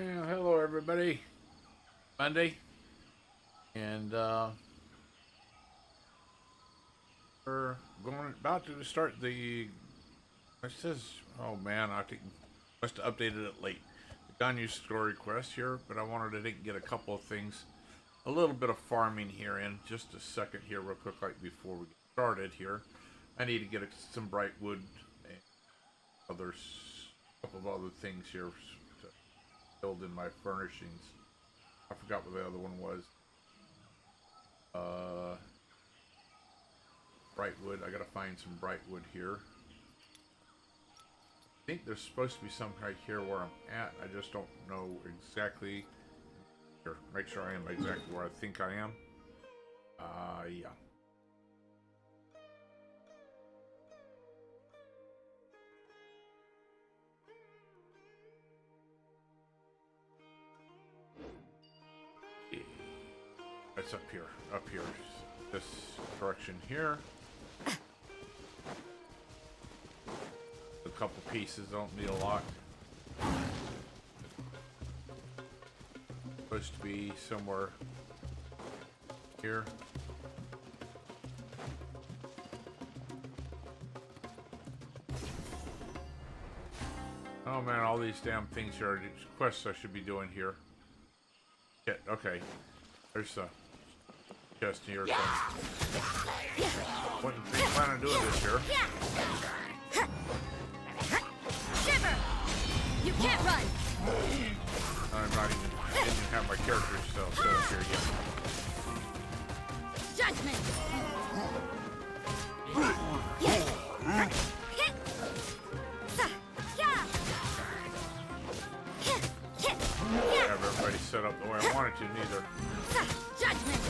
Well, hello everybody. Monday, and we're going about to start the. It says, oh man, I think must have updated it late. The Ganyu story quest here, but I wanted to get a couple of things, a little bit of farming here in just a second here, real quick, like before we get started here. I need to get some bright wood and others, a couple of other things here to build in my furnishings. I forgot what the other one was. Uh, bright wood. I gotta find some bright wood here. I think there's supposed to be some right here where I'm at. I just don't know exactly. Here, make sure I am exactly where I think I am. Yeah. It's up here. Up here. This direction here. A couple pieces, don't need a lot. Supposed to be somewhere here. Oh man, all these damn things here are quests I should be doing here. Yeah, okay. There's a chest here. So wasn't planning on doing this here. Shiver! You can't run! I'm not even, didn't even have my character set up here yet. Judgment! Have everybody set up the way I wanted to, neither. Judgment!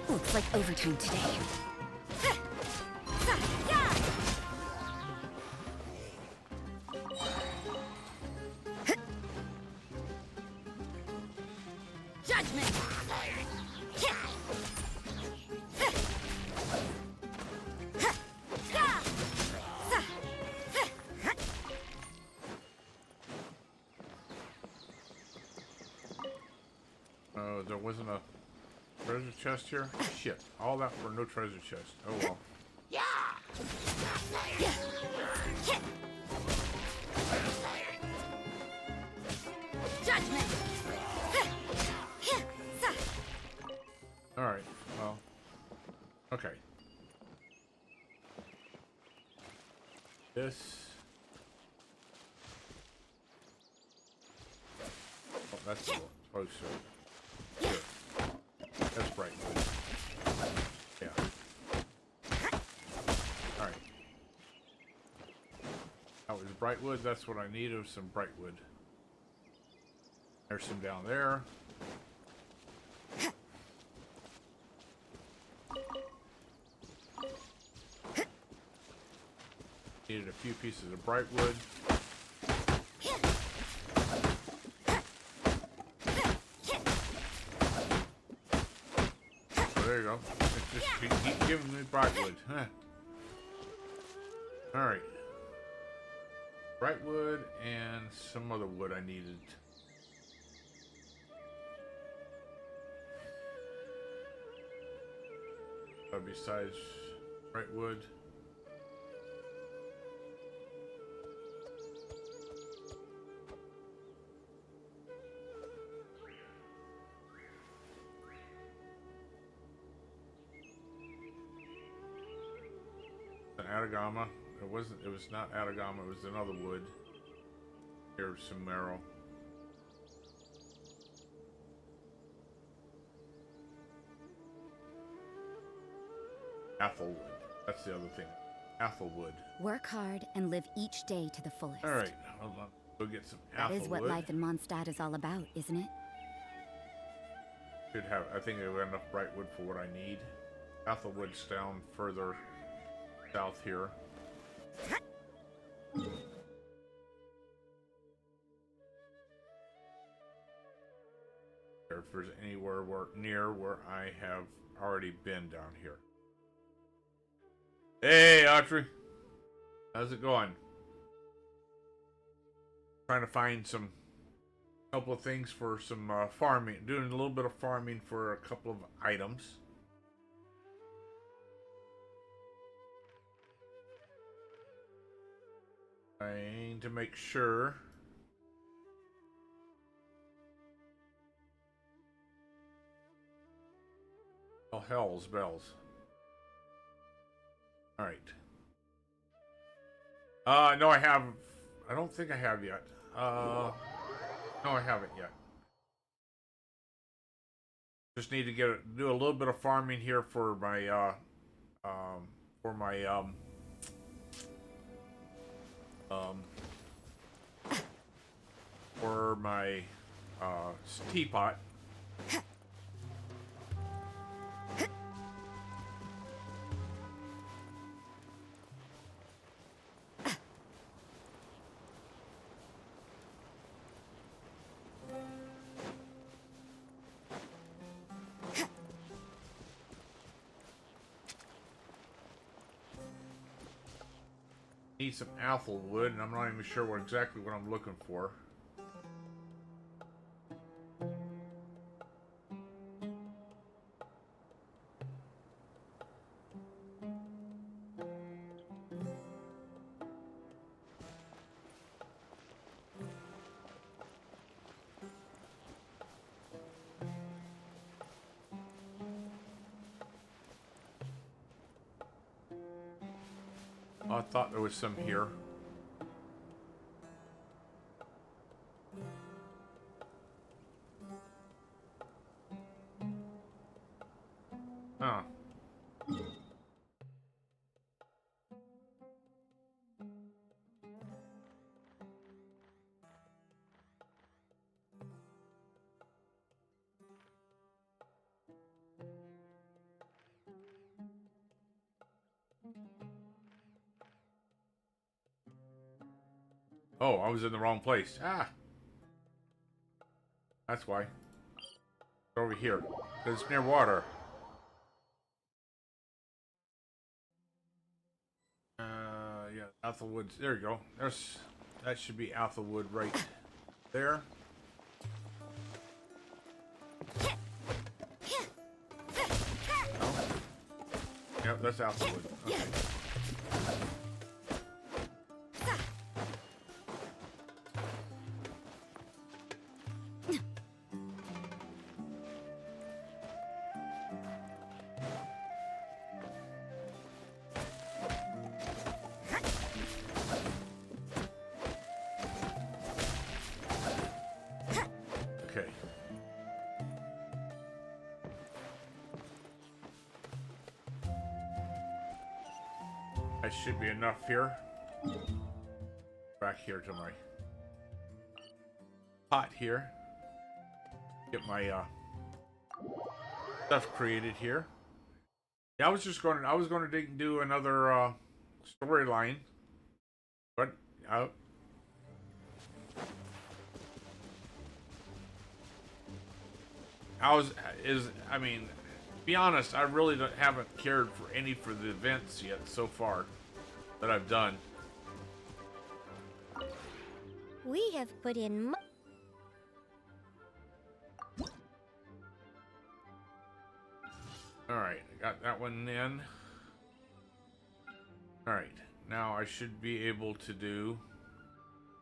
Looks like overtime today. Judgment! There wasn't a treasure chest here? Shit. All that for no treasure chest. Oh well. Judgment! Alright, well. Okay. This. Oh, that's a little closer. Here. That's bright wood. Yeah. Alright. That was bright wood. That's what I needed, was some bright wood. There's some down there. Needed a few pieces of bright wood. There you go. Just keep giving me bright wood. Huh. Alright. Bright wood and some other wood I needed. Besides bright wood. Atagama. It wasn't. It was not Atagama. It was another wood. Here's some marrow. Athelwood. That's the other thing. Athelwood. Work hard and live each day to the fullest. All right. Hold on. Go get some Athelwood. That is what life in Mondstadt is all about, isn't it? Should have. I think I have enough bright wood for what I need. Athelwood's down further south here. If there's anywhere near where I have already been down here. Hey, Audrey. How's it going? Trying to find some couple of things for some farming, doing a little bit of farming for a couple of items. Trying to make sure. Oh, hell's bells. All right. No, I have. I don't think I have yet. No, I haven't yet. Just need to do a little bit of farming here for my for my um for my teapot. Need some apple wood, and I'm not even sure exactly what I'm looking for. I thought there was some here. Huh. Oh, I was in the wrong place. Ah, that's why. Over here. It's near water. Yeah, Athelwood. There you go. That should be Athelwood right there. Oh. Yep, that's Athelwood. Okay. Okay. That should be enough here. Back here to my pot here. Get my stuff created here. Yeah, I was going to do another storyline, but I mean, to be honest, I really haven't cared for any for the events yet so far that I've done. We have put in Alright, I got that one in. Alright, now I should be able to do...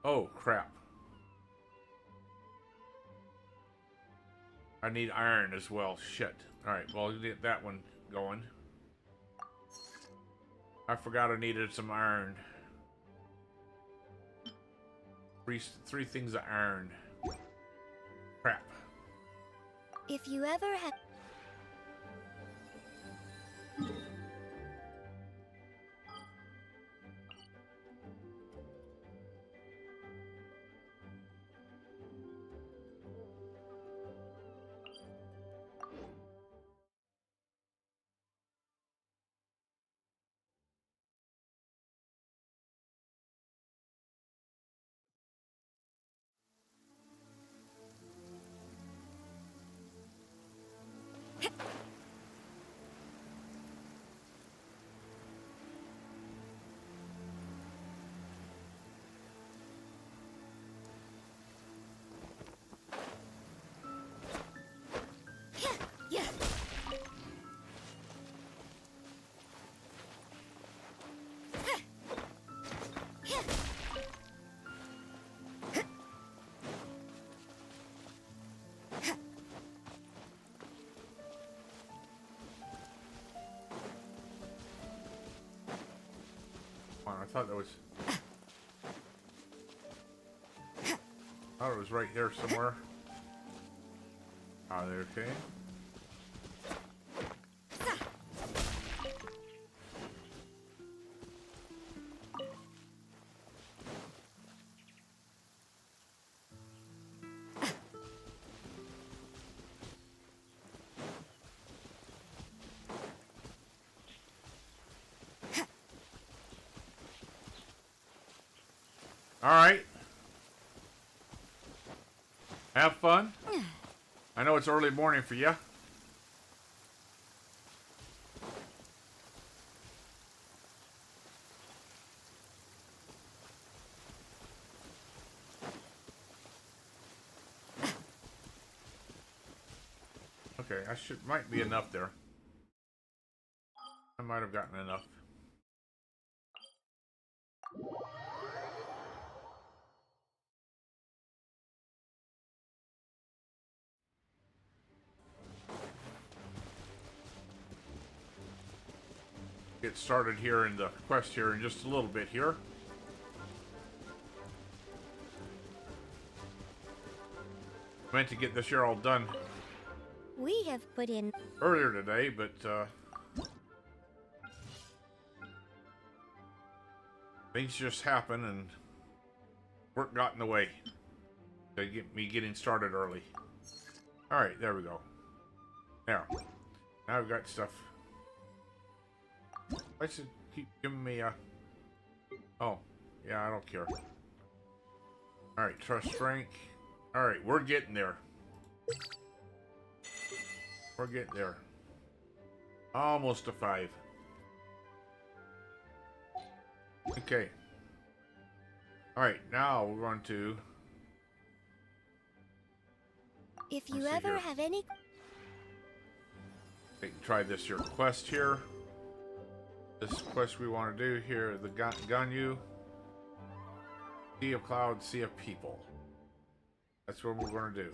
Oh, crap. I need iron as well. Shit. Alright, well, I'll get that one going. I forgot I needed some iron. Three things of iron. Crap. If you ever have on, I thought that was... I thought it was right here somewhere. Ah, there, okay. All right. Have fun. I know it's early morning for you. Okay, might be enough there. I might have gotten enough. Get started here in the quest here in just a little bit here. Meant to get this year all done We have put in. earlier today, but things just happen and work got in the way to get me getting started early. All right, there we go. There. Now we've got stuff. Why should keep giving me a... Oh, yeah, I don't care. Alright, trust rank. Alright, we're getting there. We're getting there. Almost a 5. Okay. Alright, now we're going to... If you Let's see ever here. have any. Try this here quest here. This quest we want to do here, the Ganyu. Sea of clouds, sea of people. That's what we're going to do.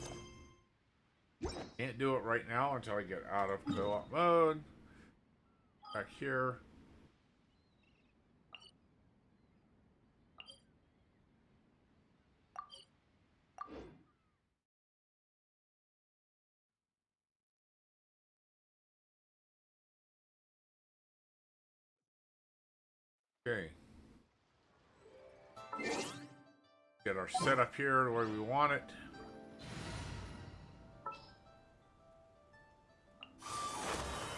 Can't do it right now until I get out of co-op mode. Back here. Okay. Get our setup here the way we want it.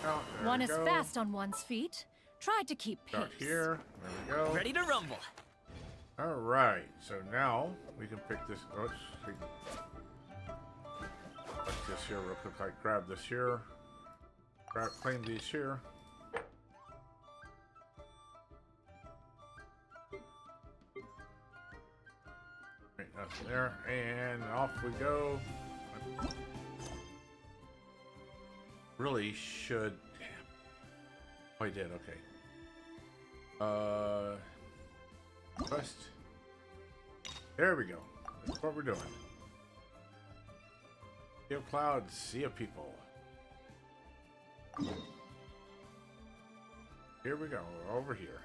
Oh, there One we is go. fast on one's feet. Try to keep pace. Start here. There we go. Ready to rumble. All right. So now we can pick this. Oh, like this here real quick. Like grab this here. Claim these here. Right, nothing there, and off we go. Really should. Oh, I did. Okay. Quest. There we go. That's what we're doing. Sea of clouds, sea of people. Here we go. We're over here.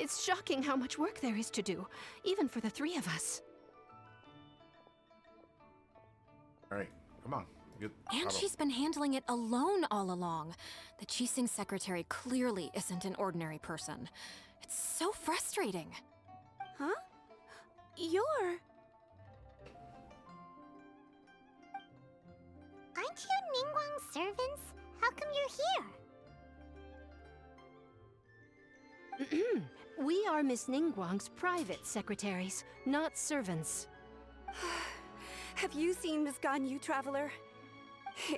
It's shocking how much work there is to do, even for the 3 of us. All right, come on. Get And out of- she's been handling it alone all along. The Qixing secretary clearly isn't an ordinary person. It's so frustrating. Huh? You're... Aren't you Ningguang's servants? How come you're here? We are Miss Ningguang's private secretaries, not servants. Have you seen Miss Ganyu, Traveler?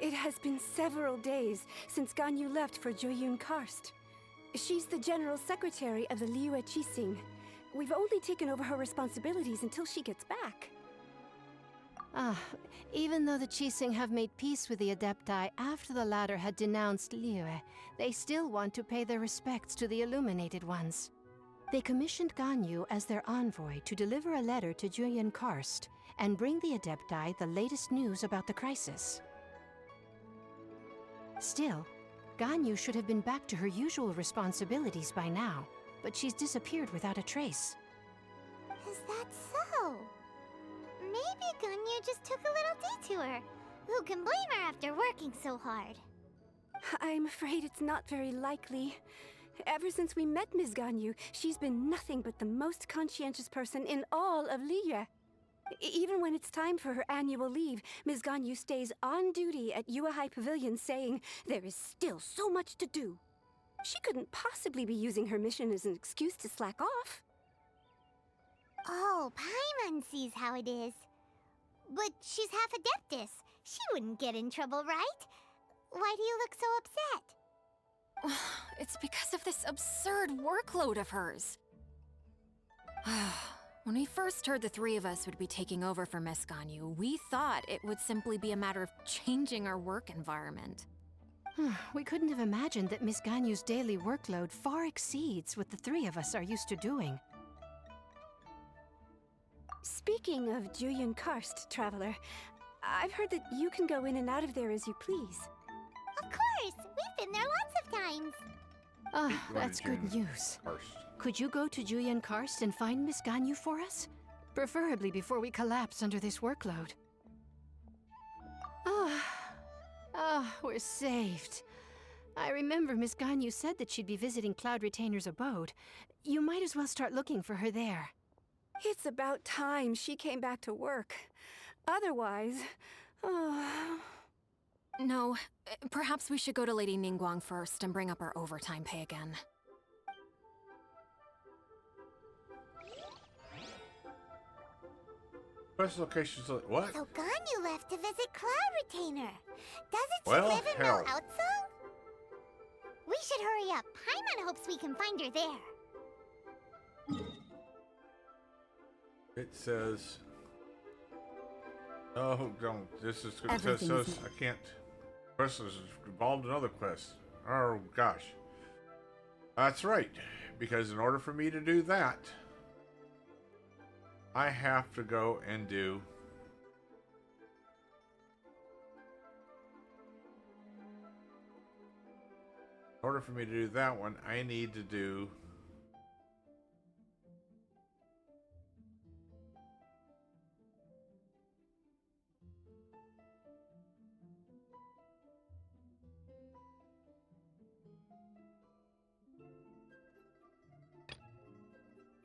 It has been several days since Ganyu left for Joyun Karst. She's the General Secretary of the Liyue Qixing. We've only taken over her responsibilities until she gets back. Even though the Qixing have made peace with the Adepti after the latter had denounced Liyue, they still want to pay their respects to the Illuminated Ones. They commissioned Ganyu as their envoy to deliver a letter to Julian Karst and bring the Adepti the latest news about the crisis. Still, Ganyu should have been back to her usual responsibilities by now, but she's disappeared without a trace. Is that so? Maybe Ganyu just took a little detour. Who can blame her after working so hard? I'm afraid it's not very likely. Ever since we met Ms. Ganyu, she's been nothing but the most conscientious person in all of Liyue. Even when it's time for her annual leave, Ms. Ganyu stays on duty at Yuehai Pavilion saying there is still so much to do. She couldn't possibly be using her mission as an excuse to slack off. Oh, Paimon sees how it is. But she's half Adeptus. She wouldn't get in trouble, right? Why do you look so upset? It's because of this absurd workload of hers. When we first heard the three of us would be taking over for Miss Ganyu, we thought it would simply be a matter of changing our work environment. We couldn't have imagined that Miss Ganyu's daily workload far exceeds what the three of us are used to doing. Speaking of Julian Karst, Traveler, I've heard that you can go in and out of there as you please. Of course! We've been there lots of times! That's good news. Karst. Could you go to Julian Karst and find Miss Ganyu for us? Preferably before we collapse under this workload. We're saved. I remember Miss Ganyu said that she'd be visiting Cloud Retainer's abode. You might as well start looking for her there. It's about time she came back to work. Otherwise... No, perhaps we should go to Lady Ningguang first and bring up our overtime pay again. Quest locations. What? So Ganyu left to visit Cloud Retainer. Doesn't she Well, live in hell. Outsong? We should hurry up. Paimon hopes we can find her there. It says. Oh, don't. This is. It Everything says is- I can't. Quest is involved in other quests. Oh gosh. That's right. Because in order for me to do that, I have to go and do. In order for me to do that one, I need to do.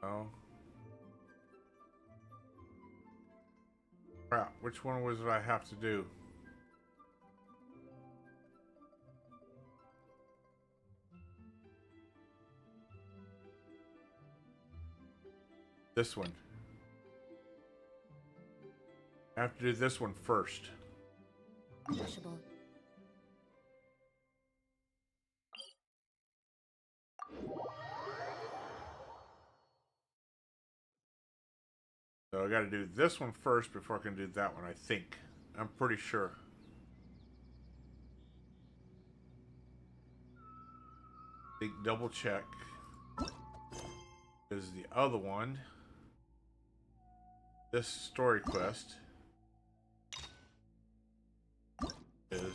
Oh. Crap, which one was it I have to do? This one. I have to do this one first. Washable. So I gotta do this one first before I can do that one, I think. I'm pretty sure. Think double check. Because the other one, this story quest, is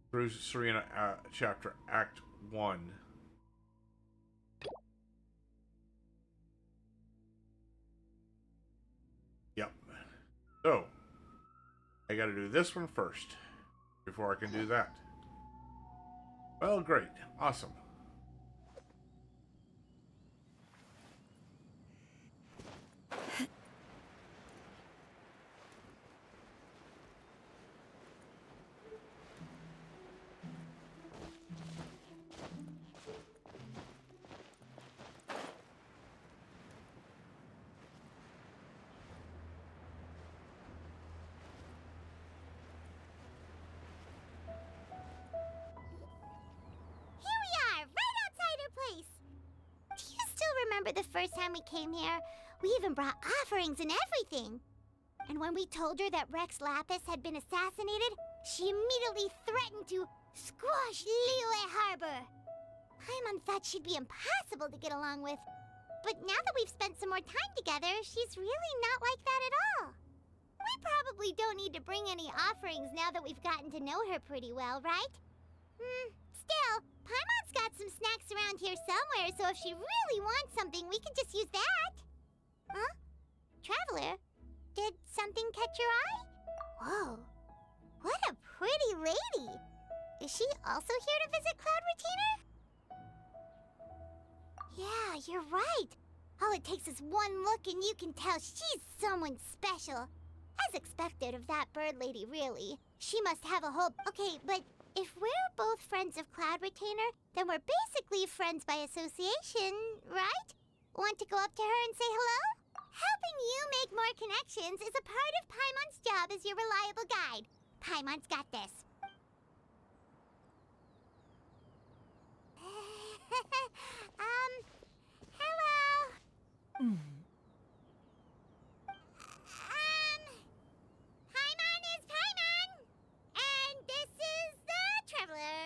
through Serena chapter Act 1. Yep. So, I gotta do this one first before I can do that. Well, great. Awesome. remember the first time we came here? We even brought offerings and everything. And when we told her that Rex Lapis had been assassinated, she immediately threatened to squash Liyue Harbor. Paimon thought she'd be impossible to get along with. But now that we've spent some more time together, she's really not like that at all. We probably don't need to bring any offerings now that we've gotten to know her pretty well, right? Still, Paimon's got some snacks around here somewhere, so if she really wants something, we can just use that. Huh? Traveler, did something catch your eye? Whoa, what a pretty lady! Is she also here to visit Cloud Retainer? Yeah, you're right. All it takes is one look and you can tell she's someone special. As expected of that bird lady, really. She must have a whole... Okay, but if we're both friends of Cloud Retainer, then we're basically friends by association, right? Want to go up to her and say hello? Helping you make more connections is a part of Paimon's job as your reliable guide. Paimon's got this. Hello? Paimon is Paimon! And this is the Traveler.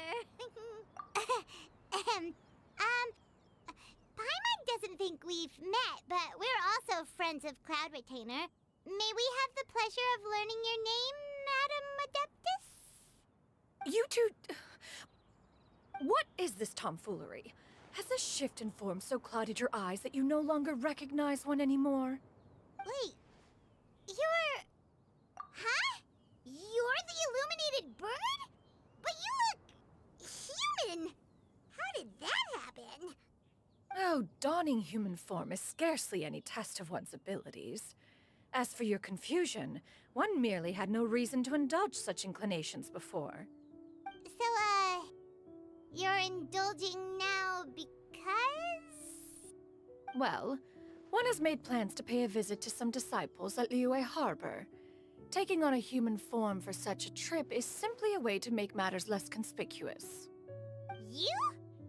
Paimon doesn't think we've met, but we're also friends of Cloud Retainer. May we have the pleasure of learning your name, Madam Adeptus? You two... What is this tomfoolery? Has this shift in form so clouded your eyes that you no longer recognize one anymore? Wait, you're... Huh? You're the illuminated bird? But you look... human! How did that happen? Oh, donning human form is scarcely any test of one's abilities. As for your confusion, one merely had no reason to indulge such inclinations before. So, you're indulging now because... Well, one has made plans to pay a visit to some disciples at Liyue Harbor. Taking on a human form for such a trip is simply a way to make matters less conspicuous. You?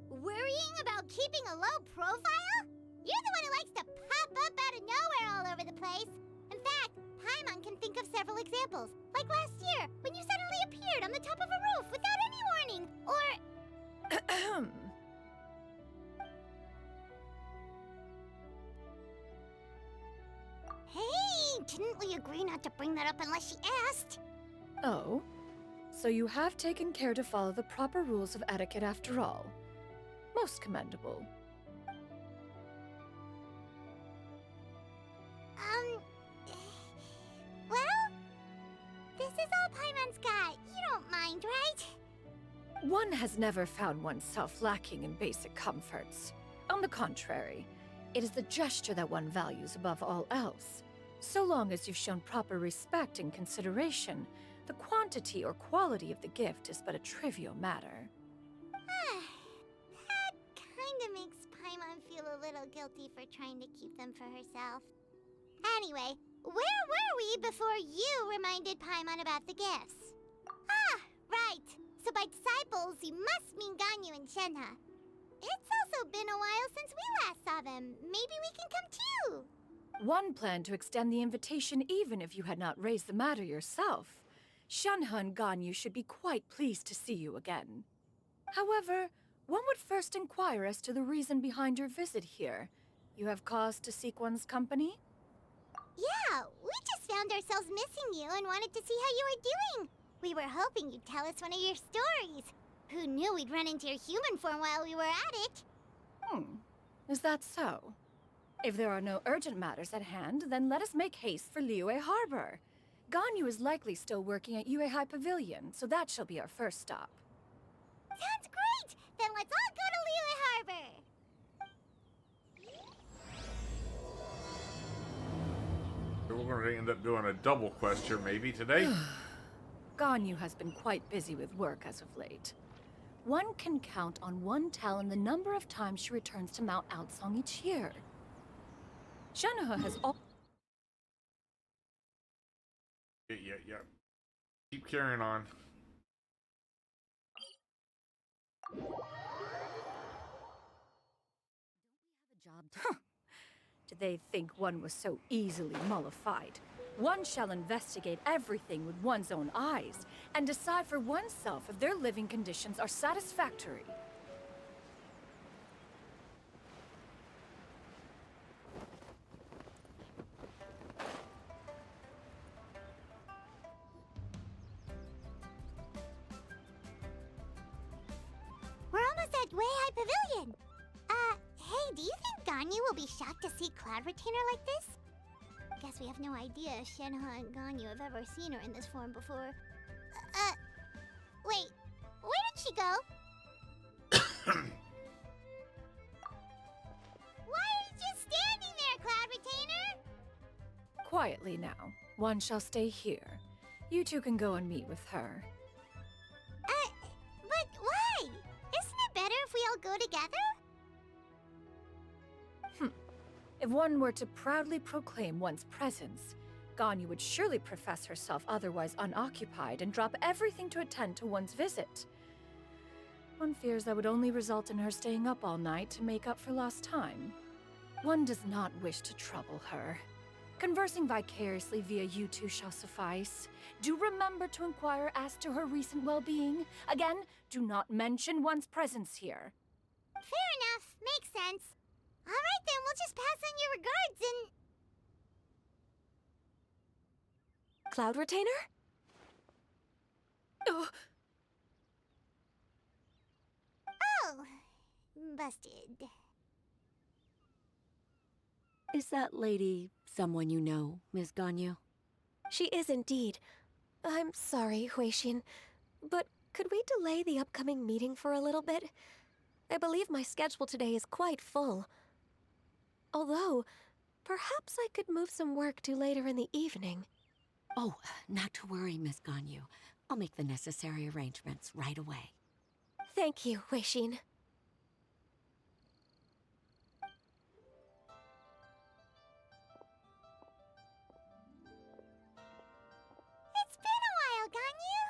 Worrying about keeping a low profile? You're the one who likes to pop up out of nowhere all over the place. In fact, Paimon can think of several examples. Like last year, when you suddenly appeared on the top of a roof without any warning. Or... Ahem. Hey, didn't we agree not to bring that up unless she asked? Oh? So you have taken care to follow the proper rules of etiquette after all. Most commendable. Well, this is all Paimon's got. You don't mind, right? One has never found oneself lacking in basic comforts. On the contrary, it is the gesture that one values above all else. So long as you've shown proper respect and consideration, the quantity or quality of the gift is but a trivial matter. That kinda makes Paimon feel a little guilty for trying to keep them for herself. Anyway, where were we before you reminded Paimon about the gifts? Ah, right. So by disciples, you must mean Ganyu and Shenhe. It's also been a while since we last saw them. Maybe we can come too. One planned to extend the invitation even if you had not raised the matter yourself. Shenhe and Ganyu should be quite pleased to see you again. However, one would first inquire as to the reason behind your visit here. You have cause to seek one's company? Yeah, we just found ourselves missing you and wanted to see how you were doing. We were hoping you'd tell us one of your stories. Who knew we'd run into your human form while we were at it? Is that so? If there are no urgent matters at hand, then let us make haste for Liyue Harbor. Ganyu is likely still working at Yuehai Pavilion, so that shall be our first stop. Sounds great! Then let's all go to Liyue Harbor! We're going to end up doing a double quest here maybe today. Ganyu has been quite busy with work as of late. One can count on one talon the number of times she returns to Mount Outsong each year. Shenhe has all... Yeah. Keep carrying on. Did they think one was so easily mollified? One shall investigate everything with one's own eyes, and decide for oneself if their living conditions are satisfactory. We're almost at Way High Pavilion. Hey, do you think Ganyu will be shocked to see Cloud Retainer like this? Guess we have no idea if Shenhe and Ganyu have ever seen her in this form before. Wait, where did she go? Why are you just standing there, Cloud Retainer? Quietly now. One shall stay here. You two can go and meet with her. But why? Isn't it better if we all go together? If one were to proudly proclaim one's presence, Ganyu would surely profess herself otherwise unoccupied and drop everything to attend to one's visit. One fears that would only result in her staying up all night to make up for lost time. One does not wish to trouble her. Conversing vicariously via you two shall suffice. Do remember to inquire as to her recent well-being. Again, do not mention one's presence here. Fair enough. Makes sense. All right, then, we'll just pass on your regards and... Cloud Retainer? Oh, Oh, busted. Is that lady someone you know, Miss Ganyu? She is indeed. I'm sorry, Huixin, but could we delay the upcoming meeting for a little bit? I believe my schedule today is quite full. Although, perhaps I could move some work to later in the evening. Oh, not to worry, Miss Ganyu. I'll make the necessary arrangements right away. Thank you, Huixin. It's been a while, Ganyu.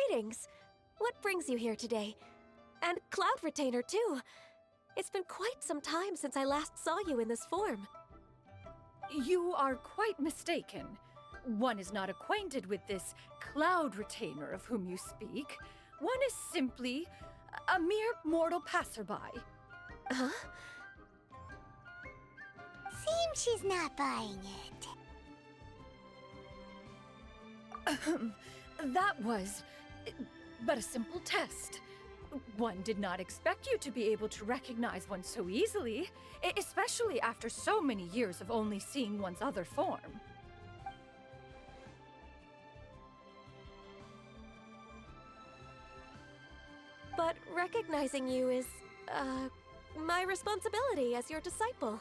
Greetings. What brings you here today? And Cloud Retainer, too. It's been quite some time since I last saw you in this form. you are quite mistaken. One is not acquainted with this Cloud Retainer of whom you speak. One is simply a mere mortal passerby. Huh? Seems she's not buying it. That was but a simple test. One did not expect you to be able to recognize one so easily, especially after so many years of only seeing one's other form. But recognizing you is, my responsibility as your disciple.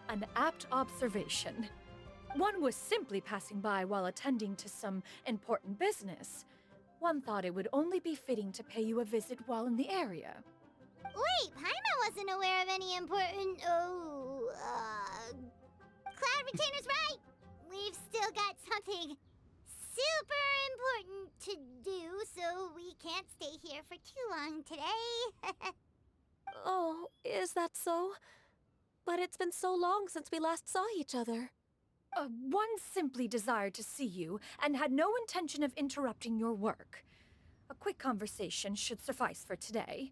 An apt observation. One was simply passing by while attending to some important business. One thought it would only be fitting to pay you a visit while in the area. Wait, Paimon wasn't aware of any important... Cloud Retainer's right! We've still got something super important to do, so we can't stay here for too long today. Oh, is that so? But it's been so long since we last saw each other. One simply desired to see you and had no intention of interrupting your work. A quick conversation should suffice for today.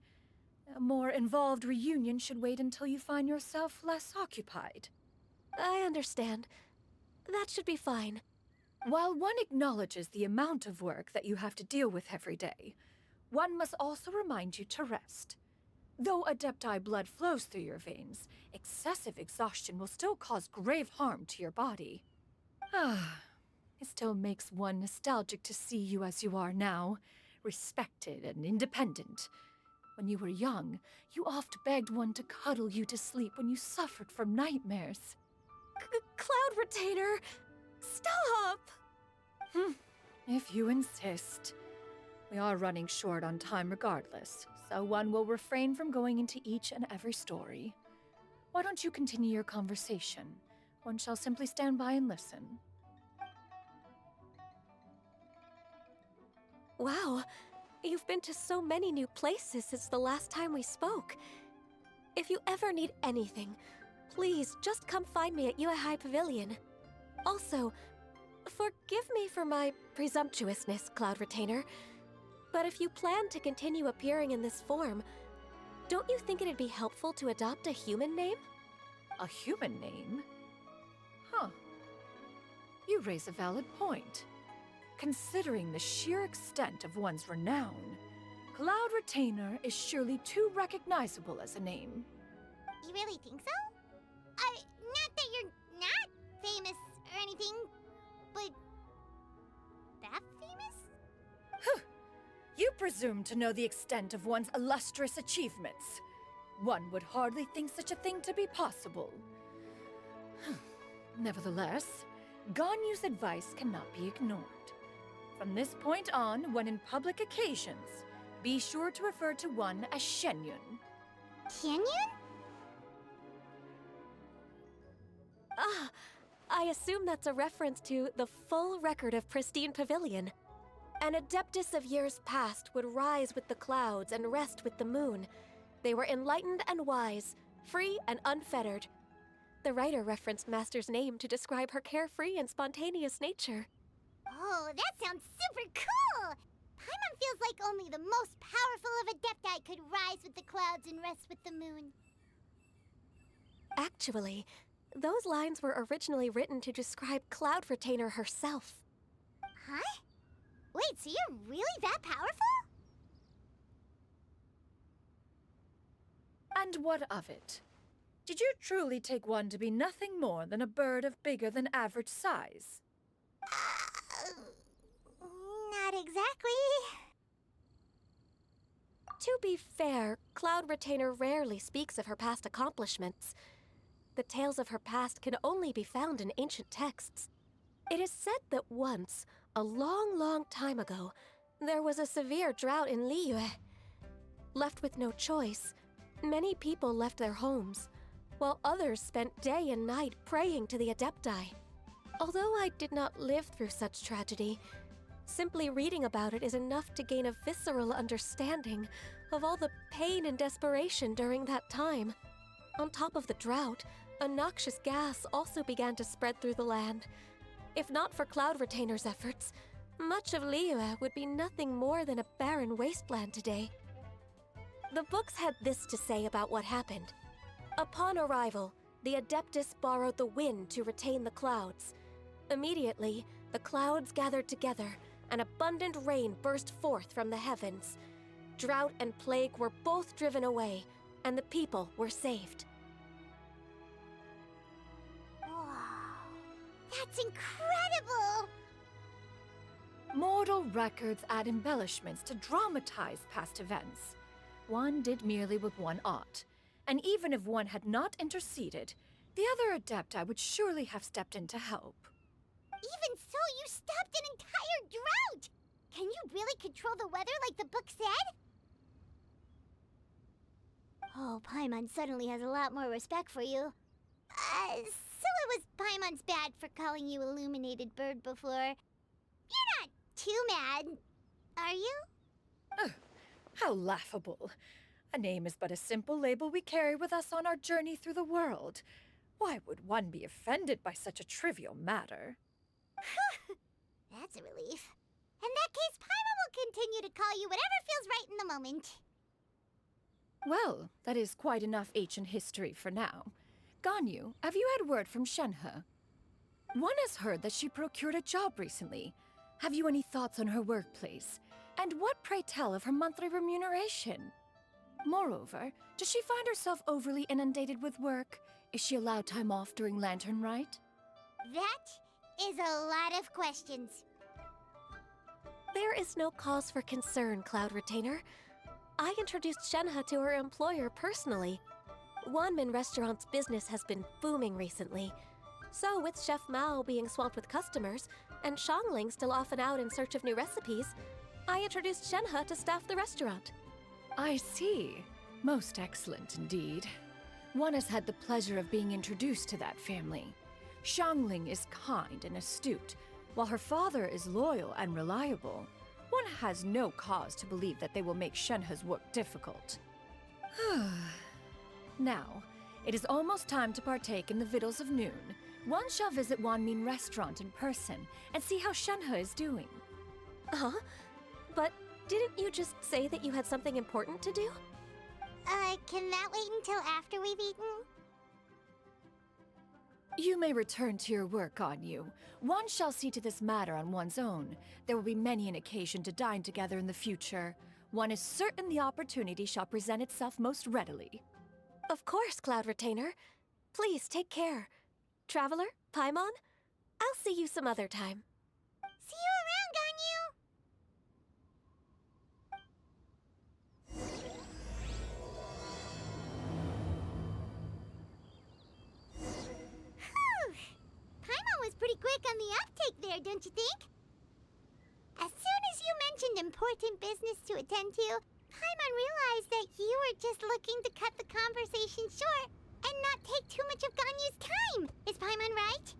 A more involved reunion should wait until you find yourself less occupied. I understand. That should be fine. While one acknowledges the amount of work that you have to deal with every day, one must also remind you to rest. Though Adepti blood flows through your veins, excessive exhaustion will still cause grave harm to your body. It still makes one nostalgic to see you as you are now, respected and independent. When you were young, you oft begged one to cuddle you to sleep when you suffered from nightmares. Cloud Retainer! Stop! If you insist. We are running short on time regardless, so one will refrain from going into each and every story. Why don't you continue your conversation? One shall simply stand by and listen. Wow, You've been to so many new places since the last time we spoke. If you ever need anything, please just come find me at Uehai Pavilion. Also, forgive me for my presumptuousness, Cloud Retainer, but if you plan to continue appearing in this form, don't you think it'd be helpful to adopt a human name? A human name? Huh. You raise a valid point. Considering the sheer extent of one's renown, Cloud Retainer is surely too recognizable as a name. You really think so? Not that you're not famous or anything, but that famous? You presume to know the extent of one's illustrious achievements. One would hardly think such a thing to be possible. Nevertheless, Ganyu's advice cannot be ignored. From this point on, when in public occasions, be sure to refer to one as Shenyun. Canyon? Ah, I assume that's a reference to the full record of Pristine Pavilion. An adeptus of years past would rise with the clouds and rest with the moon. They were enlightened and wise, free and unfettered. The writer referenced Master's name to describe her carefree and spontaneous nature. Oh, that sounds super cool! Paimon feels like only the most powerful of Adepti could rise with the clouds and rest with the moon. Actually, those lines were originally written to describe Cloud Retainer herself. Huh? Wait, so you're really that powerful? And what of it? Did you truly take one to be nothing more than a bird of bigger than average size? Not exactly. To be fair, Cloud Retainer rarely speaks of her past accomplishments. The tales of her past can only be found in ancient texts. It is said that once, a long, long time ago, there was a severe drought in Liyue. Left with no choice, many people left their homes, while others spent day and night praying to the Adepti. Although I did not live through such tragedy, simply reading about it is enough to gain a visceral understanding of all the pain and desperation during that time. On top of the drought, a noxious gas also began to spread through the land. If not for Cloud Retainer's efforts, much of Liyue would be nothing more than a barren wasteland today. The books had this to say about what happened. Upon arrival, the Adeptus borrowed the wind to retain the clouds. Immediately, the clouds gathered together, and abundant rain burst forth from the heavens. Drought and plague were both driven away, and the people were saved. Wow, that's incredible! Mortal records add embellishments to dramatize past events. One did merely what one ought, and even if one had not interceded, the other Adepti would surely have stepped in to help. Even so, you stopped an entire drought! Can you really control the weather like the book said? Oh, Paimon suddenly has a lot more respect for you. So it was Paimon's bad for calling you Illuminated Bird before. You're not too mad, are you? How laughable. A name is but a simple label we carry with us on our journey through the world. Why would one be offended by such a trivial matter? That's a relief. In that case, Paimon will continue to call you whatever feels right in the moment. Well, that is quite enough ancient history for now. Ganyu, have you had word from Shenhe? One has heard that she procured a job recently. Have you any thoughts on her workplace? And what, pray tell, of her monthly remuneration? Moreover, does she find herself overly inundated with work? Is she allowed time off during Lantern Rite? That is a lot of questions. There is no cause for concern, Cloud Retainer. I introduced Shenhe to her employer personally. Wanmin Restaurant's business has been booming recently. So with Chef Mao being swamped with customers, and Shangling still off and out in search of new recipes, I introduced Shenhe to staff the restaurant. I see. Most excellent indeed. One has had the pleasure of being introduced to that family. Shangling is kind and astute, while her father is loyal and reliable. one has no cause to believe that they will make Shenhe's work difficult. Now, it is almost time to partake in the victuals of noon. One shall visit Wanmin Restaurant in person and see how Shenhe is doing. Huh? But didn't you just say that you had something important to do? Can that wait until after we've eaten? You may return to your work, Ganyu. One shall see to this matter on one's own. There will be many an occasion to dine together in the future. One is certain the opportunity shall present itself most readily. Of course, Cloud Retainer. Please take care. Traveler, Paimon, I'll see you some other time. See you around, Ganyu! Whew! Paimon was pretty quick on the uptake there, don't you think? As soon as you mentioned important business to attend to, Paimon realized that you were just looking to cut the conversation short and not take too much of Ganyu's time. Is Paimon right?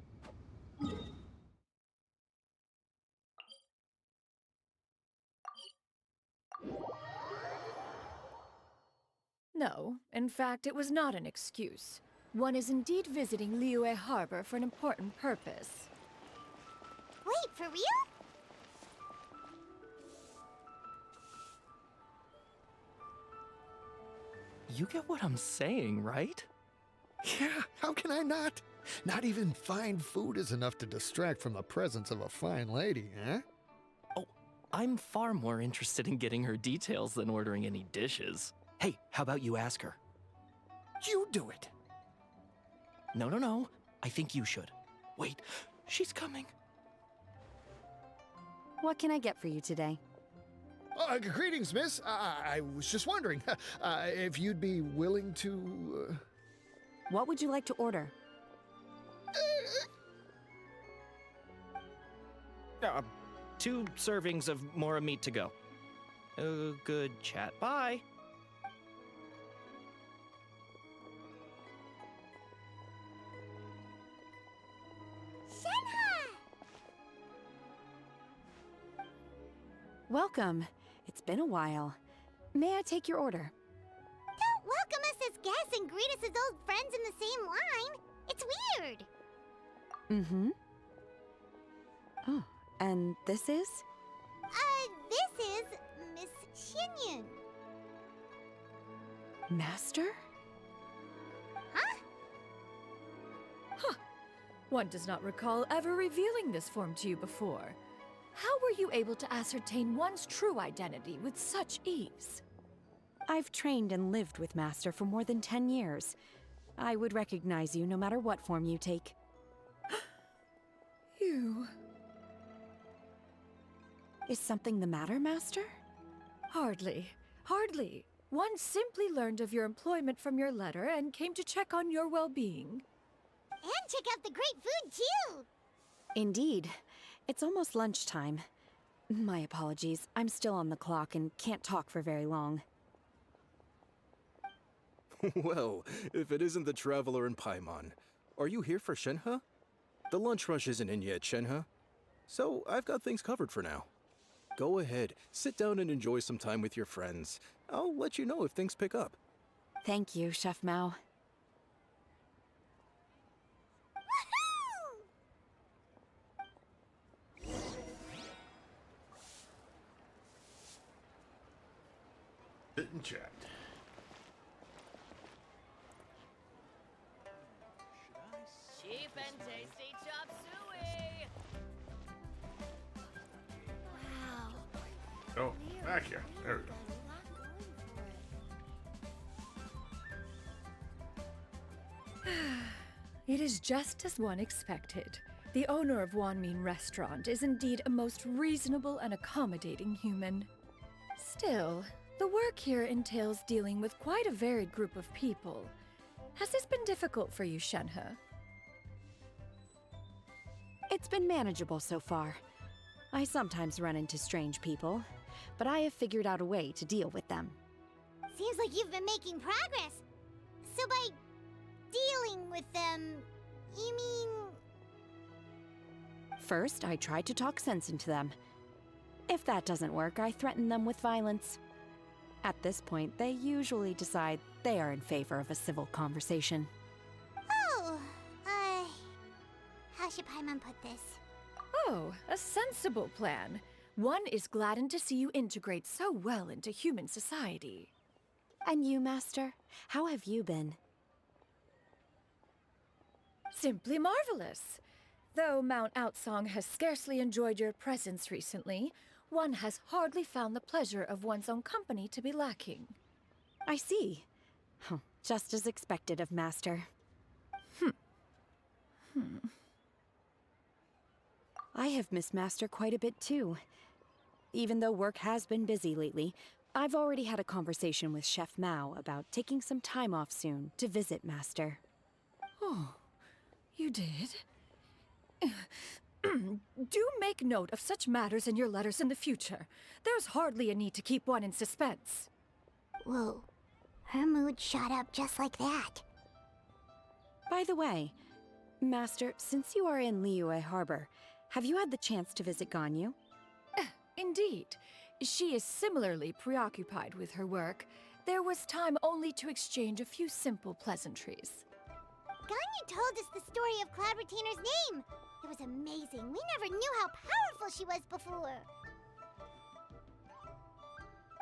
No, in fact, it was not an excuse. One is indeed visiting Liyue Harbor for an important purpose. Wait, for real? You get what I'm saying, right? Yeah, how can I not? Not even fine food is enough to distract from the presence of a fine lady, eh? Oh, I'm far more interested in getting her details than ordering any dishes. Hey, how about you ask her? You do it! No. I think you should. Wait, she's coming. What can I get for you today? Greetings, miss. I was just wondering if you'd be willing to... What would you like to order? 2 servings of Mora meat to go. Good chat. Bye. Shenhe! Welcome. It's been a while. May I take your order? Don't welcome us as guests and greet us as old friends in the same line. It's weird. Mm-hmm. Oh, and this is? This is Miss Xinyun. Master? Huh? One does not recall ever revealing this form to you before. How were you able to ascertain one's true identity with such ease? I've trained and lived with Master for more than 10 years. I would recognize you no matter what form you take. You... Is something the matter, Master? Hardly. One simply learned of your employment from your letter and came to check on your well-being. And check out the great food, too! Indeed. It's almost lunchtime. My apologies. I'm still on the clock and can't talk for very long. Well, if it isn't the Traveler and Paimon. Are you here for Shenhe? The lunch rush isn't in yet, Shenhe. So I've got things covered for now. Go ahead, sit down and enjoy some time with your friends. I'll let you know if things pick up. Thank you, Chef Mao. Sit and chat. Cheap and tasty chop suey! Wow. Oh, back here. There we go. It is just as one expected. The owner of Wanmin Restaurant is indeed a most reasonable and accommodating human. Still, the work here entails dealing with quite a varied group of people. Has this been difficult for you, Shenhe? It's been manageable so far. I sometimes run into strange people, but I have figured out a way to deal with them. Seems like you've been making progress. So by dealing with them, you mean... First, I tried to talk sense into them. If that doesn't work, I threaten them with violence. At this point, they usually decide they are in favor of a civil conversation. Oh, how should Paimon put this? Oh, a sensible plan. One is gladdened to see you integrate so well into human society. And you, Master? How have you been? Simply marvelous. Though Mount Outsong has scarcely enjoyed your presence recently, one has hardly found the pleasure of one's own company to be lacking. I see. Just as expected of Master. I have missed Master quite a bit too. Even though work has been busy lately, I've already had a conversation with Chef Mao about taking some time off soon to visit Master. Oh, you did? Do make note of such matters in your letters in the future. There's hardly a need to keep one in suspense. Whoa, her mood shot up just like that. By the way, Master, since you are in Liyue Harbor, have you had the chance to visit Ganyu? Indeed. She is similarly preoccupied with her work. There was time only to exchange a few simple pleasantries. Ganyu told us the story of Cloud Retainer's name. It was amazing. We never knew how powerful she was before.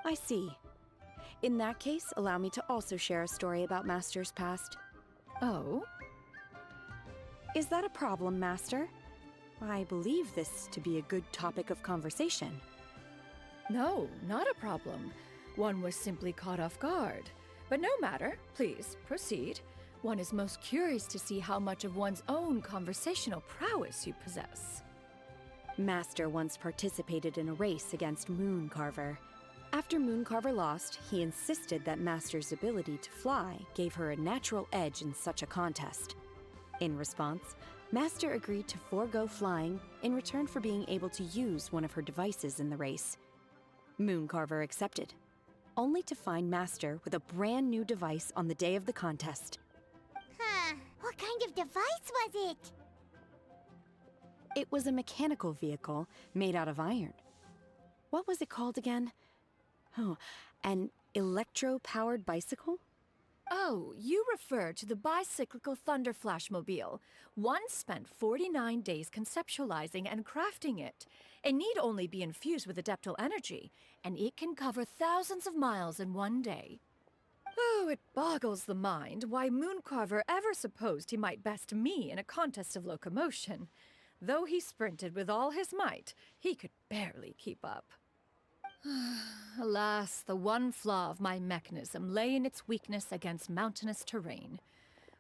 I see. In that case, allow me to also share a story about Master's past. Oh? Is that a problem, Master? I believe this to be a good topic of conversation. No, not a problem. One was simply caught off guard. But no matter. Please, proceed. One is most curious to see how much of one's own conversational prowess you possess. Master once participated in a race against Mooncarver. After Mooncarver lost, he insisted that Master's ability to fly gave her a natural edge in such a contest. In response, Master agreed to forego flying in return for being able to use one of her devices in the race. Mooncarver accepted, only to find Master with a brand new device on the day of the contest. Huh, what kind of device was it? It was a mechanical vehicle made out of iron. What was it called again? Oh, an electro-powered bicycle? Oh, you refer to the bicyclical Thunder Flashmobile. One spent 49 days conceptualizing and crafting it. It need only be infused with adeptal energy, and it can cover thousands of miles in one day. Oh, it boggles the mind why Mooncarver ever supposed he might best me in a contest of locomotion. Though he sprinted with all his might, he could barely keep up. Alas, the one flaw of my mechanism lay in its weakness against mountainous terrain.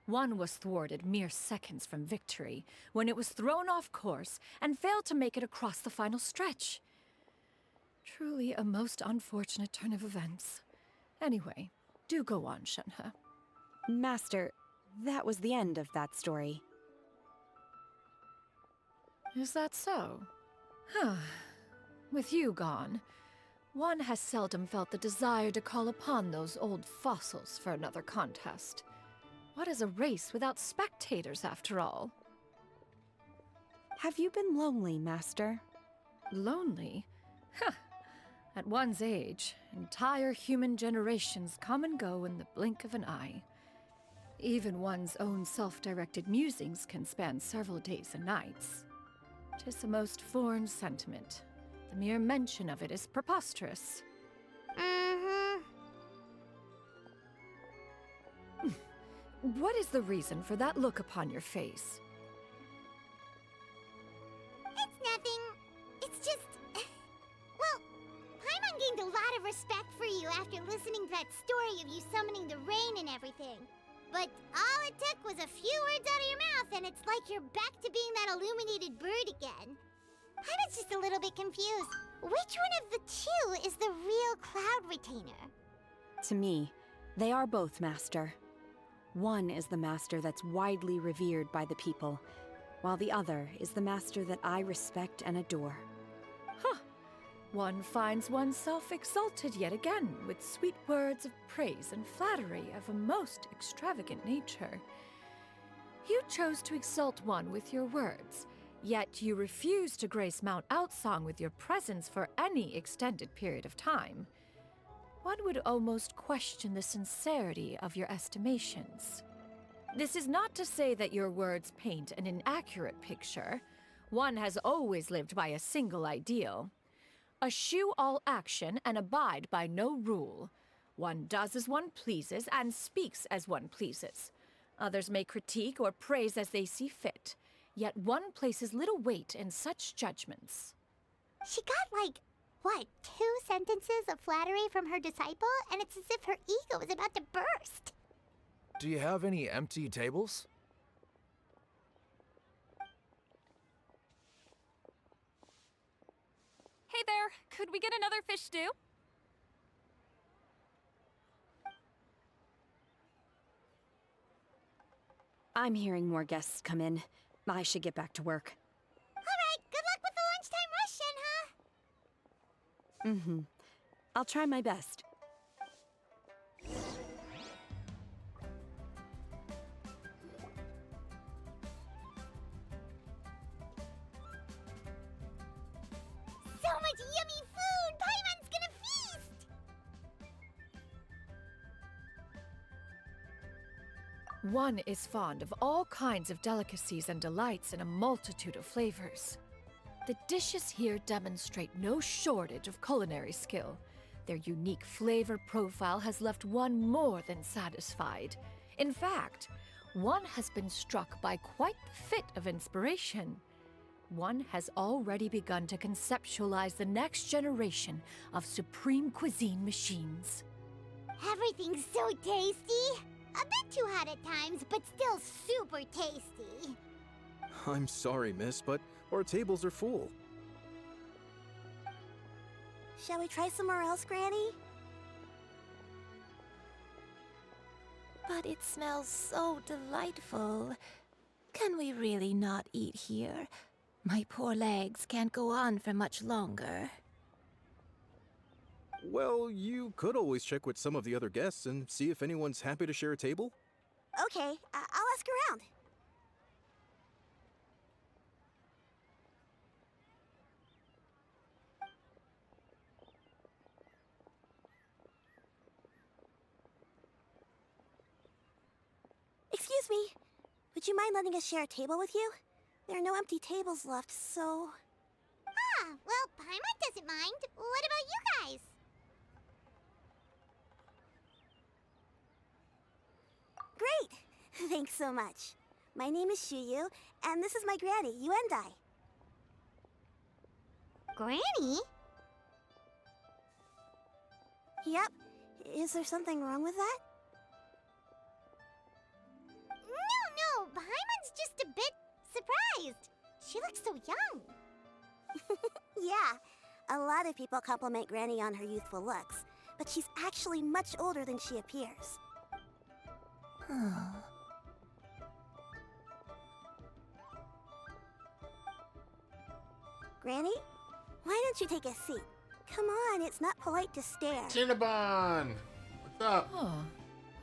One was thwarted mere seconds from victory, when it was thrown off course and failed to make it across the final stretch. Truly a most unfortunate turn of events. Anyway, do go on, Shenhe. Master, that was the end of that story. Is that so? Huh. With you gone, one has seldom felt the desire to call upon those old fossils for another contest. What is a race without spectators, after all? Have you been lonely, Master? Lonely? Huh. At one's age, entire human generations come and go in the blink of an eye. Even one's own self-directed musings can span several days and nights. 'Tis a most foreign sentiment. The mere mention of it is preposterous. What is the reason for that look upon your face? It's nothing. It's just... Well, Paimon gained a lot of respect for you after listening to that story of you summoning the rain and everything. But all it took was a few words out of your mouth and it's like you're back to being that illuminated bird again. I was just a little bit confused. Which one of the two is the real Cloud Retainer? To me, they are both, Master. One is the Master that's widely revered by the people, while the other is the Master that I respect and adore. Huh. One finds oneself exalted yet again with sweet words of praise and flattery of a most extravagant nature. You chose to exalt one with your words, Yet you refuse to grace Mount Outsong with your presence for any extended period of time. One would almost question the sincerity of your estimations. This is not to say that your words paint an inaccurate picture. One has always lived by a single ideal. Eschew all action and abide by no rule. One does as one pleases and speaks as one pleases. Others may critique or praise as they see fit, yet one places little weight in such judgments. She got like, what, 2 sentences of flattery from her disciple, and it's as if her ego is about to burst. Do you have any empty tables? Hey there, could we get another fish stew? I'm hearing more guests come in. I should get back to work. All right, good luck with the lunchtime rush, Shenhe. I'll try my best. So much yummy food! Paimon's gonna feast! One is fond of all kinds of delicacies and delights in a multitude of flavors. The dishes here demonstrate no shortage of culinary skill. Their unique flavor profile has left one more than satisfied. In fact, one has been struck by quite the fit of inspiration. One has already begun to conceptualize the next generation of supreme cuisine machines. Everything's so tasty! A bit too hot at times, but still super tasty. I'm sorry, miss, but our tables are full. Shall we try somewhere else, Granny? But it smells so delightful. Can we really not eat here? My poor legs can't go on for much longer. Well, you could always check with some of the other guests and see if anyone's happy to share a table. Okay, I'll ask around. Excuse me. Would you mind letting us share a table with you? There are no empty tables left, so... Ah, well, Paimon doesn't mind. What about you guys? Great! Thanks so much. My name is Shuyu, and this is my granny, Yuendai. Granny? Yep. Is there something wrong with that? No, Paimon's just a bit surprised. She looks so young. Yeah. A lot of people compliment Granny on her youthful looks, but she's actually much older than she appears. Granny, why don't you take a seat? Come on, it's not polite to stare. Cinnabon! What's up? Oh,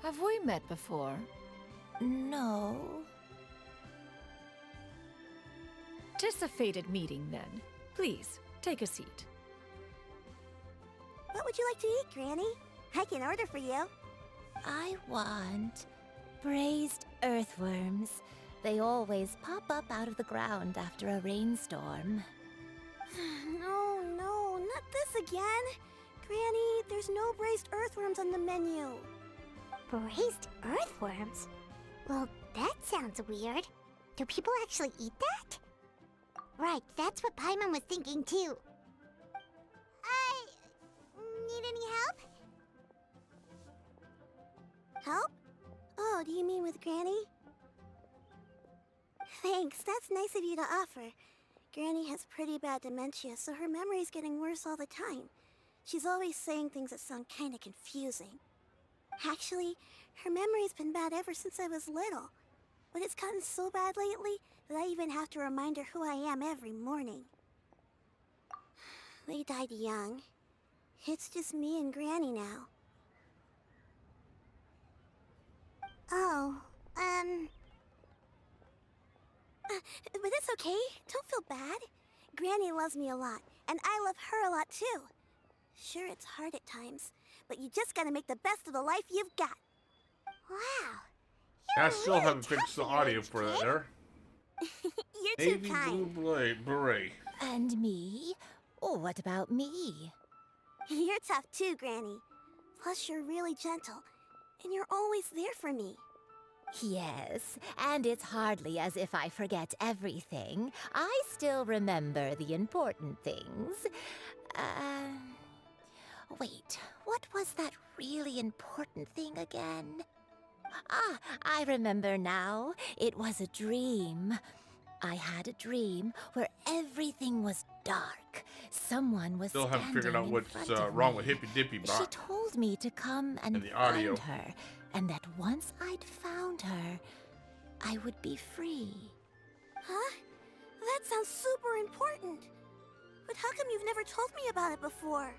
have we met before? No. Tis a fated meeting, then. Please, take a seat. What would you like to eat, Granny? I can order for you. I want braised earthworms. They always pop up out of the ground after a rainstorm. No, not this again. Granny, there's no braised earthworms on the menu. Braised earthworms? Well, that sounds weird. Do people actually eat that? Right, that's what Paimon was thinking too. Need any help? Help? Oh, do you mean with Granny? Thanks, that's nice of you to offer. Granny has pretty bad dementia, so her memory's getting worse all the time. She's always saying things that sound kinda confusing. Actually, her memory's been bad ever since I was little. But it's gotten so bad lately that I even have to remind her who I am every morning. They died young. It's just me and Granny now. Oh, But it's okay. Don't feel bad. Granny loves me a lot, and I love her a lot too. Sure, it's hard at times, but you just gotta make the best of the life you've got. Wow. I still haven't fixed the audio for that there. You're Navy too kind. blue beret. And me? Oh, what about me? You're tough too, Granny. Plus, you're really gentle, and you're always there for me. Yes, and it's hardly as if I forget everything. I still remember the important things. Wait, what was that really important thing again? Ah, I remember now. It was a dream. I had a dream where everything was dark. Someone was Still haven't figured out standing in what's front of wrong me. with Hippy Dippy She Bot. told me to come and the audio. find her, and that once I'd found her, I would be free. Huh? That sounds super important. But how come you've never told me about it before?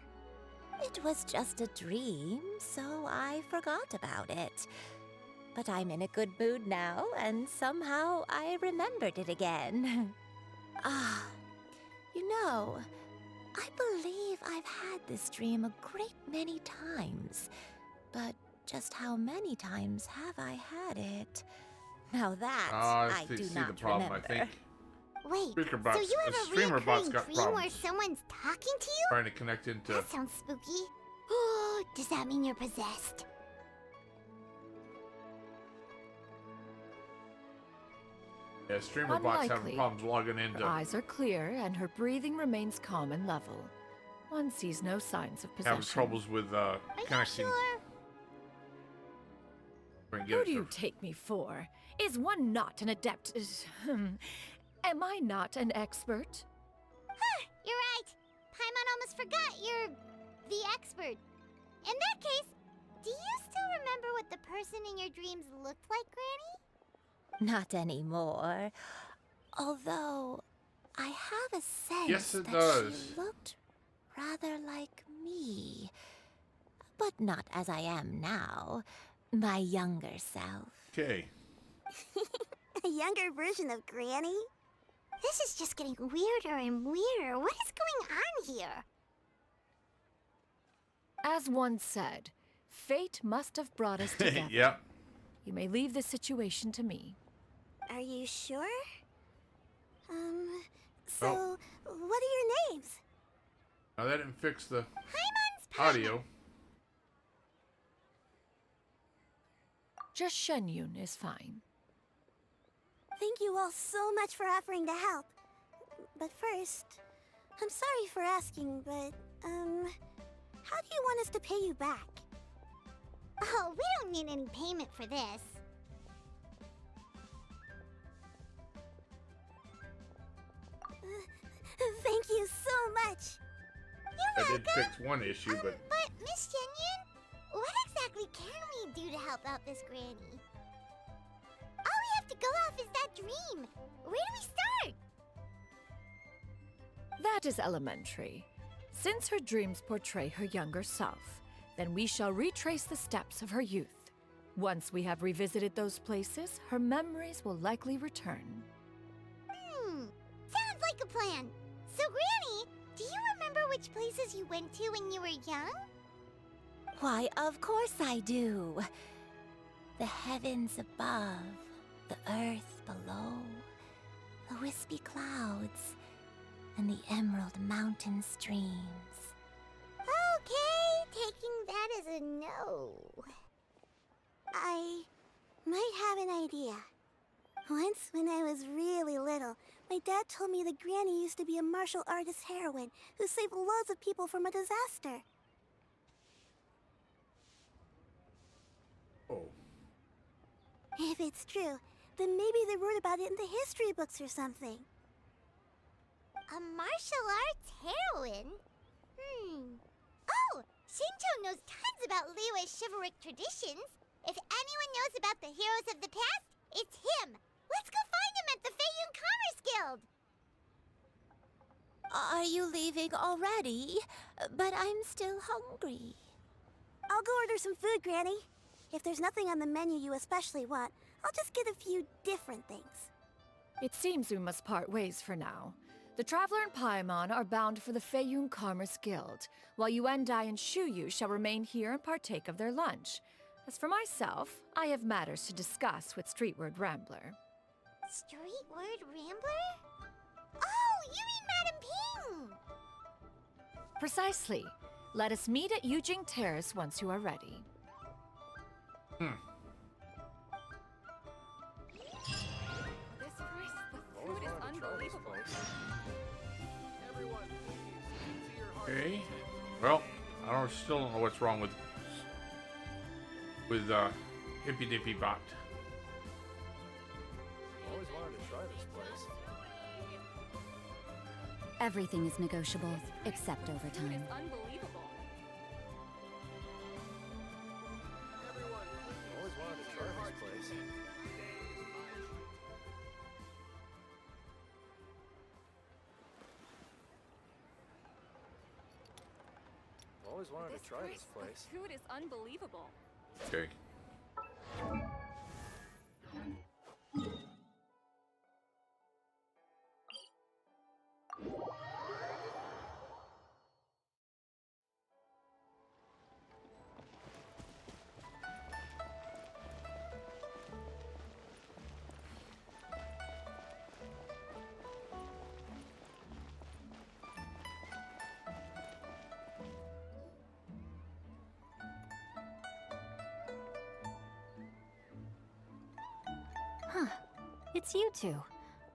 It was just a dream, so I forgot about it. But I'm in a good mood now, and somehow I remembered it again. Ah, you know, I believe I've had this dream a great many times. But just how many times have I had it? Now that I do see not the problem, remember. I think. Wait, Speaker so box, you have the a streamer bot's recurring got dream where problems. someone's talking to you? Trying to connect into. That sounds spooky. Oh, does that mean you're possessed? Yeah, streamer bots having Unlikely. problems logging into. Her eyes are clear, and her breathing remains calm and level. One sees no signs of possession. Having troubles with connecting. Who do you take me for? Is one not an adept? Am I not an expert? Huh, you're right. Paimon almost forgot you're the expert. In that case, do you still remember what the person in your dreams looked like, Granny? Not anymore. Although, I have a sense Yes, it that does. she looked rather like me. But not as I am now. My younger self. Okay. A younger version of Granny? This is just getting weirder and weirder. What is going on here? As one said, fate must have brought us together. Yep. You may leave the situation to me. Are you sure? So, what are your names? Now that didn't fix the Paimon's audio. Just Shenyun is fine. Thank you all so much for offering to help. But first, I'm sorry for asking, but, how do you want us to pay you back? Oh, we don't need any payment for this. Thank you so much. That did fix one issue, but But, Miss Shenyun, what exactly can we do to help out this Granny? All we have to go off is that dream. Where do we start? That is elementary. Since her dreams portray her younger self, then we shall retrace the steps of her youth. Once we have revisited those places, her memories will likely return. Sounds like a plan. So, Granny, do you remember which places you went to when you were young? Why, of course I do. The heavens above, the earth below, the wispy clouds, and the emerald mountain streams. Okay, taking that as a no. I might have an idea. Once, when I was really little, my dad told me that Granny used to be a martial artist heroine who saved loads of people from a disaster. oh, If it's true, then maybe they wrote about it in the history books or something. A martial arts heroine? Oh, Shinto knows tons about Liyue's chivalric traditions. If anyone knows about the heroes of the past, it's him. Let's go find him at the Feiyun Commerce Guild. Are you leaving already? But I'm still hungry. I'll go order some food, Granny. If there's nothing on the menu you especially want, I'll just get a few different things. It seems we must part ways for now. The Traveler and Paimon are bound for the Feiyun Commerce Guild, while Yuendai and Shuyu shall remain here and partake of their lunch. As for myself, I have matters to discuss with Streetward Rambler. Streetward Rambler? Oh, you mean Madam Ping! Precisely. Let us meet at Yujing Terrace once you are ready. This price, the food is unbelievable. Okay. Well, still don't know what's wrong with Hippy Dippy Bot. Always wanted to try this place. Everything is negotiable, except overtime. Unbelievable. Always wanted to try this place. Always wanted to try this place. The food is unbelievable. Okay. Huh. It's you two.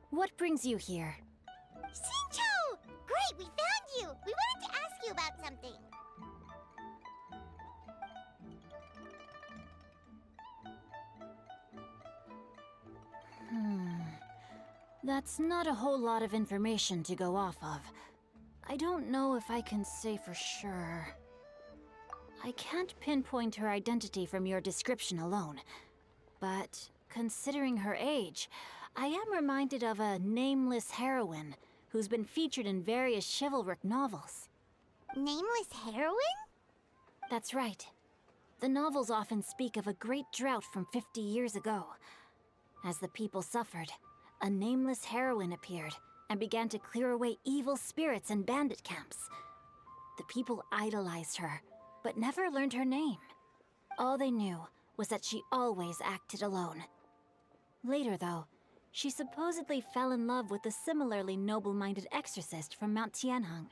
What brings you here? Shincho! Great, we found you! We wanted to ask you about something. That's not a whole lot of information to go off of. I don't know if I can say for sure. I can't pinpoint her identity from your description alone. But considering her age, I am reminded of a nameless heroine who's been featured in various chivalric novels. Nameless heroine? That's right. The novels often speak of a great drought from 50 years ago. As the people suffered, a nameless heroine appeared and began to clear away evil spirits and bandit camps. The people idolized her, but never learned her name. All they knew was that she always acted alone. Later, though, she supposedly fell in love with a similarly noble-minded exorcist from Mount Tianheng.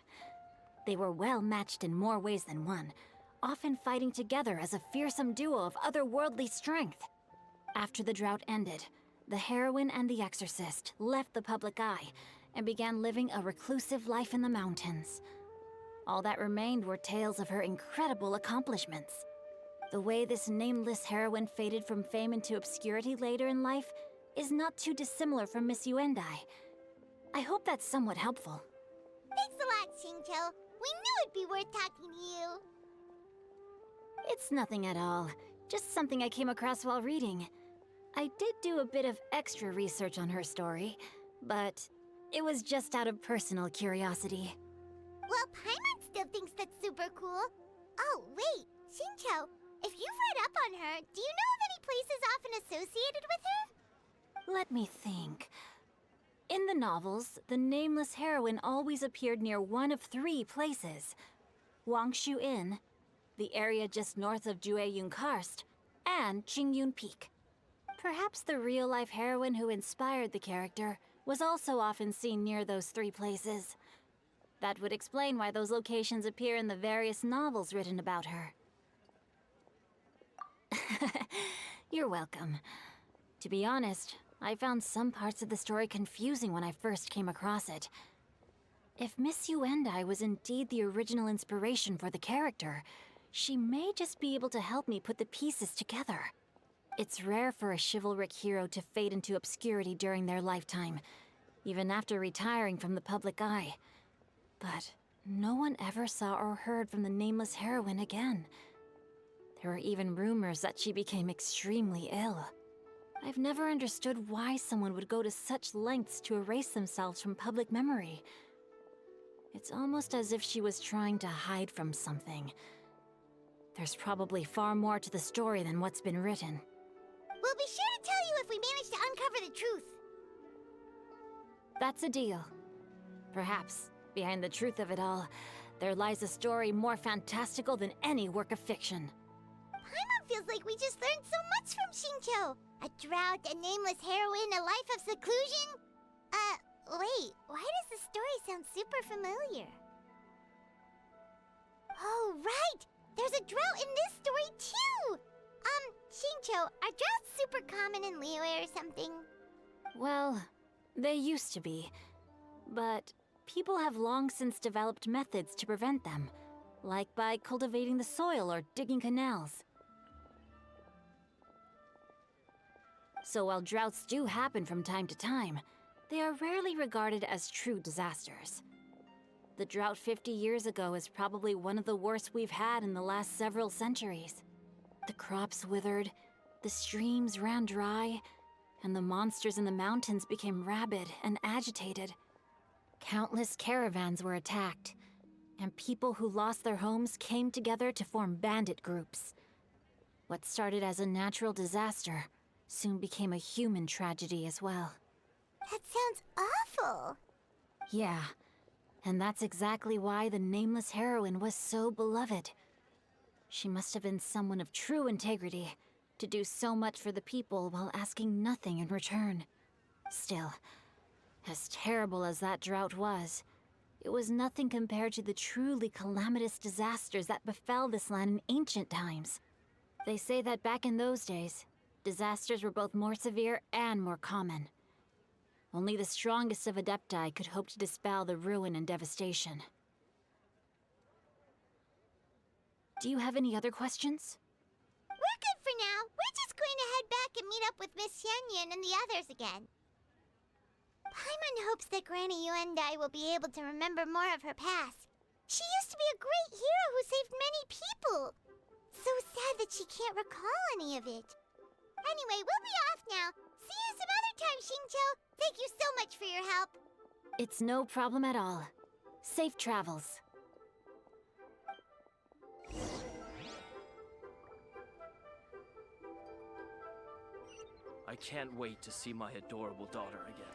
They were well matched in more ways than one, often fighting together as a fearsome duo of otherworldly strength. After the drought ended, the heroine and the exorcist left the public eye and began living a reclusive life in the mountains. All that remained were tales of her incredible accomplishments. The way this nameless heroine faded from fame into obscurity later in life is not too dissimilar from Miss Yuendai. I hope that's somewhat helpful. Thanks a lot, Shincho. We knew it'd be worth talking to you. It's nothing at all. Just something I came across while reading. I did do a bit of extra research on her story, but it was just out of personal curiosity. Well, Paimon still thinks that's super cool. Oh, wait, Shincho, if you've read up on her, do you know of any places often associated with her? Let me think. In the novels, the nameless heroine always appeared near one of 3 places. Wangshu Inn, the area just north of Jueyun Karst, and Qingyun Peak. Perhaps the real-life heroine who inspired the character was also often seen near those 3 places. That would explain why those locations appear in the various novels written about her. You're welcome. To be honest, I found some parts of the story confusing when I first came across it. If Miss Yuendai was indeed the original inspiration for the character, she may just be able to help me put the pieces together. It's rare for a chivalric hero to fade into obscurity during their lifetime, even after retiring from the public eye. But no one ever saw or heard from the nameless heroine again. There were even rumors that she became extremely ill. I've never understood why someone would go to such lengths to erase themselves from public memory. It's almost as if she was trying to hide from something. There's probably far more to the story than what's been written. We'll be sure to tell you if we manage to uncover the truth. That's a deal. Perhaps, behind the truth of it all, there lies a story more fantastical than any work of fiction. Paimon feels like we just learned so much from Xingqiu. A drought, a nameless heroine, a life of seclusion. Wait, why does the story sound super familiar? Oh, right! There's a drought in this story, too! Xingqiu, are droughts super common in Liyue or something? Well, they used to be. But people have long since developed methods to prevent them, like by cultivating the soil or digging canals. So while droughts do happen from time to time, they are rarely regarded as true disasters. The drought 50 years ago is probably one of the worst we've had in the last several centuries. The crops withered, the streams ran dry, and the monsters in the mountains became rabid and agitated. Countless caravans were attacked, and people who lost their homes came together to form bandit groups. What started as a natural disaster soon became a human tragedy as well. That sounds awful. Yeah, and that's exactly why the nameless heroine was so beloved. She must have been someone of true integrity, to do so much for the people while asking nothing in return. Still, as terrible as that drought was, it was nothing compared to the truly calamitous disasters that befell this land in ancient times. They say that back in those days, disasters were both more severe and more common. Only the strongest of Adepti could hope to dispel the ruin and devastation. Do you have any other questions? We're good for now. We're just going to head back and meet up with Miss Xianyan and the others again. Paimon hopes that Granny Yuendai will be able to remember more of her past. She used to be a great hero who saved many people. So sad that she can't recall any of it. Anyway, we'll be off now. See you some other time, Xingqiu. Thank you so much for your help. It's no problem at all. Safe travels. I can't wait to see my adorable daughter again.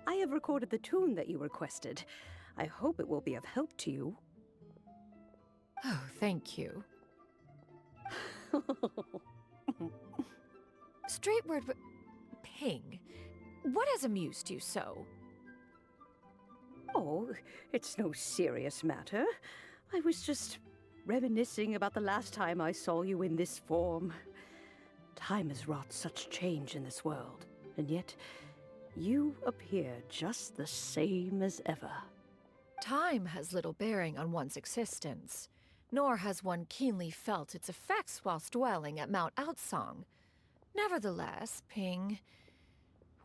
I have recorded the tune that you requested. I hope it will be of help to you. Oh, thank you. Straightward, Ping, what has amused you so? Oh, it's no serious matter. I was just reminiscing about the last time I saw you in this form. Time has wrought such change in this world, and yet you appear just the same as ever. Time has little bearing on one's existence, nor has one keenly felt its effects whilst dwelling at Mount Outsong. Nevertheless, Ping,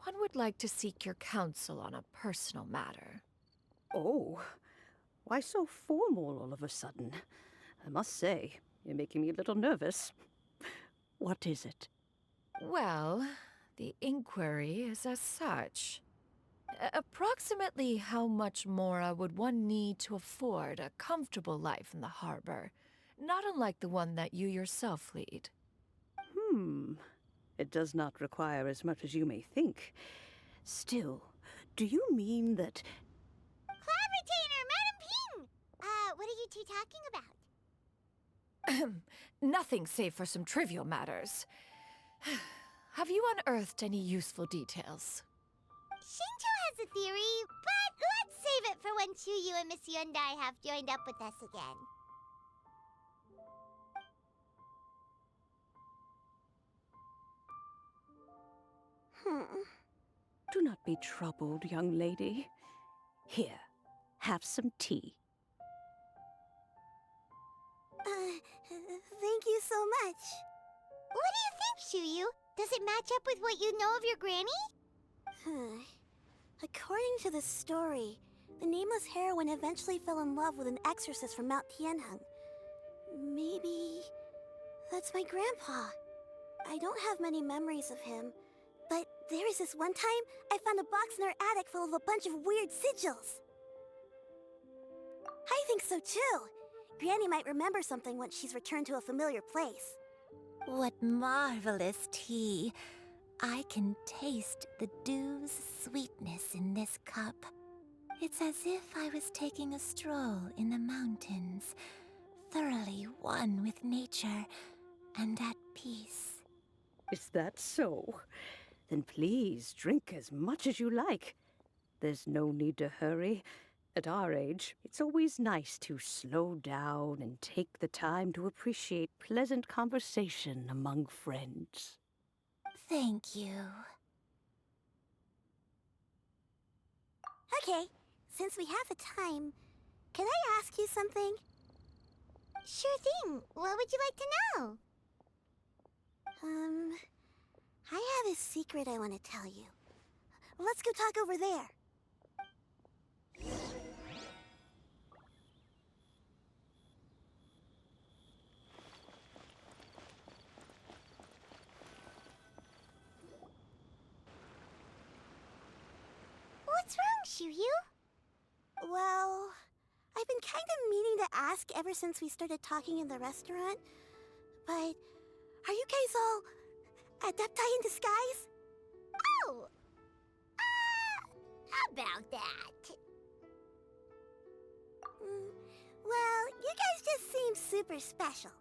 one would like to seek your counsel on a personal matter. Oh, why so formal all of a sudden? I must say, you're making me a little nervous. What is it? Well, the inquiry is as such. Approximately how much more would one need to afford a comfortable life in the harbor, not unlike the one that you yourself lead? It does not require as much as you may think. Still, do you mean that... Cloud Retainer, Madam Ping! What are you two talking about? Nothing save for some trivial matters. Have you unearthed any useful details? Xingqiu has a theory, but let's save it for when Chuyu and Miss Yuendai have joined up with us again. Do not be troubled, young lady. Here, have some tea. Thank you so much. What do you think, Shuyu. Does it match up with what you know of your granny? According to the story, the nameless heroine eventually fell in love with an exorcist from Mount Tianheng. Maybe that's my grandpa. I don't have many memories of him, but there was this one time I found a box in her attic full of a bunch of weird sigils. I think so too. Granny might remember something once she's returned to a familiar place. What marvelous tea. I can taste the dew's sweetness in this cup. It's as if I was taking a stroll in the mountains, thoroughly one with nature and at peace. Is that so? Then please drink as much as you like. There's no need to hurry. At our age, it's always nice to slow down and take the time to appreciate pleasant conversation among friends. Thank you. Okay, since we have the time, can I ask you something? Sure thing. What would you like to know? I have a secret I want to tell you. Let's go talk over there. What's wrong, Shuyu? Well, I've been kind of meaning to ask ever since we started talking in the restaurant, but are you guys all adepti in disguise? Oh! About that. Well, you guys just seem super special.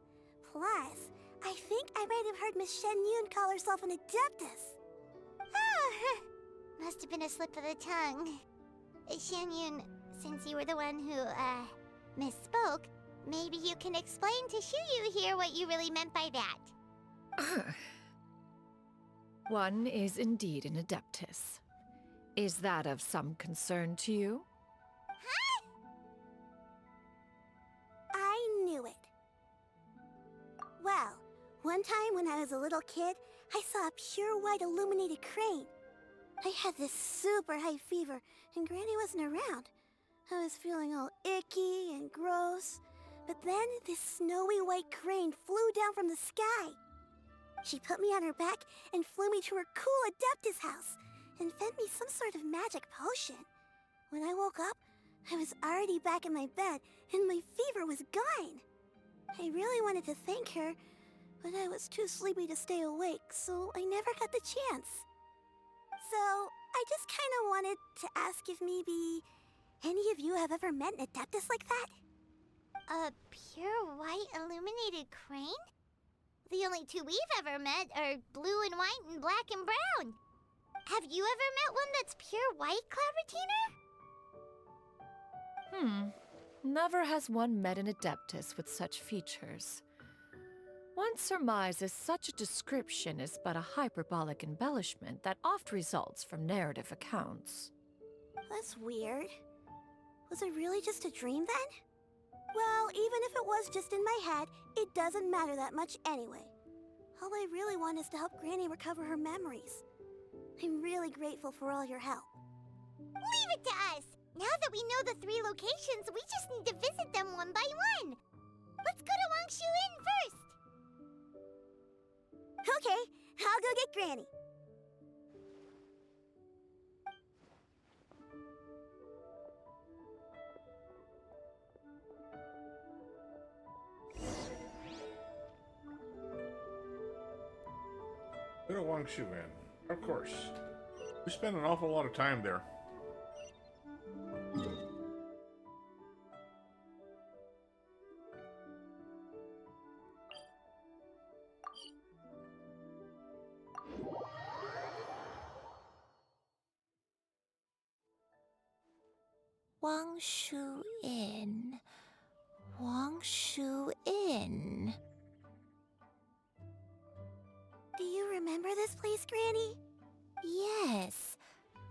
Plus, I think I might have heard Miss Shen Yun call herself an adeptus. Oh, must have been a slip of the tongue. Shen Yun, since you were the one who, misspoke, maybe you can explain to Shuyu here what you really meant by that. One is indeed an adeptus. Is that of some concern to you? Huh? I knew it. Well, one time when I was a little kid, I saw a pure white illuminated crane. I had this super high fever, and Granny wasn't around. I was feeling all icky and gross. But then this snowy white crane flew down from the sky. She put me on her back and flew me to her cool Adeptus house and fed me some sort of magic potion. When I woke up, I was already back in my bed and my fever was gone. I really wanted to thank her, but I was too sleepy to stay awake, so I never got the chance. So, I just kind of wanted to ask if maybe any of you have ever met an Adeptus like that? A pure white illuminated crane? The only two we've ever met are blue and white and black and brown. Have you ever met one that's pure white, Cloud Retainer? Never has one met an adeptus with such features. One surmises such a description is but a hyperbolic embellishment that oft results from narrative accounts. That's weird. Was it really just a dream then? Well, even if it was just in my head, it doesn't matter that much anyway. All I really want is to help Granny recover her memories. I'm really grateful for all your help. Leave it to us! Now that we know the 3 locations, we just need to visit them one by one. Let's go to Wangshu Inn first! Okay, I'll go get Granny. Go to Wangshu Inn. Of course. We spend an awful lot of time there. Wangshu Inn. Wangshu Inn. Do you remember this place, Granny? Yes.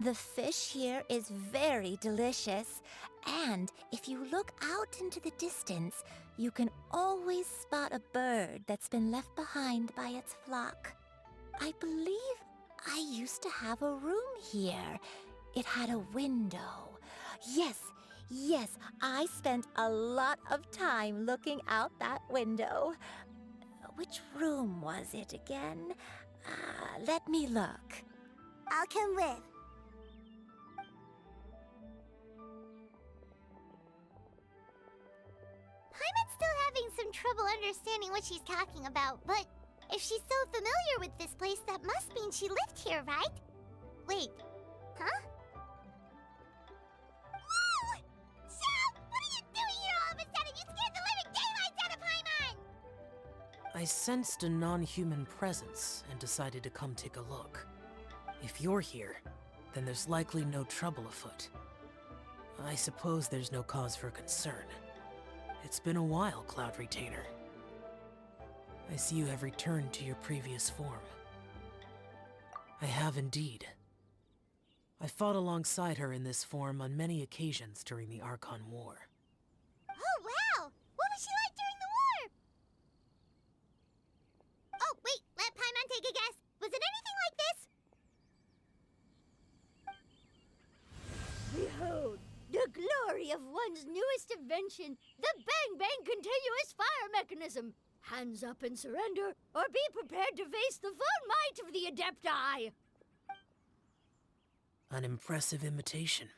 The fish here is very delicious. And if you look out into the distance, you can always spot a bird that's been left behind by its flock. I believe I used to have a room here. It had a window. Yes, yes, I spent a lot of time looking out that window. Which room was it again? Let me look. I'll come with. Paimon's still having some trouble understanding what she's talking about, but if she's so familiar with this place, that must mean she lived here, right? Wait, huh? Whoa! Shell, what are you doing here all of a sudden? You scared the living daylights out of Paimon! I sensed a non-human presence and decided to come take a look. If you're here, then there's likely no trouble afoot. I suppose there's no cause for concern. It's been a while, Cloud Retainer. I see you have returned to your previous form. I have indeed. I fought alongside her in this form on many occasions during the Archon War. Oh, wow! What was she like during the war? Oh, wait, let Paimon take a guess. Was it anything like this? Behold, the glory of one's newest invention, the Bang Bang Continuous Fire Mechanism. Hands up and surrender, or be prepared to face the full might of the Adepti. An impressive imitation.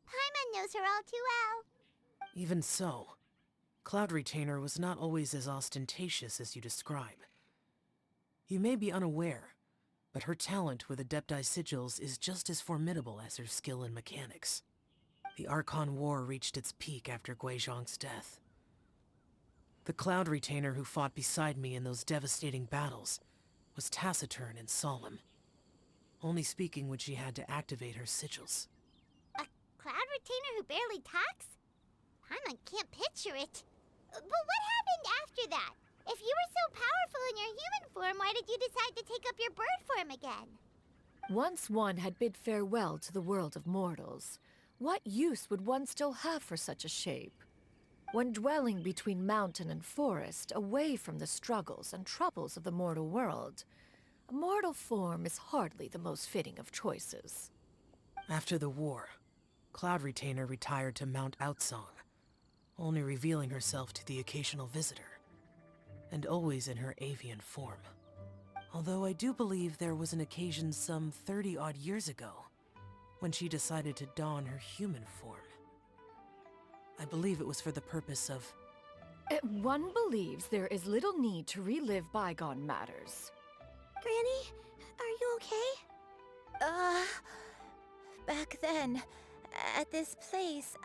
Paimon knows her all too well. Even so, Cloud Retainer was not always as ostentatious as you describe. You may be unaware, but her talent with Adepti sigils is just as formidable as her skill in mechanics. The Archon War reached its peak after Guizhong's death. The Cloud Retainer who fought beside me in those devastating battles was taciturn and solemn, only speaking when she had to activate her sigils. A Cloud Retainer who barely talks? Paimon can't picture it. But what happened after that? If you were so powerful in your human form, why did you decide to take up your bird form again? Once one had bid farewell to the world of mortals, what use would one still have for such a shape? When dwelling between mountain and forest, away from the struggles and troubles of the mortal world, a mortal form is hardly the most fitting of choices. After the war, Cloud Retainer retired to Mount Outsong, only revealing herself to the occasional visitor, and always in her avian form. Although I do believe there was an occasion some 30-odd years ago when she decided to don her human form. I believe it was for the purpose of... One believes there is little need to relive bygone matters. Granny, are you okay? Back then, at this place,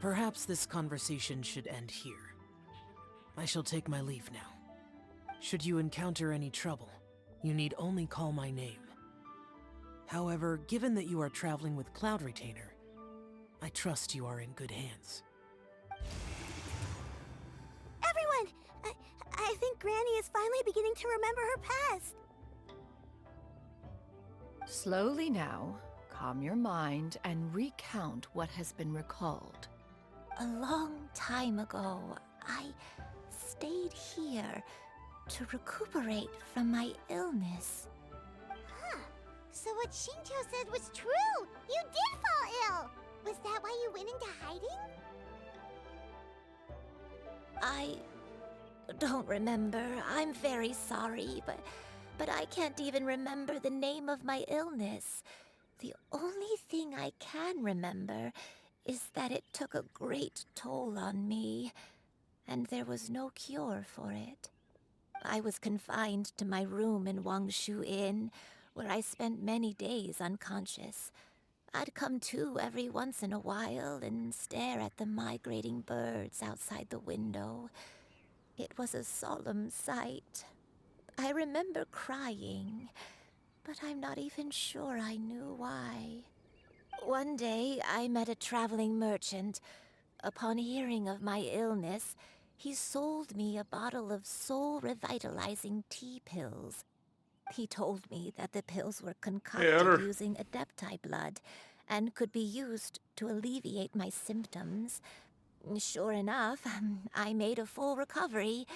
Perhaps this conversation should end here. I shall take my leave now. Should you encounter any trouble, you need only call my name. However, given that you are traveling with Cloud Retainer, I trust you are in good hands. Everyone! I think Granny is finally beginning to remember her past. Slowly now, calm your mind and recount what has been recalled. A long time ago, I stayed here to recuperate from my illness. Huh. So what Shinto said was true! You did fall ill! Was that why you went into hiding? I don't remember. I'm very sorry, but I can't even remember the name of my illness. The only thing I can remember is that it took a great toll on me, and there was no cure for it. I was confined to my room in Wangshu Inn, where I spent many days unconscious. I'd come to every once in a while and stare at the migrating birds outside the window. It was a solemn sight. I remember crying, but I'm not even sure I knew why. One day, I met a traveling merchant. Upon hearing of my illness, he sold me a bottle of soul-revitalizing tea pills. He told me that the pills were concocted using Adepti blood and could be used to alleviate my symptoms. Sure enough, I made a full recovery.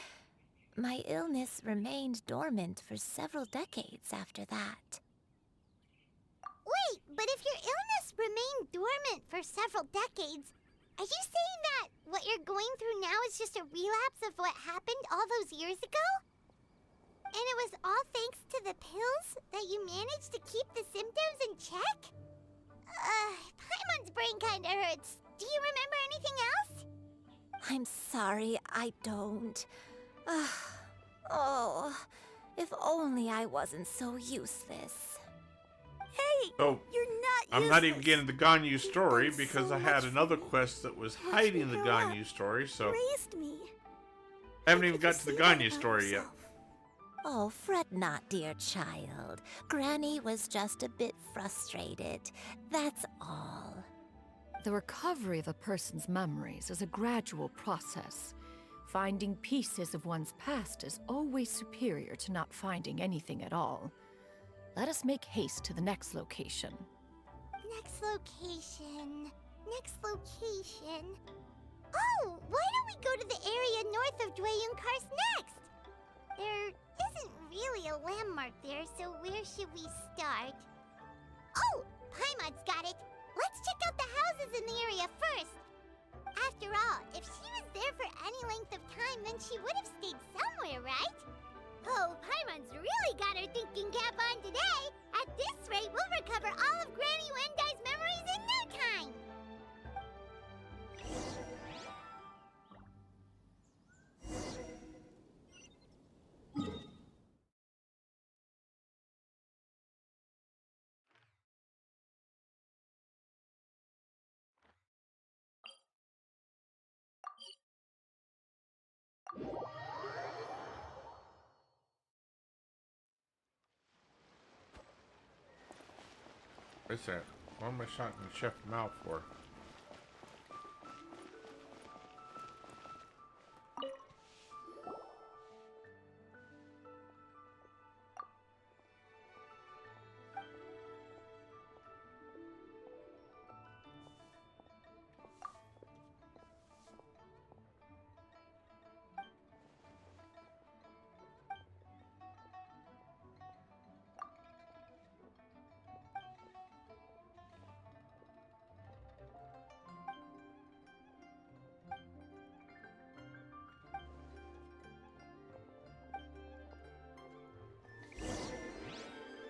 my illness remained dormant for several decades after that. Wait, but if your illness remained dormant for several decades, are you saying that what you're going through now is just a relapse of what happened all those years ago? And it was all thanks to the pills that you managed to keep the symptoms in check? Paimon's brain kinda hurts. Do you remember anything else? I'm sorry, I don't. Oh, if only I wasn't so useless. Hey, So, you're not I'm not even useless. getting the Ganyu story done because so I had much another for me. quest that was Watched hiding me the grow up, Ganyu story, so raised me. I haven't How even could got you to the say that Ganyu about story yet. yourself? Oh, fret not, dear child. Granny was just a bit frustrated. That's all. The recovery of a person's memories is a gradual process. Finding pieces of one's past is always superior to not finding anything at all. Let us make haste to the next location. Next location. Next location. Oh, why don't we go to the area north of Dwayunkars next? There isn't really a landmark there, so where should we start? Oh, Paimon's got it. Let's check out the houses in the area first. After all, if she was there for any length of time, then she would have stayed somewhere, right? Oh, Paimon's really got her thinking cap on today. At this rate, we'll recover all of Granny Wendai's memories in no time. What's that? What am I shouting at Chef Mao for?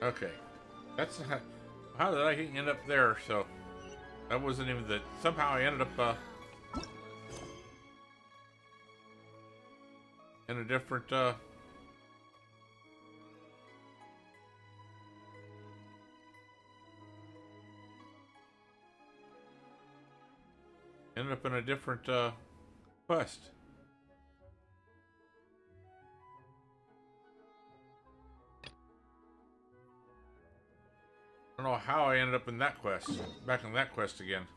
Okay, that's how did I end up there? So that wasn't even the. Somehow I ended up in a different. Ended up in a different quest. I don't know how I ended up in that quest. Back in that quest again.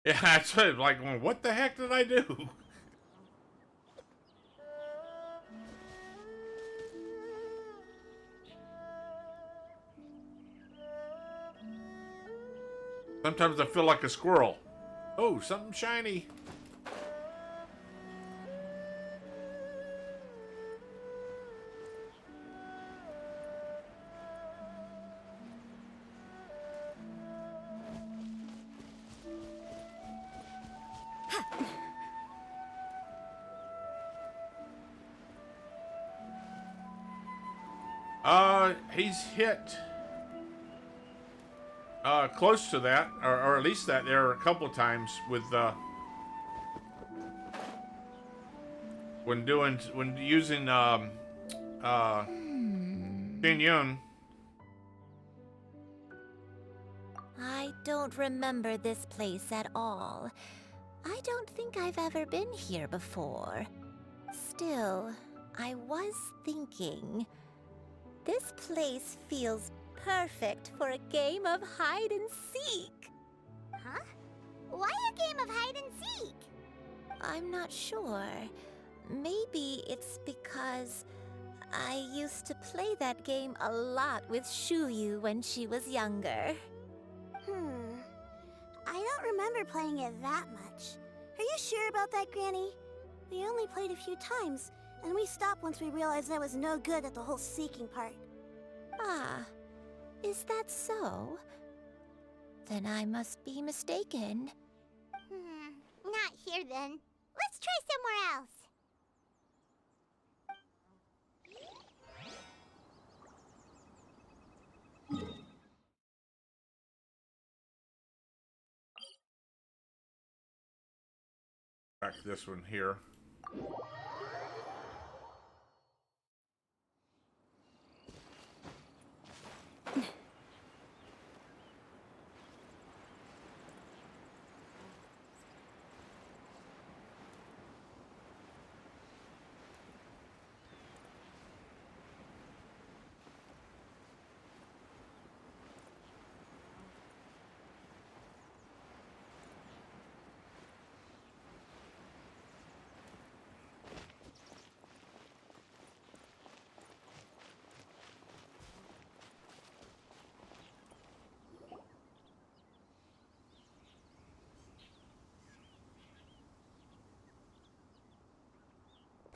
Yeah, that's what, like, well, what the heck did I do? Sometimes I feel like a squirrel. Oh, something shiny. He's hit close to that, or at least that there a couple of times with when using Ganyu. I don't remember this place at all. I don't think I've ever been here before. Still, I was thinking, this place feels perfect for a game of hide and seek. Huh? Why a game of hide and seek? I'm not sure. Maybe it's because I used to play that game a lot with Shuyu when she was younger. I don't remember playing it that much. Are you sure about that, Granny? We only played a few times, and we stopped once we realized I was no good at the whole seeking part. Ah, is that so? Then I must be mistaken. Not here then. Let's try somewhere else. Back this one here.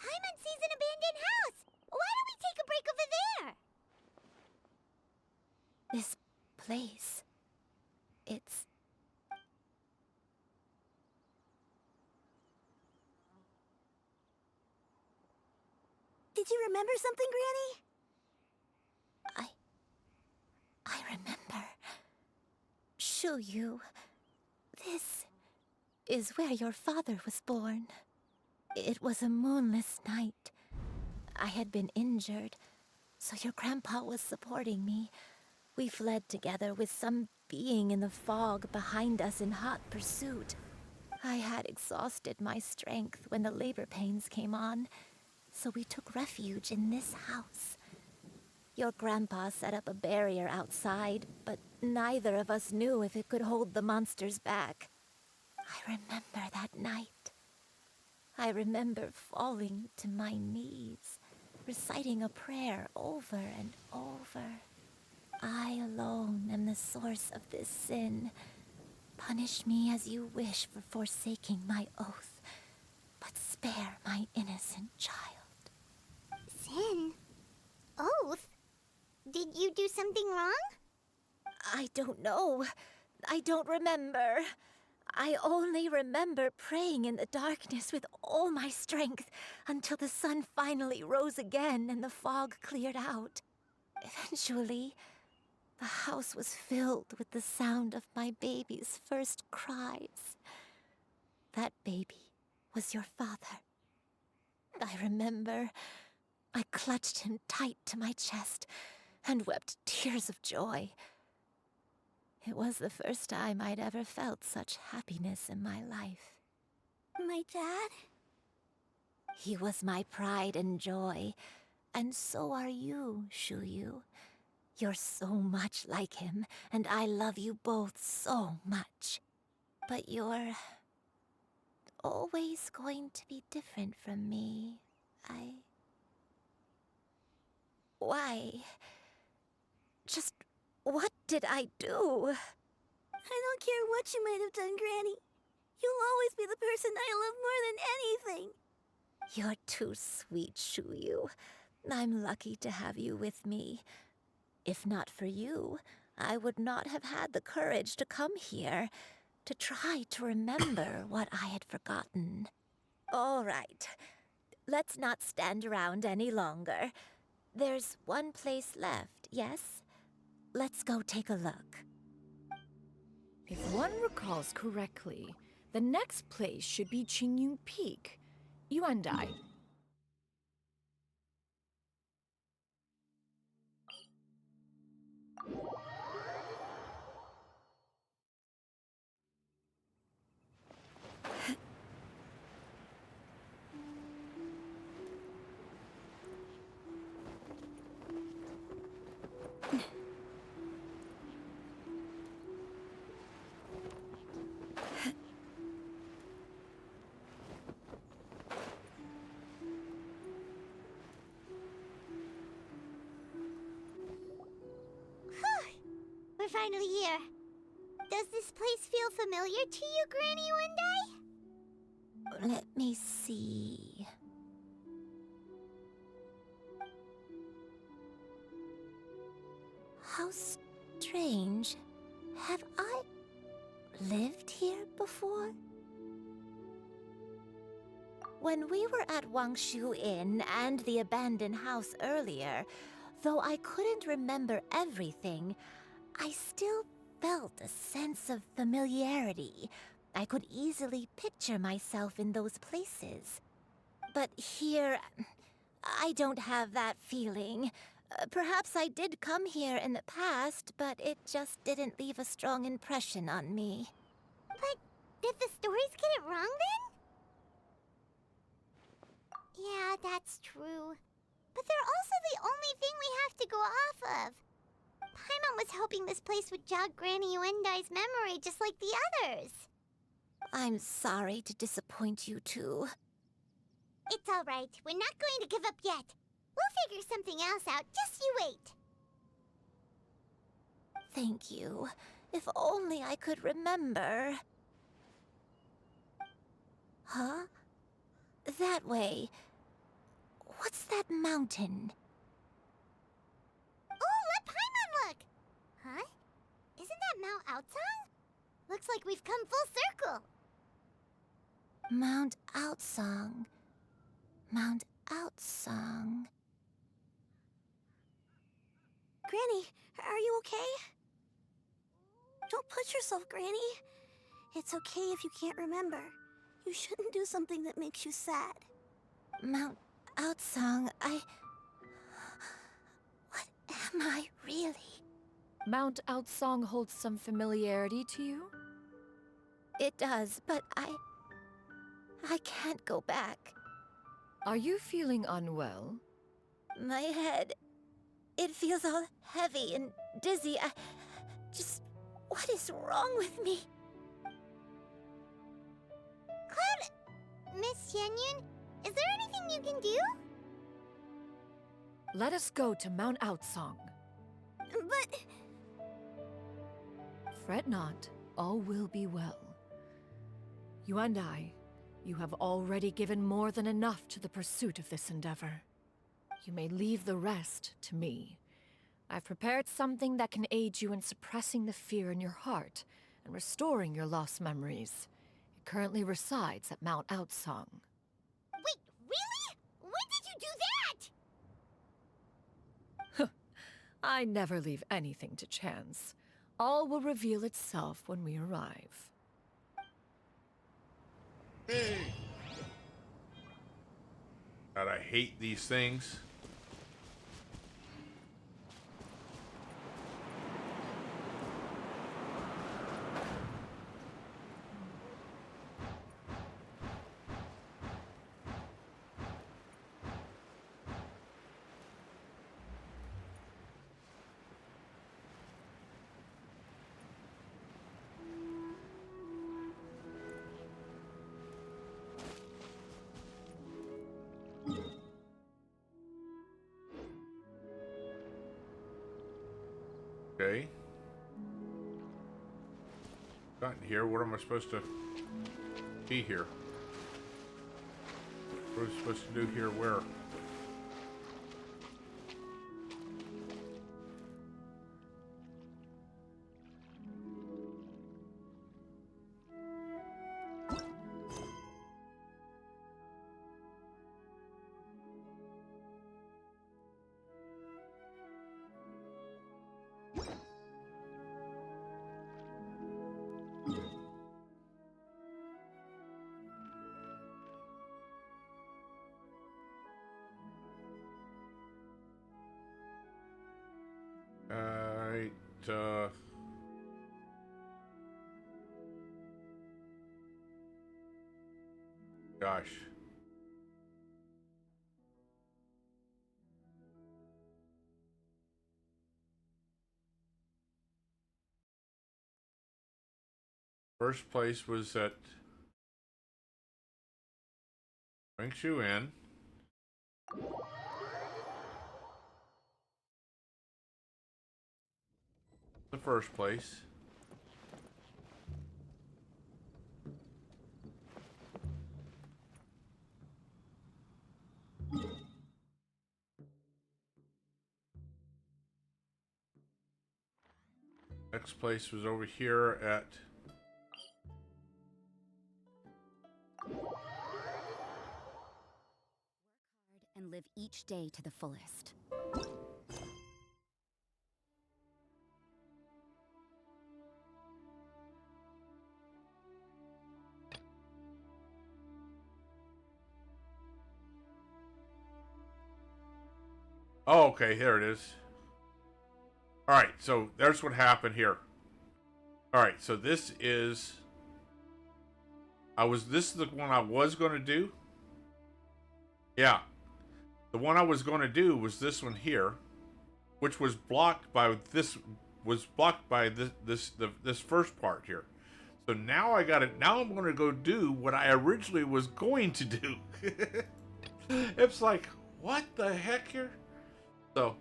Paimon sees an abandoned house! Why don't we take a break over there? This place. It's... Did you remember something, Granny? I remember. Shuyu. This is where your father was born. It was a moonless night. I had been injured, so your grandpa was supporting me. We fled together with some being in the fog behind us in hot pursuit. I had exhausted my strength when the labor pains came on, so we took refuge in this house. Your grandpa set up a barrier outside, but neither of us knew if it could hold the monsters back. I remember that night. I remember falling to my knees, reciting a prayer over and over. I alone am the source of this sin. Punish me as you wish for forsaking my oath, but spare my innocent child. Sin? Oath? Did you do something wrong? I don't know. I don't remember. I only remember praying in the darkness with all my strength until the sun finally rose again and the fog cleared out. Eventually, the house was filled with the sound of my baby's first cries. That baby was your father. I remember I clutched him tight to my chest and wept tears of joy. It was the first time I'd ever felt such happiness in my life. My dad? He was my pride and joy, and so are you, Shuyu. You're so much like him, and I love you both so much. But you're always going to be different from me. Why? Just what did I do? I don't care what you might have done, Granny. You'll always be the person I love more than anything. You're too sweet, Shuyu. I'm lucky to have you with me. If not for you, I would not have had the courage to come here, to try to remember what I had forgotten. All right, let's not stand around any longer. There's one place left, yes? Let's go take a look. If one recalls correctly, the next place should be Qingyun Peak. You and I. finally here. Does this place feel familiar to you, Granny One Day? Let me see. How strange. Have I lived here before? When we were at Wangshu Inn and the abandoned house earlier, though I couldn't remember everything, I still felt a sense of familiarity. I could easily picture myself in those places. But here, I don't have that feeling. Perhaps I did come here in the past, but it just didn't leave a strong impression on me. But did the stories get it wrong then? Yeah, that's true. But they're also the only thing we have to go off of. Paimon was hoping this place would jog Granny Uendai's memory just like the others. I'm sorry to disappoint you too. It's all right. We're not going to give up yet. We'll figure something else out. Just you wait. Thank you. If only I could remember. Huh? That way. What's that mountain? Oh, let Paimon look! Huh? Isn't that Mount Aotsang? Looks like we've come full circle. Mount Aotsang. Mount Aotsang. Granny, are you okay? Don't push yourself, Granny. It's okay if you can't remember. You shouldn't do something that makes you sad. Mount Aotsang, What am I really? Mount Aotsang holds some familiarity to you? It does, but I can't go back. Are you feeling unwell? My head, it feels all heavy and dizzy. What is wrong with me? Cloud, Miss Yenyun, is there anything you can do? Let us go to Mount Aotsang. But... Fret not, all will be well. You and I, you have already given more than enough to the pursuit of this endeavor. You may leave the rest to me. I've prepared something that can aid you in suppressing the fear in your heart and restoring your lost memories. It currently resides at Mount Aotsang. Wait, really? When did you do that? I never leave anything to chance. All will reveal itself when we arrive. God, I hate these things. Okay. Gotten here. What am I supposed to be here? What am I supposed to do here? Where? Alright, gosh. First place was at Wangshu Inn. the first place. Next place was over here at And live each day to the fullest. Oh, okay, here it is. Alright, so there's what happened here. Alright, so this is this is the one I was gonna do. Yeah. The one I was gonna do was this one here, which was blocked by this this first part here. So now I got it. Now I'm gonna go do what I originally was going to do. It's like, what the heck here? So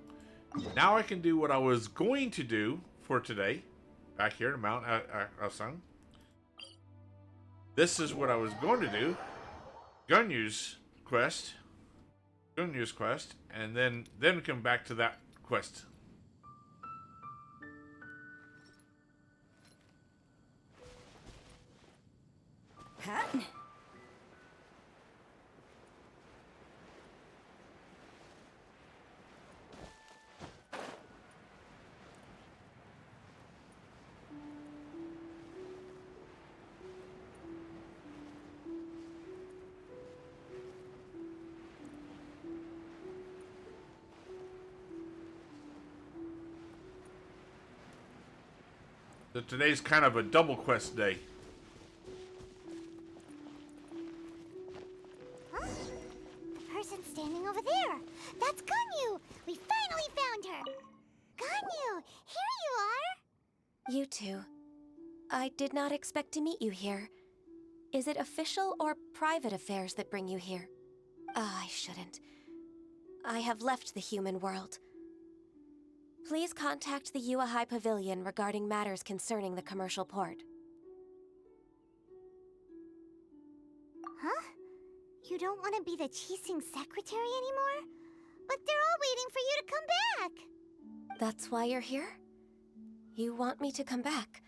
now I can do what I was going to do for today. Back here to Mount Asung. This is what I was going to do. Ganyu's quest. And then come back to that quest. Huh? So today's kind of a double quest day. Huh? The person standing over there. That's Ganyu. We finally found her. Ganyu, here you are. You two. I did not expect to meet you here. Is it official or private affairs that bring you here? I shouldn't. I have left the human world. Please contact the Yuehai Pavilion regarding matters concerning the commercial port. Huh? You don't want to be the Qixing secretary anymore? But they're all waiting for you to come back. That's why you're here? You want me to come back?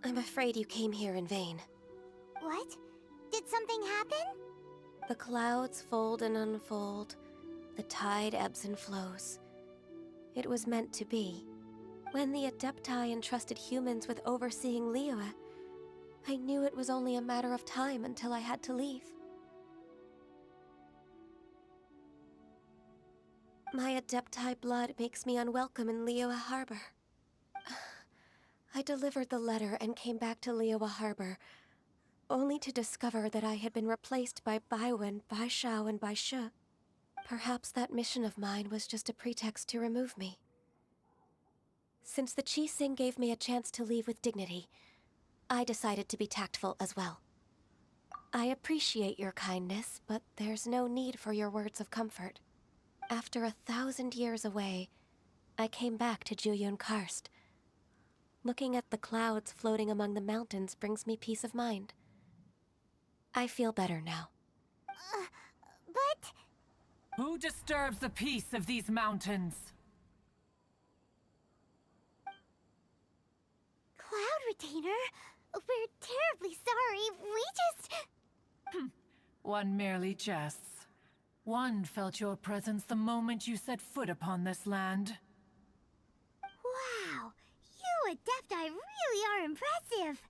I'm afraid you came here in vain. What? Did something happen? The clouds fold and unfold. The tide ebbs and flows. It was meant to be. When the Adepti entrusted humans with overseeing Liyue, I knew it was only a matter of time until I had to leave. My Adepti blood makes me unwelcome in Liyue Harbor. I delivered the letter and came back to Liyue Harbor, only to discover that I had been replaced by Baiwen, Baishao, and Baishe. Perhaps that mission of mine was just a pretext to remove me. Since the Qixing gave me a chance to leave with dignity, I decided to be tactful as well. I appreciate your kindness, but there's no need for your words of comfort. After 1,000 years away, I came back to Juyun Karst. Looking at the clouds floating among the mountains brings me peace of mind. I feel better now. But... Who disturbs the peace of these mountains? Cloud Retainer, we're terribly sorry. We just... One merely jests. One felt your presence the moment you set foot upon this land. Wow, you Adepti really are impressive.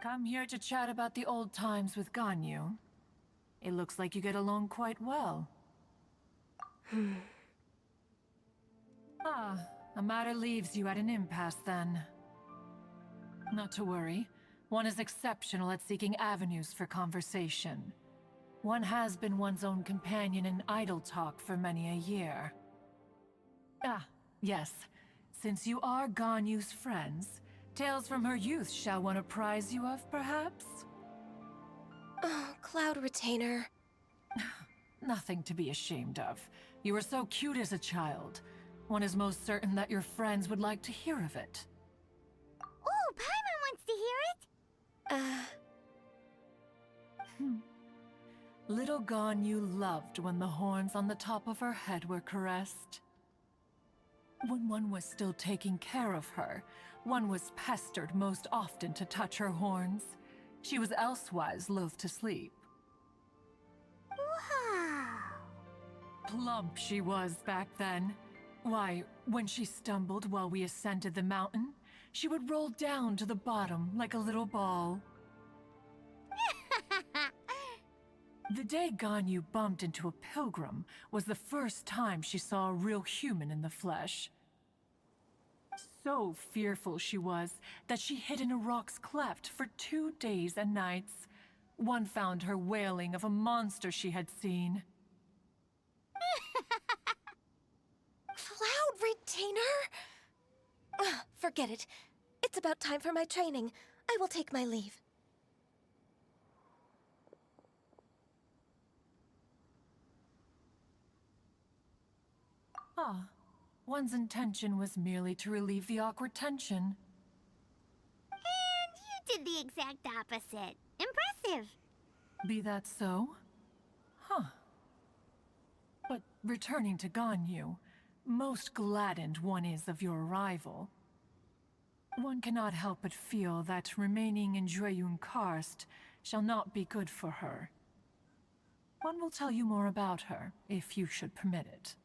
Come here to chat about the old times with Ganyu. It looks like you get along quite well. A matter leaves you at an impasse then. Not to worry. One is exceptional at seeking avenues for conversation. One has been one's own companion in idle talk for many a year. Yes. Since you are Ganyu's friends, tales from her youth shall one apprise you of, perhaps? Oh, Cloud Retainer. Nothing to be ashamed of. You were so cute as a child. One is most certain that your friends would like to hear of it. Paimon wants to hear it. Little Ganyu loved when the horns on the top of her head were caressed. When one was still taking care of her, one was pestered most often to touch her horns. She was elsewise loath to sleep. Wow. Plump she was back then. Why, when she stumbled while we ascended the mountain, she would roll down to the bottom like a little ball. The day Ganyu bumped into a pilgrim was the first time she saw a real human in the flesh. So fearful she was that she hid in a rock's cleft for 2 days and nights. One found her wailing of a monster she had seen. Cloud Retainer? Ugh, forget it. It's about time for my training. I will take my leave. Ah, one's intention was merely to relieve the awkward tension. And you did the exact opposite. Impressive. Be that so? Huh. But returning to Ganyu, most gladdened one is of your arrival. One cannot help but feel that remaining in Jueyun Karst shall not be good for her. One will tell you more about her, if you should permit it.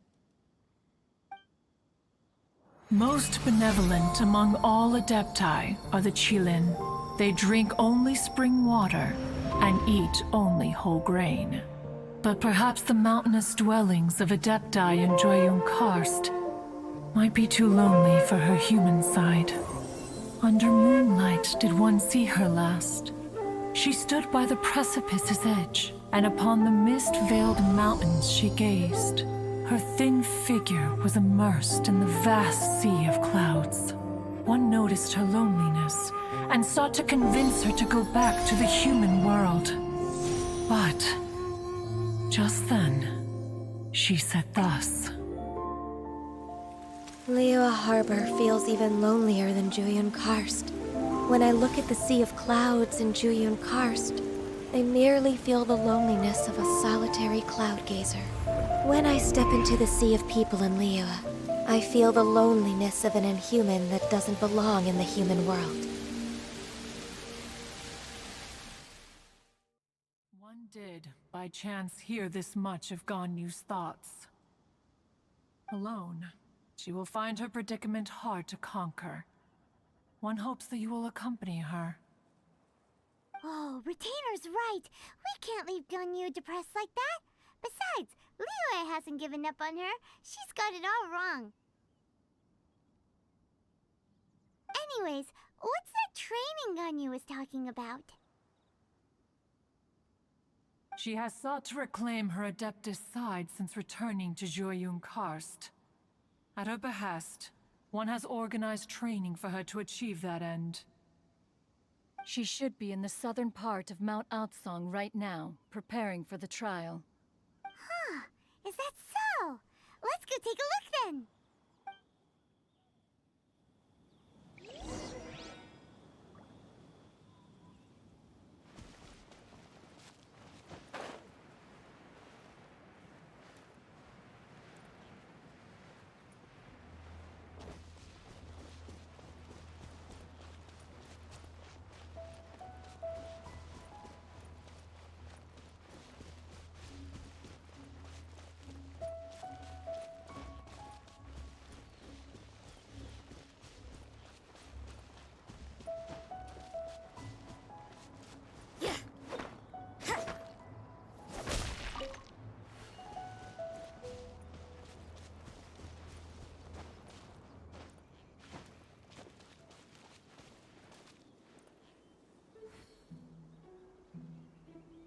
Most benevolent among all Adepti are the Qilin. They drink only spring water and eat only whole grain. But perhaps the mountainous dwellings of Adepti in Jueyun Karst might be too lonely for her human side. Under moonlight did one see her last. She stood by the precipice's edge, and upon the mist-veiled mountains she gazed. Her thin figure was immersed in the vast sea of clouds. One noticed her loneliness, and sought to convince her to go back to the human world. But just then, she said thus. Liyue Harbor feels even lonelier than Jueyun Karst. When I look at the sea of clouds in Jueyun Karst, I merely feel the loneliness of a solitary cloud gazer. When I step into the sea of people in Liyue, I feel the loneliness of an inhuman that doesn't belong in the human world. One did, by chance, hear this much of Ganyu's thoughts. Alone, she will find her predicament hard to conquer. One hopes that you will accompany her. Oh, Retainer's right. We can't leave Ganyu depressed like that. Besides, Liyue hasn't given up on her. She's got it all wrong. Anyways, what's that training Ganyu was talking about? She has sought to reclaim her Adeptus side since returning to Jueyun Karst. At her behest, one has organized training for her to achieve that end. She should be in the southern part of Mount Aotsong right now, preparing for the trial. Huh, is that so? Let's go take a look then.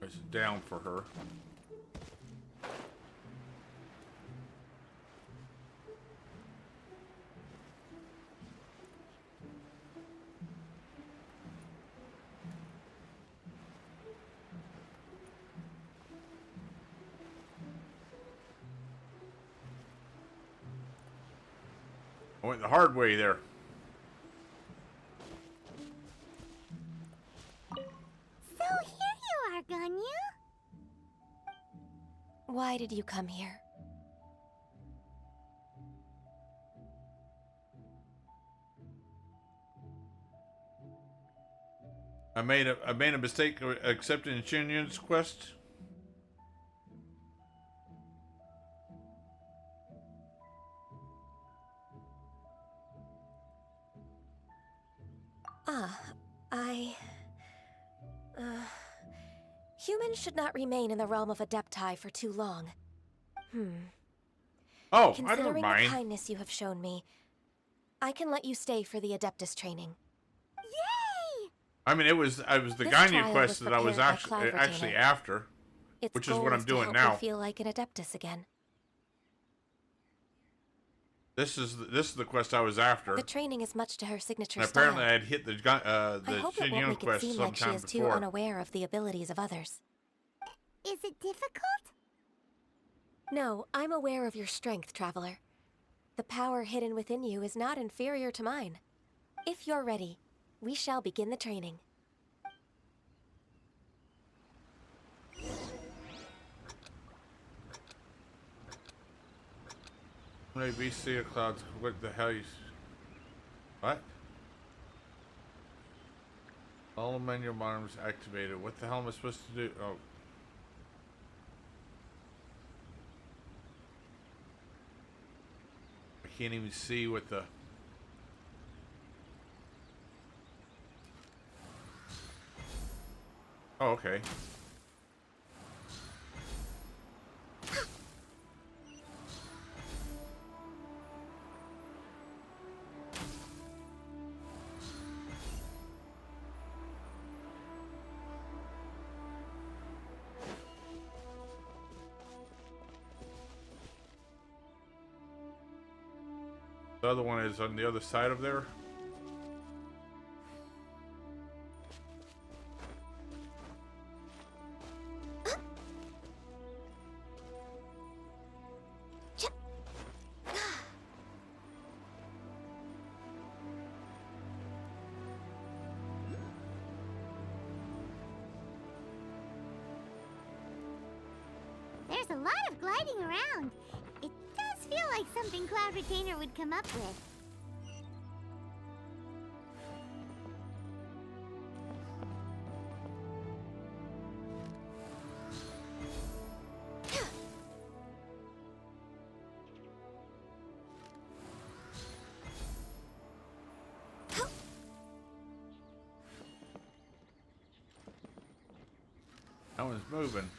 It's down for her. I went the hard way there. Why did you come here? I made a mistake accepting Shunyun's quest. Humans should not remain in the realm of Adepti for too long. Oh, I don't Considering the mind. kindness you have shown me, I can let you stay for the Adeptus training. Yay! I mean, it was the This Ganyu trial quest was that I was prepared by Cloud actually Retainer. after, Its which is goal what I'm to doing help now. me feel like an Adeptus again. This is the quest I was after. The training is much to her signature And apparently, style. I had hit the I hope it won't Shunyun make it quest seem like she sometime is too before. unaware of the abilities of others. Is it difficult? No, I'm aware of your strength, Traveler. The power hidden within you is not inferior to mine. If you're ready, we shall begin the training. Maybe see a cloud. What the hell you? What? All menu bottoms activated. What the hell am I supposed to do? Oh. I can't even see what the... Oh, okay. The other one is on the other side of there. There's a lot of gliding around. It does feel like something Cloud Retainer would come up with. That one's moving.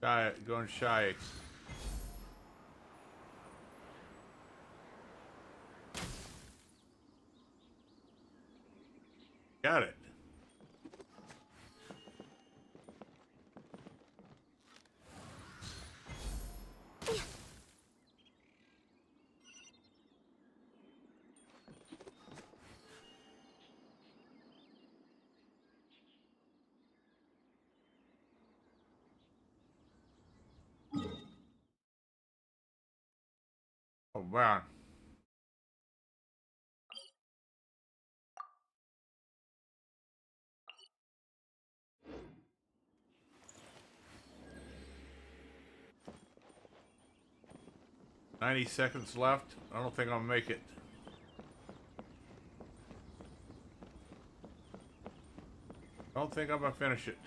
Shy, going shy. Got it. Oh, wow. "90 seconds left. I don't think I'll make it. I don't think I'm gonna finish it.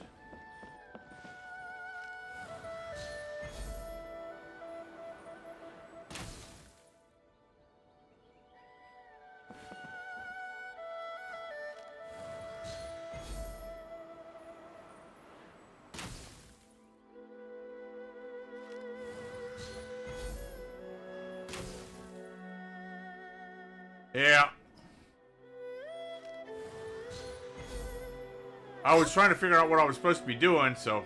Yeah. I was trying to figure out what I was supposed to be doing, so...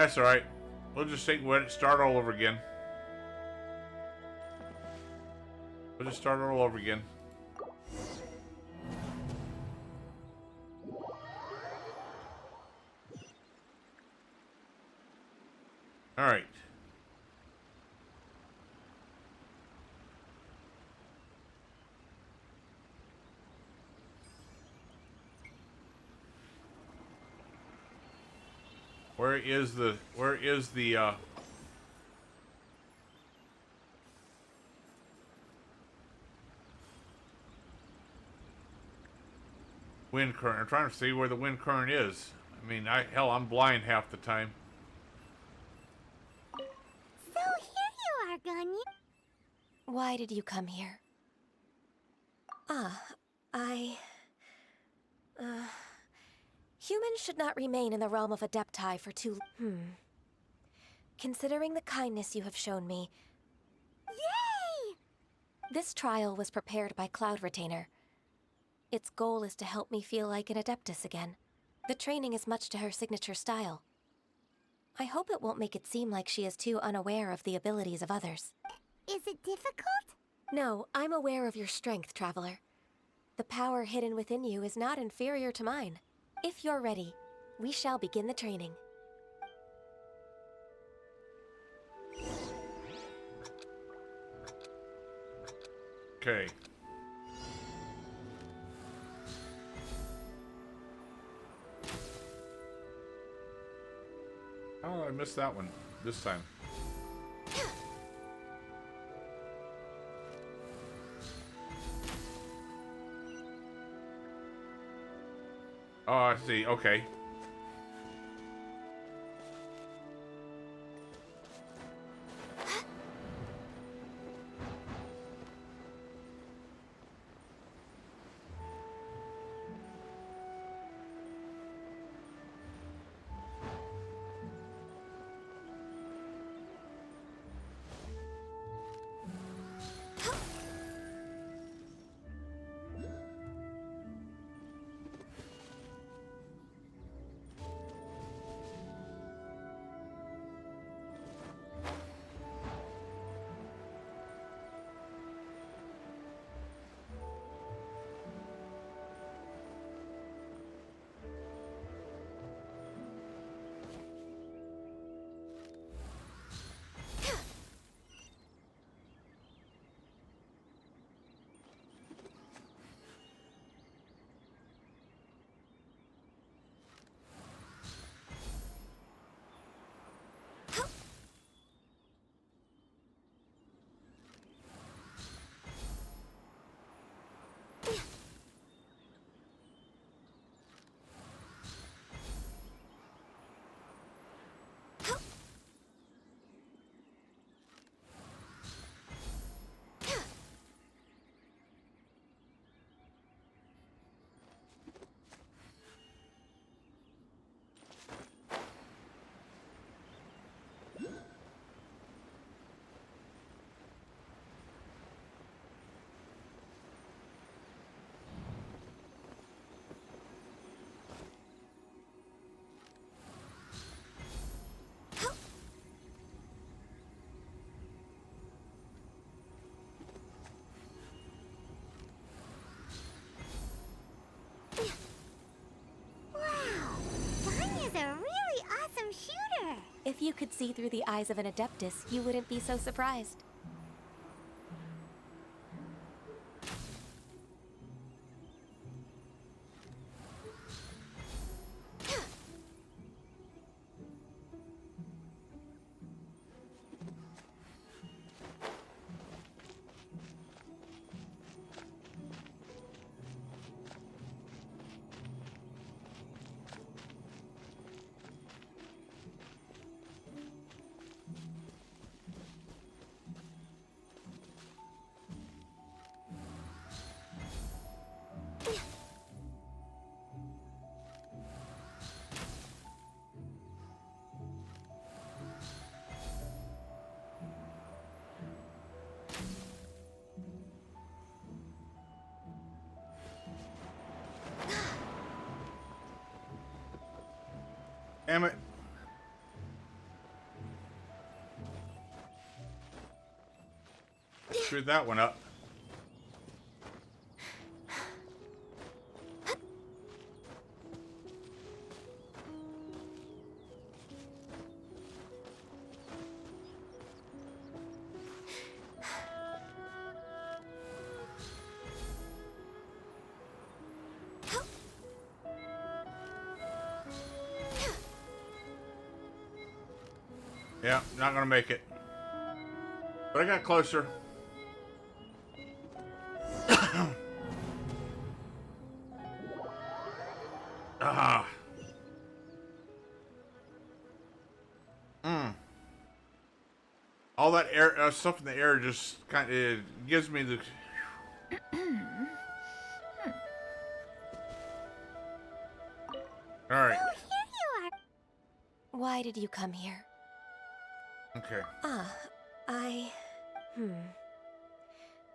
That's alright. We'll just start all over again. We'll just start all over again. Alright. Where is the wind current? I'm trying to see where the wind current is. I mean, I'm blind half the time. So here you are, Ganyu. Why did you come here? Humans should not remain in the realm of Adepti for too... Considering the kindness you have shown me... Yay! This trial was prepared by Cloud Retainer. Its goal is to help me feel like an Adeptus again. The training is much to her signature style. I hope it won't make it seem like she is too unaware of the abilities of others. Is it difficult? No, I'm aware of your strength, Traveler. The power hidden within you is not inferior to mine. If you're ready, we shall begin the training. Okay. Oh, I missed that one this time. Oh, I see. Okay. If you could see through the eyes of an Adeptus, you wouldn't be so surprised. Damn it. screwed that one up. Yeah, not gonna make it. But I got closer. Ah. All that air, stuff in the air just kind of gives me the... Alright. So here you are. Why did you come here? Okay.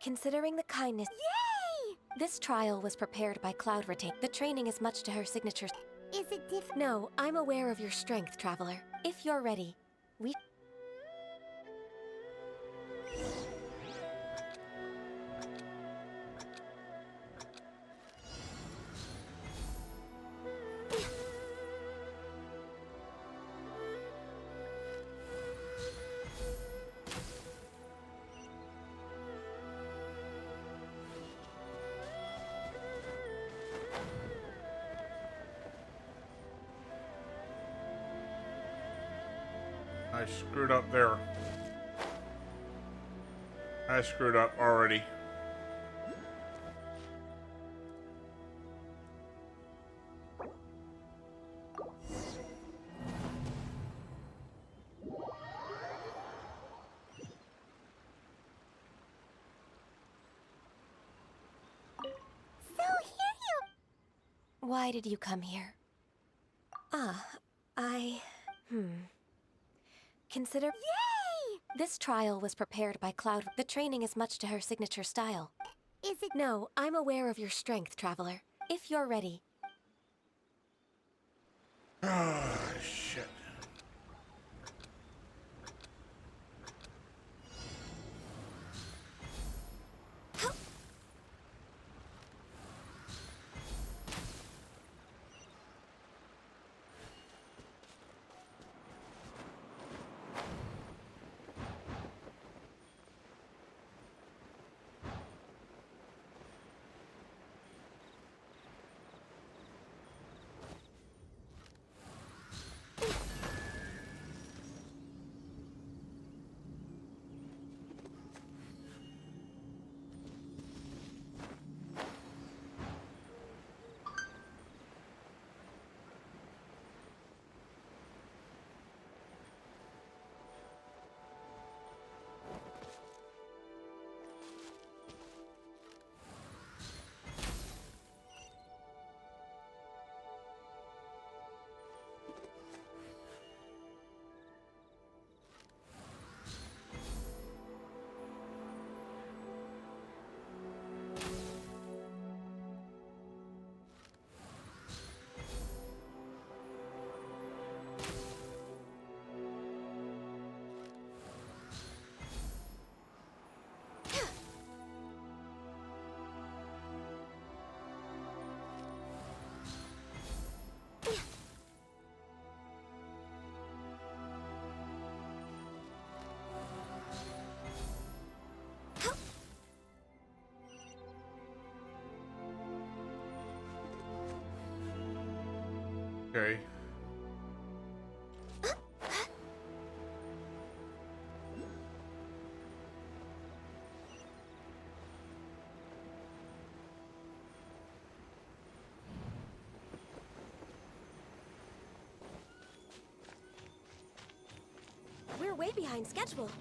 Considering the kindness... Yay! This trial was prepared by Cloud Retain. The training is much to her signature... Is it different? No, I'm aware of your strength, Traveler. If you're ready, we... I screwed up there. I screwed up already. So here you... Why did you come here? Consider... Yay! This trial was prepared by Cloud... The training is much to her signature style. Is it... No, I'm aware of your strength, Traveler. If you're ready. Ah, shit. Okay. We're way behind schedule.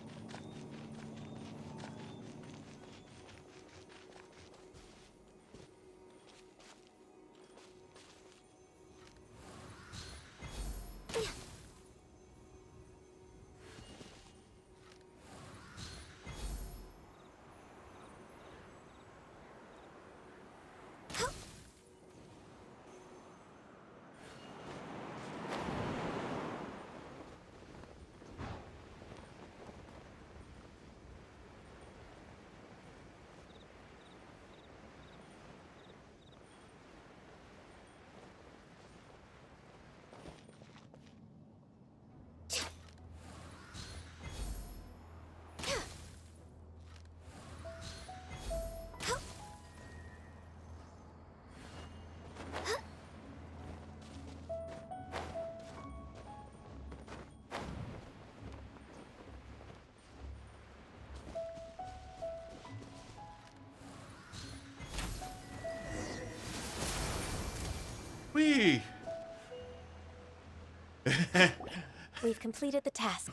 We've completed the task.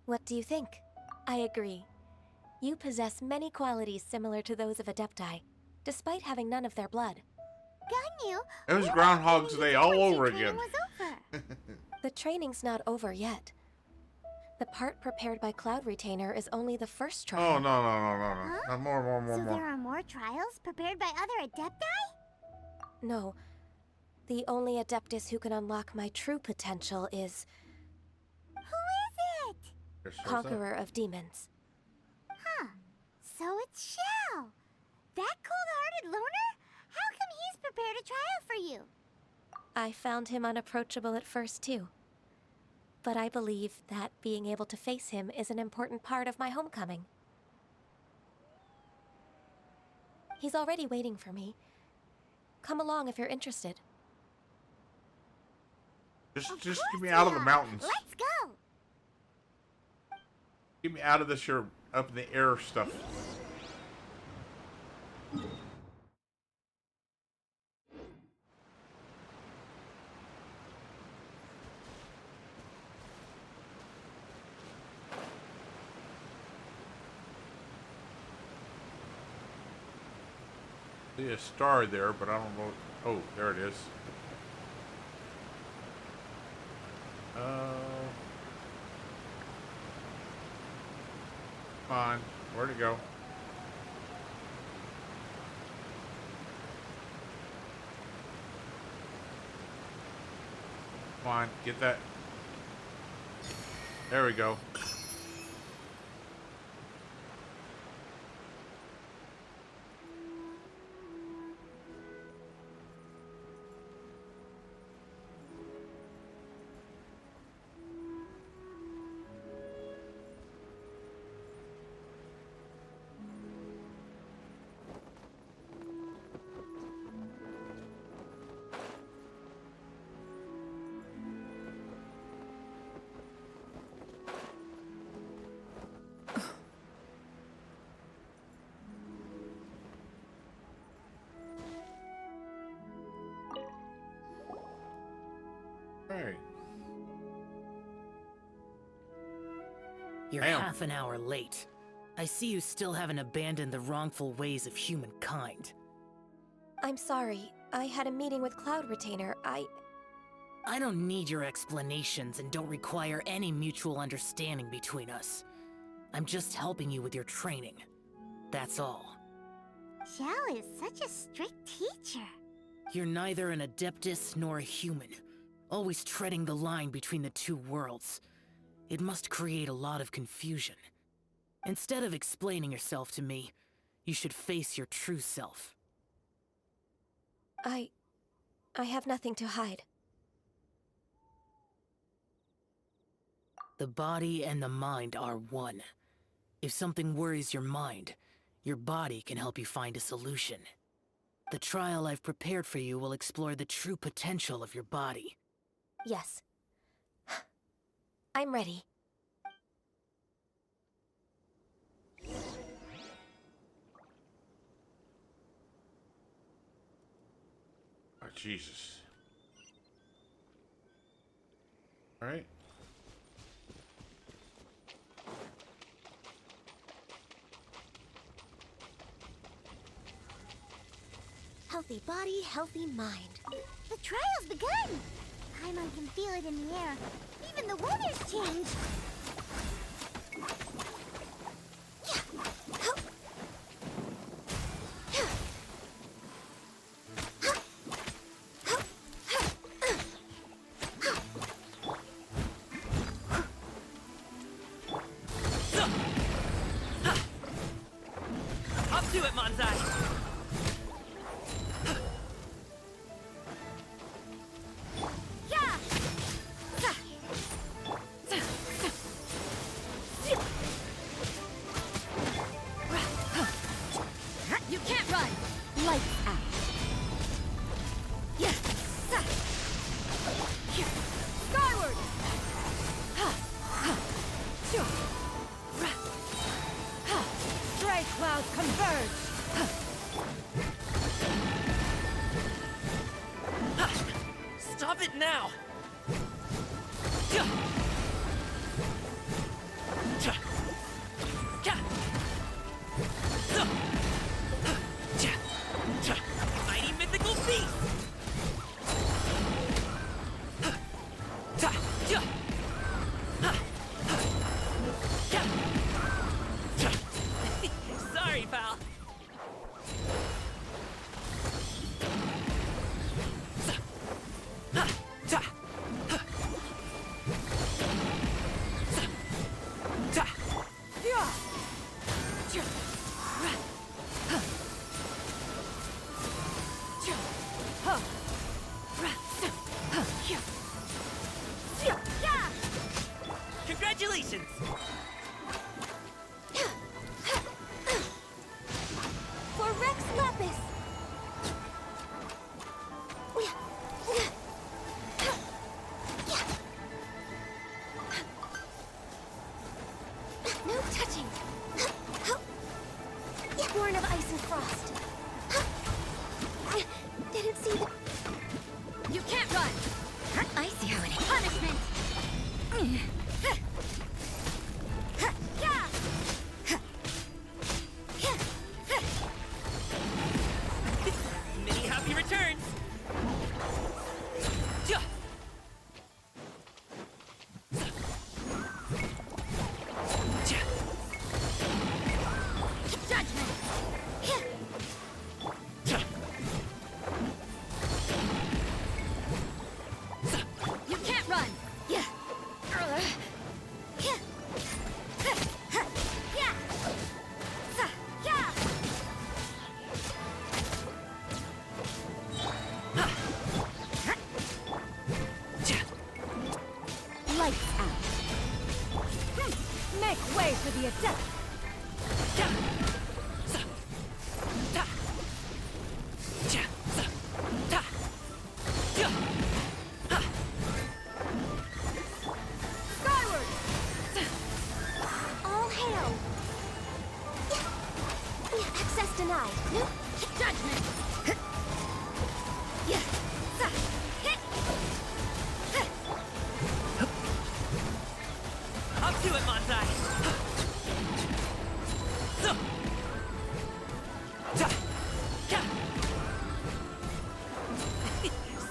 What do you think? I agree. You possess many qualities similar to those of Adepti, despite having none of their blood. Ganyu, It was Groundhog's Day all over training again. was over. The training's not over yet. The part prepared by Cloud Retainer is only the first trial. Oh, no. Huh? More. So there are more trials prepared by other Adepti? No. The only Adeptus who can unlock my true potential is... Who is it? Conqueror of Demons. Huh. So it's Shao. That cold-hearted loner? How come he's prepared a trial for you? I found him unapproachable at first, too. But I believe that being able to face him is an important part of my homecoming. He's already waiting for me. Come along if you're interested. Just get me out of the mountains. Let's go. Get me out of this here up in the air stuff. See a star there, but I don't know. Oh, there it is. Come on, where'd it go? Come on, get that. There we go. Hey. You're Damn. half an hour late. I see you still haven't abandoned the wrongful ways of humankind. I'm sorry. I had a meeting with Cloud Retainer. I don't need your explanations and don't require any mutual understanding between us. I'm just helping you with your training. That's all. Shao is such a strict teacher. You're neither an Adeptus nor a human, always treading the line between the two worlds. It must create a lot of confusion. Instead of explaining yourself to me, you should face your true self. I have nothing to hide. The body and the mind are one. If something worries your mind, your body can help you find a solution. The trial I've prepared for you will explore the true potential of your body. Yes. I'm ready. Oh, Jesus. All right. Healthy body, healthy mind. The trial's begun! Paimon can feel it in the air. Even the weather's changed. Up to it, Manzai! You can't run! Lights out. Skyward! Stray clouds converge! Stop it now! Mighty mythical beast! Sorry, pal. Congratulations! For Rex Lapis! No touching! Born of ice and frost. Didn't see the... You can't run! I see how it is. Punishment! Many happy returns! You can't run! Yeah. Lights out. Make way for the adept. Skyward! All hail! Access denied. Nope. Judgment! Up to it, Montai!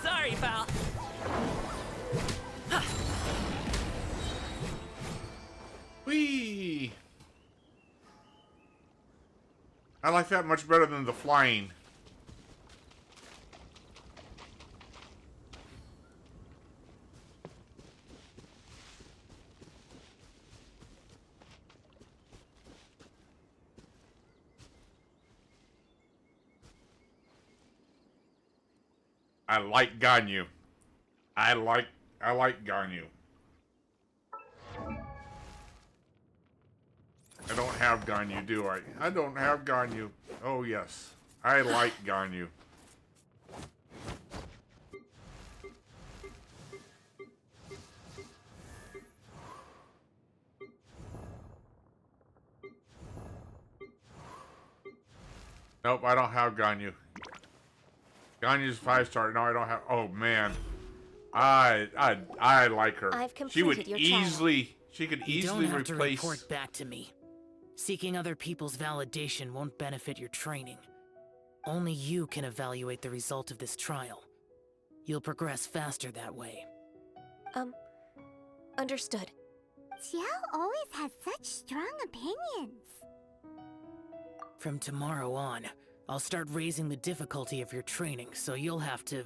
Sorry, pal. Whee! I like that much better than the flying. I like Ganyu. I like Ganyu. I don't have Ganyu, do I? I don't have Ganyu. Oh yes. I like Ganyu. Nope, I don't have Ganyu. Ganyu's 5-star. No, I don't have. Oh man, I like her. I've She would completed your trial. easily. She could You easily don't have to replace. report back to me. Seeking other people's validation won't benefit your training. Only you can evaluate the result of this trial. You'll progress faster that way. Understood. Xiao always has such strong opinions. From tomorrow on, I'll start raising the difficulty of your training, so you'll have to...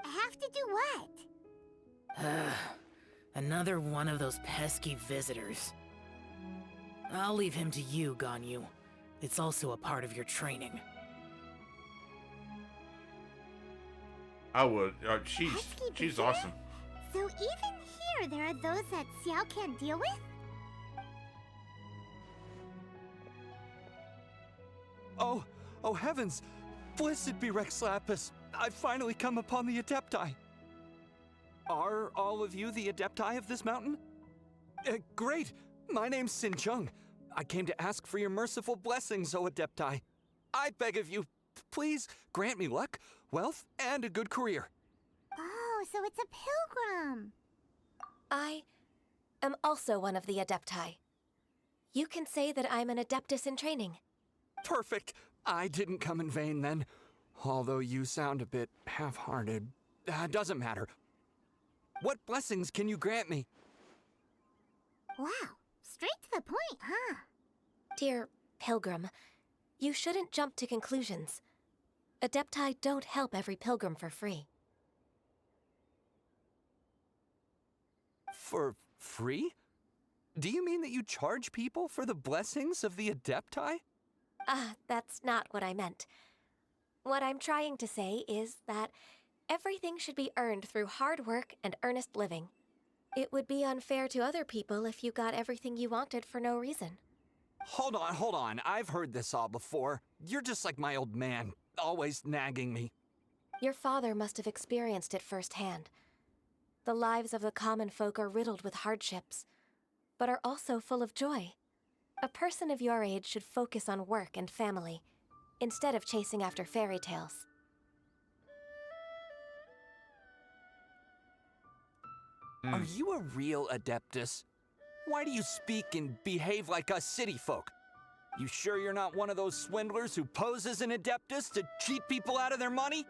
Have to do what? Another one of those pesky visitors. I'll leave him to you, Ganyu. It's also a part of your training. I would. She's awesome. So even here, there are those that Xiao can't deal with? Oh heavens! Blessed be Rex Lapis! I've finally come upon the Adepti! Are all of you the Adepti of this mountain? Great! My name's Sin Chung. I came to ask for your merciful blessings, O Adepti. I beg of you, please grant me luck, wealth, and a good career. Oh, so it's a pilgrim. I am also one of the Adepti. You can say that I'm an Adeptus in training. Perfect. I didn't come in vain then. Although you sound a bit half-hearted. Doesn't matter. What blessings can you grant me? Wow, straight to the point, huh? Dear Pilgrim, you shouldn't jump to conclusions. Adepti don't help every pilgrim for free. For free? Do you mean that you charge people for the blessings of the Adepti? That's not what I meant. What I'm trying to say is that everything should be earned through hard work and earnest living. It would be unfair to other people if you got everything you wanted for no reason. Hold on. I've heard this all before. You're just like my old man, always nagging me. Your father must have experienced it firsthand. The lives of the common folk are riddled with hardships, but are also full of joy. A person of your age should focus on work and family, instead of chasing after fairy tales. Are you a real Adeptus? Why do you speak and behave like us city folk? You sure you're not one of those swindlers who pose as an Adeptus to cheat people out of their money?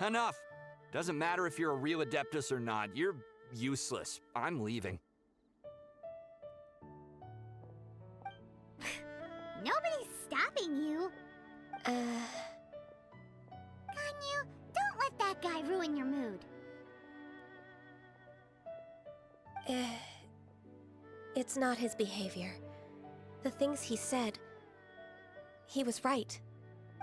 Enough. Doesn't matter if you're a real Adeptus or not. You're useless. I'm leaving. Nobody's stopping you. Ganyu, don't let that guy ruin your mood. It's not his behavior. The things he said... He was right.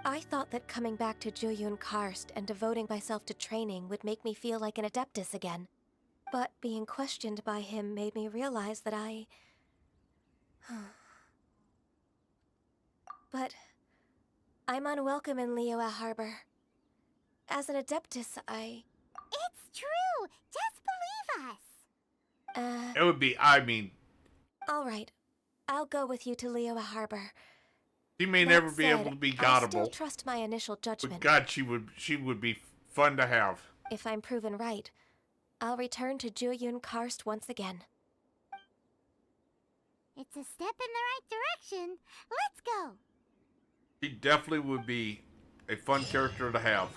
I thought that coming back to Jueyun Karst and devoting myself to training would make me feel like an Adeptus again. But being questioned by him made me realize that I... But... I'm unwelcome in Liyue Harbor. As an Adeptus, It's true! Just believe us! It would be, I mean... All right. I'll go with you to Liyue Harbor. She may That never be said, able to be I still gottable. trust my initial judgment. But God, she would be fun to have. If I'm proven right, I'll return to Jueyun Karst once again. It's a step in the right direction. Let's go! She definitely would be a fun character to have.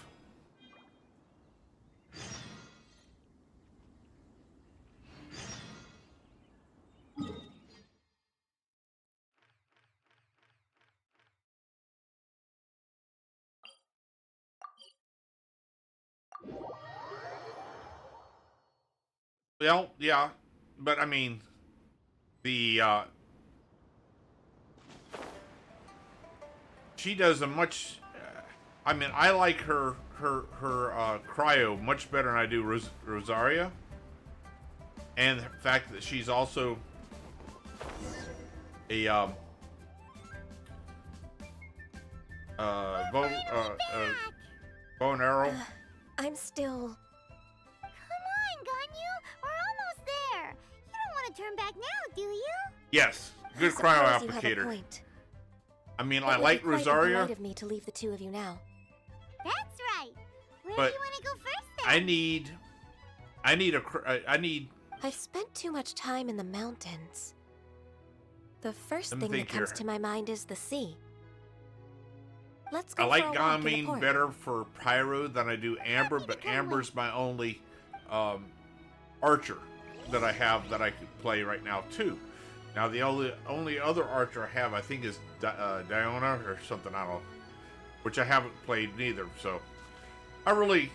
Well, yeah, but I mean, she does a much. I mean, I like her cryo much better than I do Rosaria, and the fact that she's also a bow and arrow. I'm still... Come on, Ganyu! We're almost there! You don't want to turn back now, do you? Yes, good cryo I suppose you have a applicator. point. I mean, It I would like be quite Rosaria, impolite of me to leave the two of you now. That's right! Where but do you want to go first, then? I need. I've spent too much time in the mountains. The first Let me thing that think comes here. to my mind is the sea. Let's go I like for a walk in the Gaming port. better for Pyro than I do Amber, but Amber's my only archer that I have that I could play right now too. Now the only other archer I have, I think, is Diona or something. I don't know, which I haven't played neither. So I really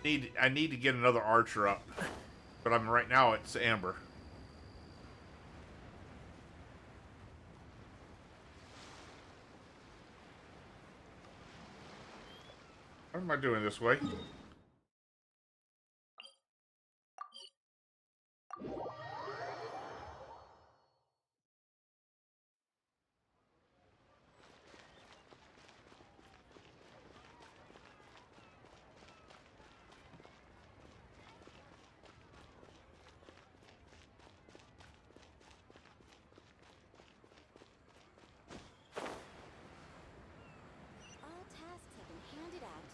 need to get another archer up, but right now it's Amber. What am I doing this way? All tasks have been handed out.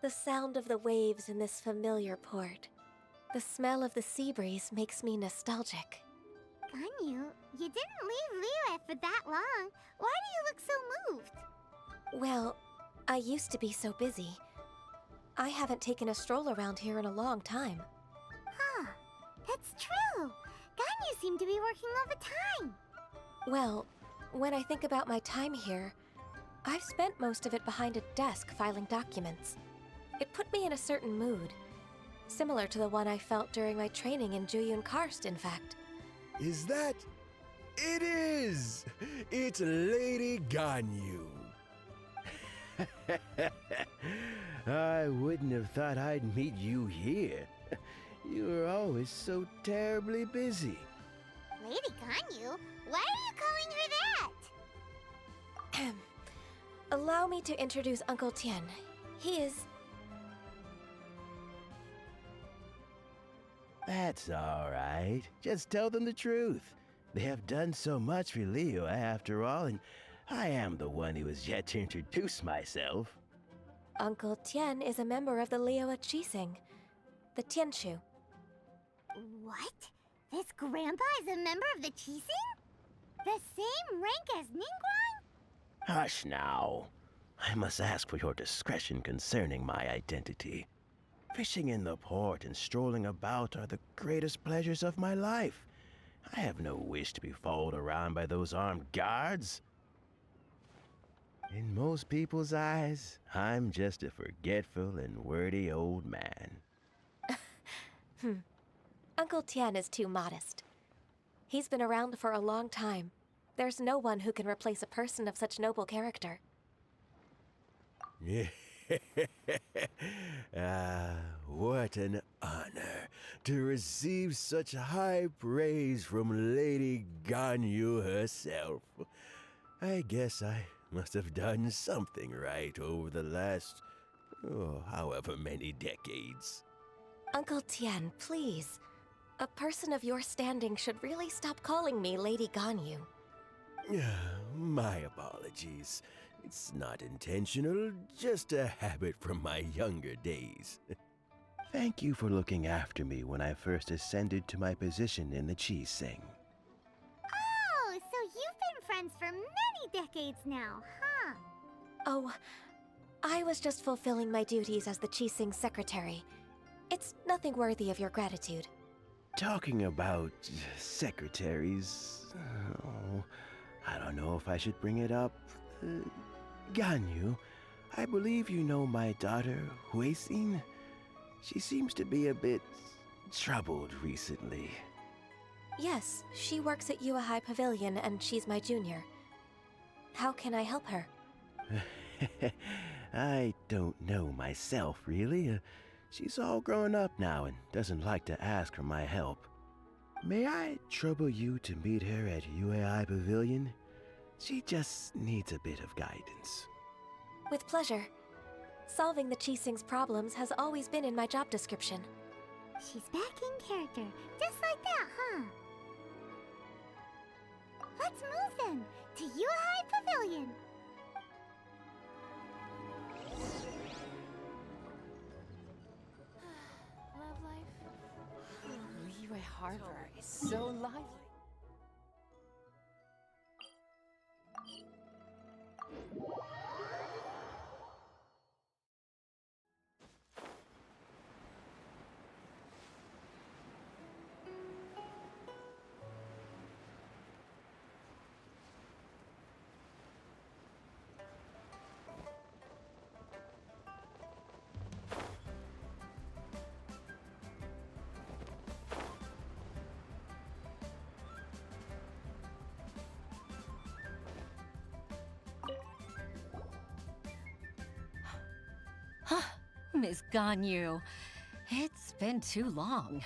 The sound of the waves in this familiar port. The smell of the sea breeze makes me nostalgic. Ganyu, you didn't leave Liyue for that long. Why do you look so moved? Well, I used to be so busy. I haven't taken a stroll around here in a long time. Huh, that's true. Ganyu seemed to be working all the time. Well, when I think about my time here, I've spent most of it behind a desk filing documents. It put me in a certain mood, similar to the one I felt during my training in Juyun Karst, in fact. Is that... It is! It's Lady Ganyu. I wouldn't have thought I'd meet you here. You were always so terribly busy. Lady Ganyu? Why are you calling her that? Allow me to introduce Uncle Tien. He is... That's all right. Just tell them the truth. They have done so much for Liyue after all, and I am the one who has yet to introduce myself. Uncle Tien is a member of the Liyue Qixing, the Tianshu. What? This grandpa is a member of the Qixing? The same rank as Ningguang? Hush now. I must ask for your discretion concerning my identity. Fishing in the port and strolling about are the greatest pleasures of my life. I have no wish to be followed around by those armed guards. In most people's eyes, I'm just a forgetful and wordy old man. Uncle Tien is too modest. He's been around for a long time. There's no one who can replace a person of such noble character. What an honor to receive such high praise from Lady Ganyu herself. I guess I must have done something right over the last, however many decades. Uncle Tien, please. A person of your standing should really stop calling me Lady Ganyu. My apologies. It's not intentional, just a habit from my younger days. Thank you for looking after me when I first ascended to my position in the Qixing. Oh, so you've been friends for many decades now, huh? Oh, I was just fulfilling my duties as the Qixing secretary. It's nothing worthy of your gratitude. Talking about secretaries... I don't know if I should bring it up. Ganyu, I believe you know my daughter, Huixin. She seems to be a bit troubled recently. Yes, she works at Yue High Pavilion and she's my junior. How can I help her? I don't know myself, really. She's all grown up now and doesn't like to ask for my help. May I trouble you to meet her at Yue High Pavilion? She just needs a bit of guidance. With pleasure. Solving the Qixing's problems has always been in my job description. She's back in character, just like that, huh? Let's move then, to Yue High Pavilion. Love life? Liyue Harbor is so lively. Miss Ganyu, it's been too long.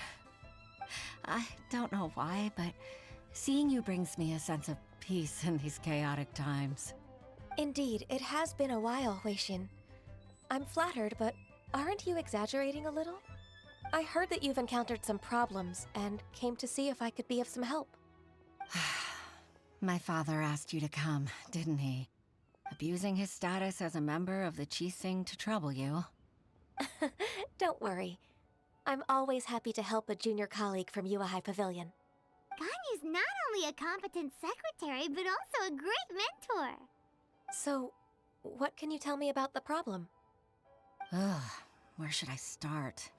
I don't know why, but seeing you brings me a sense of peace in these chaotic times. Indeed, it has been a while, Huixin. I'm flattered, but aren't you exaggerating a little? I heard that you've encountered some problems and came to see if I could be of some help. My father asked you to come, didn't he? Abusing his status as a member of the Qixing to trouble you. Don't worry. I'm always happy to help a junior colleague from High Pavilion. Ganyu's not only a competent secretary, but also a great mentor. So, what can you tell me about the problem? Ugh, where should I start?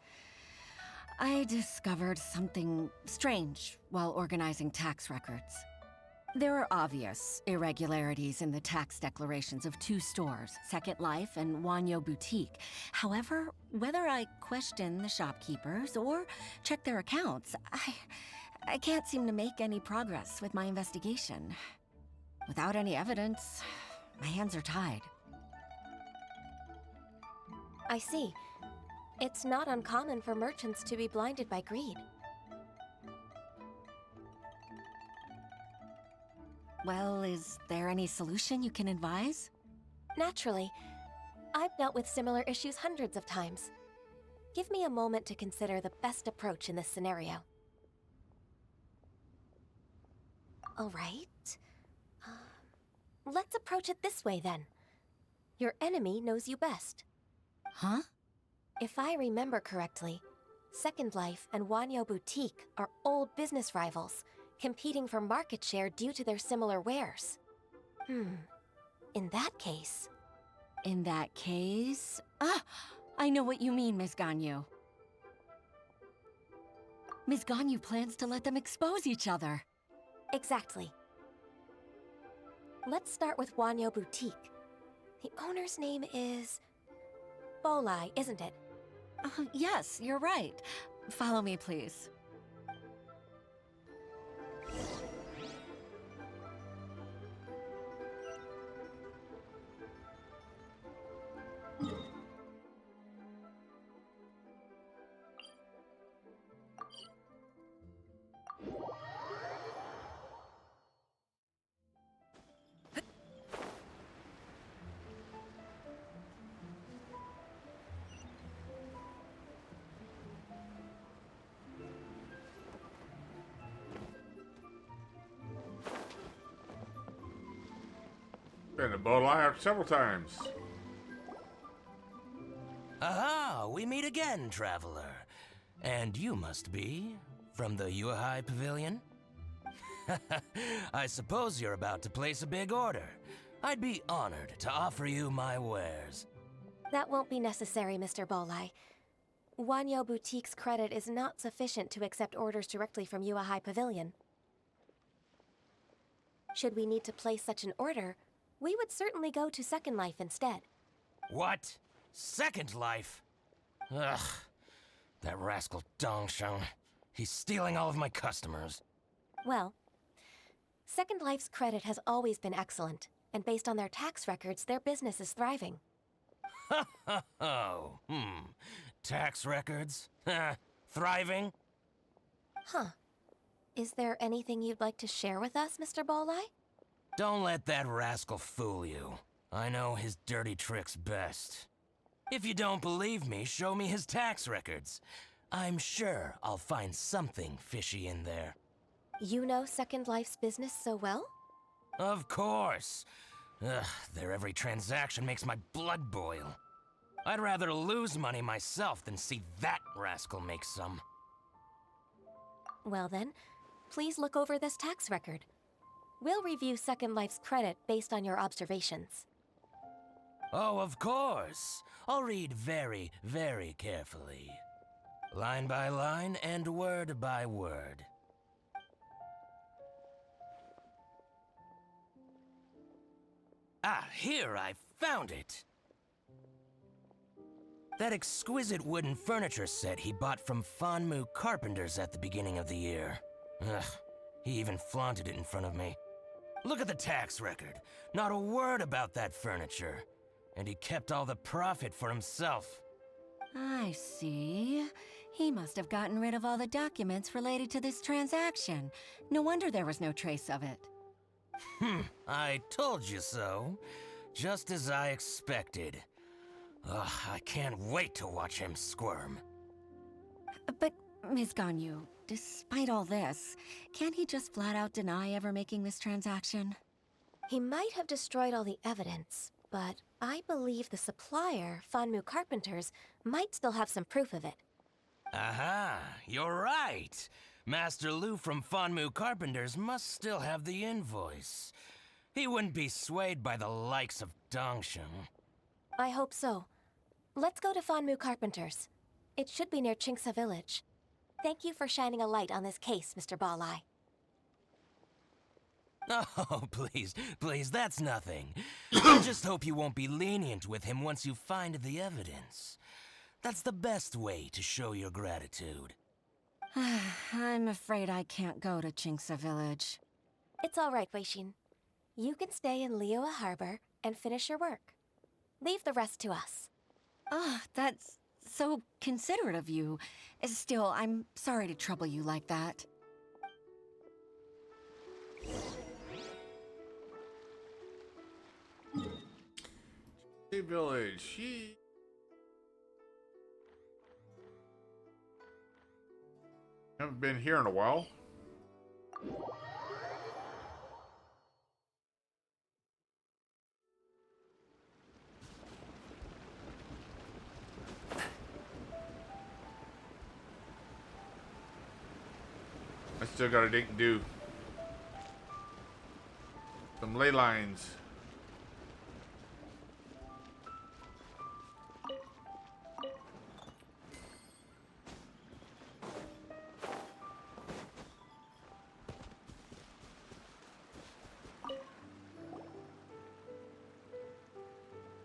I discovered something strange while organizing tax records. There are obvious irregularities in the tax declarations of two stores, Second Life and Wanyo Boutique. However, whether I question the shopkeepers or check their accounts, I can't seem to make any progress with my investigation. Without any evidence, my hands are tied. I see. It's not uncommon for merchants to be blinded by greed. Well, is there any solution you can advise? Naturally. I've dealt with similar issues hundreds of times. Give me a moment to consider the best approach in this scenario. All right. Let's approach it this way, then. Your enemy knows you best. Huh? If I remember correctly, Second Life and Wanyo Boutique are old business rivals, competing for market share due to their similar wares. In that case... In that case... Ah! I know what you mean, Ms. Ganyu. Ms. Ganyu plans to let them expose each other. Exactly. Let's start with Wanyo Boutique. The owner's name is... Bolai, isn't it? Yes, you're right. Follow me, please. Been to Bolai several times. Aha! We meet again, traveler. And you must be from the Yuhai Pavilion? I suppose you're about to place a big order. I'd be honored to offer you my wares. That won't be necessary, Mr. Bolai. Wanyo Boutique's credit is not sufficient to accept orders directly from Yuhai Pavilion. Should we need to place such an order, we would certainly go to Second Life instead. What? Second Life? Ugh. That rascal Dongsheng. He's stealing all of my customers. Well, Second Life's credit has always been excellent, and based on their tax records, their business is thriving. Oh, tax records? Thriving? Huh. Is there anything you'd like to share with us, Mr. Bolai? Don't let that rascal fool you. I know his dirty tricks best. If you don't believe me, show me his tax records. I'm sure I'll find something fishy in there. You know Second Life's business so well? Of course. Ugh, their every transaction makes my blood boil. I'd rather lose money myself than see that rascal make some. Well then, please look over this tax record. We'll review Second Life's credit based on your observations. Oh, of course. I'll read very, very carefully. Line by line and word by word. Ah, here, I found it! That exquisite wooden furniture set he bought from Fanmu Carpenters at the beginning of the year. Ugh, he even flaunted it in front of me. Look at the tax record. Not a word about that furniture. And he kept all the profit for himself. I see. He must have gotten rid of all the documents related to this transaction. No wonder there was no trace of it. I told you so. Just as I expected. Ugh, I can't wait to watch him squirm. But, Ms. Ganyu, despite all this, can't he just flat out deny ever making this transaction? He might have destroyed all the evidence, But I believe the supplier, Fanmu Carpenters, might still have some proof of it. Aha, you're right. Master Lu from Fanmu Carpenters must still have the invoice. He wouldn't be swayed by the likes of Dongsheng. I hope so. Let's go to Fanmu Carpenters. It should be near Chinksa Village. Thank you for shining a light on this case, Mr. Balai. Oh, please, please, that's nothing. I just hope you won't be lenient with him once you find the evidence. That's the best way to show your gratitude. I'm afraid I can't go to Chinksa Village. It's all right, Weishin. You can stay in Liyue Harbor and finish your work. Leave the rest to us. Ah, that's so considerate of you. Still, I'm sorry to trouble you like that. Hey, village. She haven't been here in a while. I still got to do some ley lines.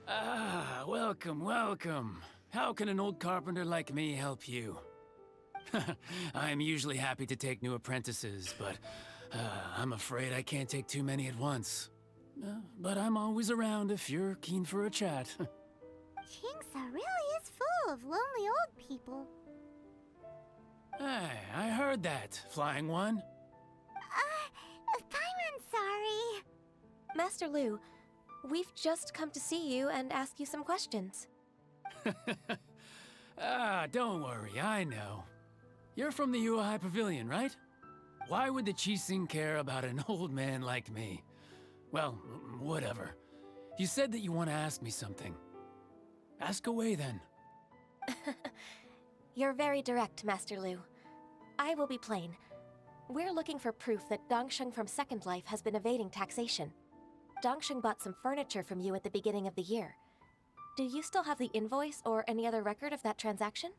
Ah, welcome, welcome. How can an old carpenter like me help you? I'm usually happy to take new apprentices, but I'm afraid I can't take too many at once. But I'm always around if you're keen for a chat. Chinksa really is full of lonely old people. Hey, I heard that, Flying One. Paimon's sorry. Master Lu, we've just come to see you and ask you some questions. Don't worry, I know. You're from the Yuehai Pavilion, right? Why would the Qixing care about an old man like me? Well, whatever. You said that you want to ask me something. Ask away, then. You're very direct, Master Lu. I will be plain. We're looking for proof that Dongsheng from Second Life has been evading taxation. Dongsheng bought some furniture from you at the beginning of the year. Do you still have the invoice or any other record of that transaction?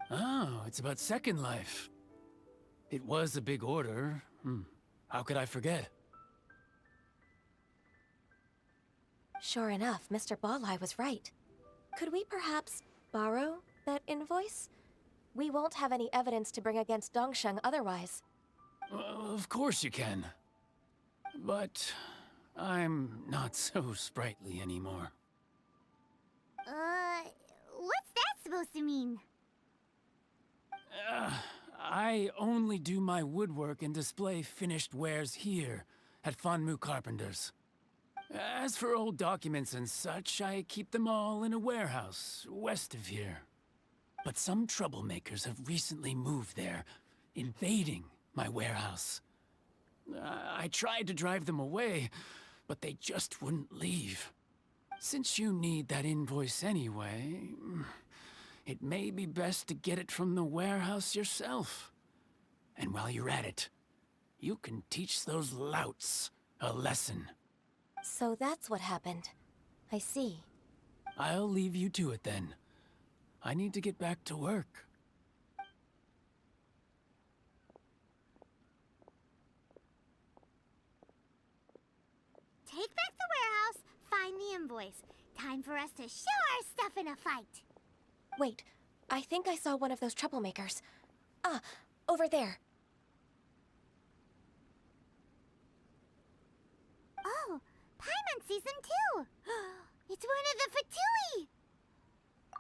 Oh, it's about Second Life. It was a big order. How could I forget? Sure enough, Mr. Balai was right. Could we perhaps borrow that invoice? We won't have any evidence to bring against Dongsheng otherwise. Of course you can. But I'm not so sprightly anymore. What's that supposed to mean? I only do my woodwork and display finished wares here at Fanmu Carpenters. As for old documents and such, I keep them all in a warehouse west of here. But some troublemakers have recently moved there, invading my warehouse. I tried to drive them away, but they just wouldn't leave. Since you need that invoice anyway, it may be best to get it from the warehouse yourself. And while you're at it, you can teach those louts a lesson. So that's what happened. I see. I'll leave you to it then. I need to get back to work. Take back the warehouse, find the invoice. Time for us to show our stuff in a fight. Wait, I think I saw one of those troublemakers. Ah, over there. Oh, Paimon sees them too. It's one of the Fatui.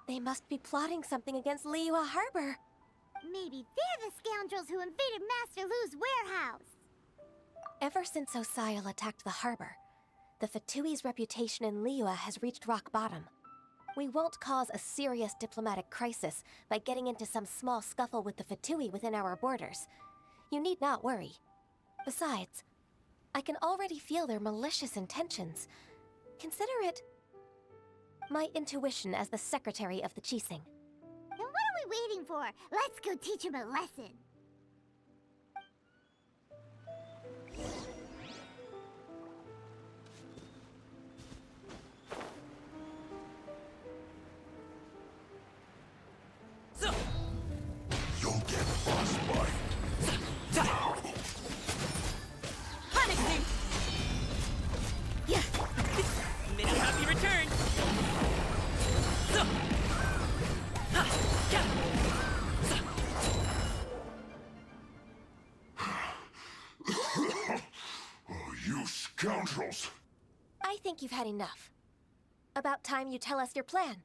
They must be plotting something against Liyue Harbor. Maybe they're the scoundrels who invaded Master Lu's warehouse. Ever since Osial attacked the harbor, the Fatui's reputation in Liyue has reached rock bottom. We won't cause a serious diplomatic crisis by getting into some small scuffle with the Fatui within our borders. You need not worry. Besides, I can already feel their malicious intentions. Consider it My intuition as the secretary of the Chising. Then what are we waiting for? Let's go teach him a lesson. You'll get frostbite. Punishment! Yeah. Many happy returns. Oh, you scoundrels! I think you've had enough. About time you tell us your plan.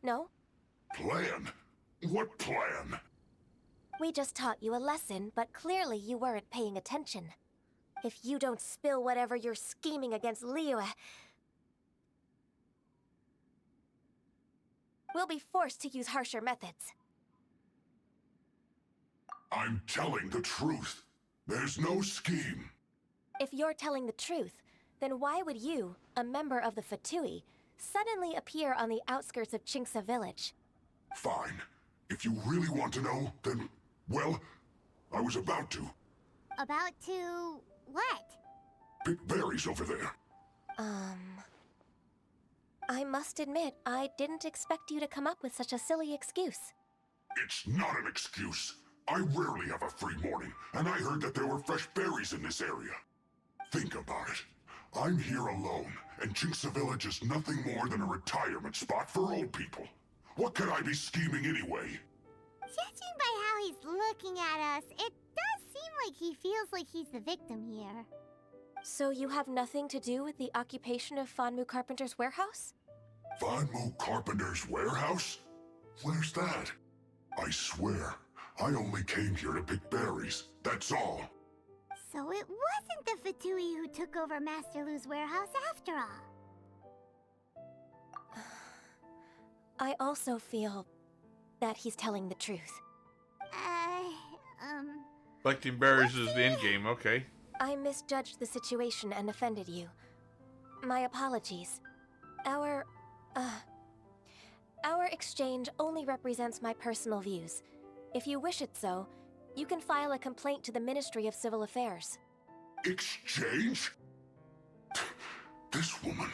No? Plan? What plan? We just taught you a lesson, but clearly you weren't paying attention. If you don't spill whatever you're scheming against Liyue, we'll be forced to use harsher methods. I'm telling the truth. There's no scheme. If you're telling the truth, then why would you, a member of the Fatui, suddenly appear on the outskirts of Chinksa village? Fine. If you really want to know, then, well, I was about to. About to... what? Pick berries over there. I must admit, I didn't expect you to come up with such a silly excuse. It's not an excuse. I rarely have a free morning, and I heard that there were fresh berries in this area. Think about it. I'm here alone, and Chinksa Village is nothing more than a retirement spot for old people. What could I be scheming anyway? Judging by how he's looking at us, it does seem like he feels like he's the victim here. So you have nothing to do with the occupation of Fanmu Carpenter's warehouse? Fanmu Carpenter's warehouse? Where's that? I swear, I only came here to pick berries, that's all. So it wasn't the Fatui who took over Master Lu's warehouse after all. I also feel that he's telling the truth. Collecting berries is the end game, okay. I misjudged the situation and offended you. My apologies. Our exchange only represents my personal views. If you wish it so, you can file a complaint to the Ministry of Civil Affairs. Exchange? This woman,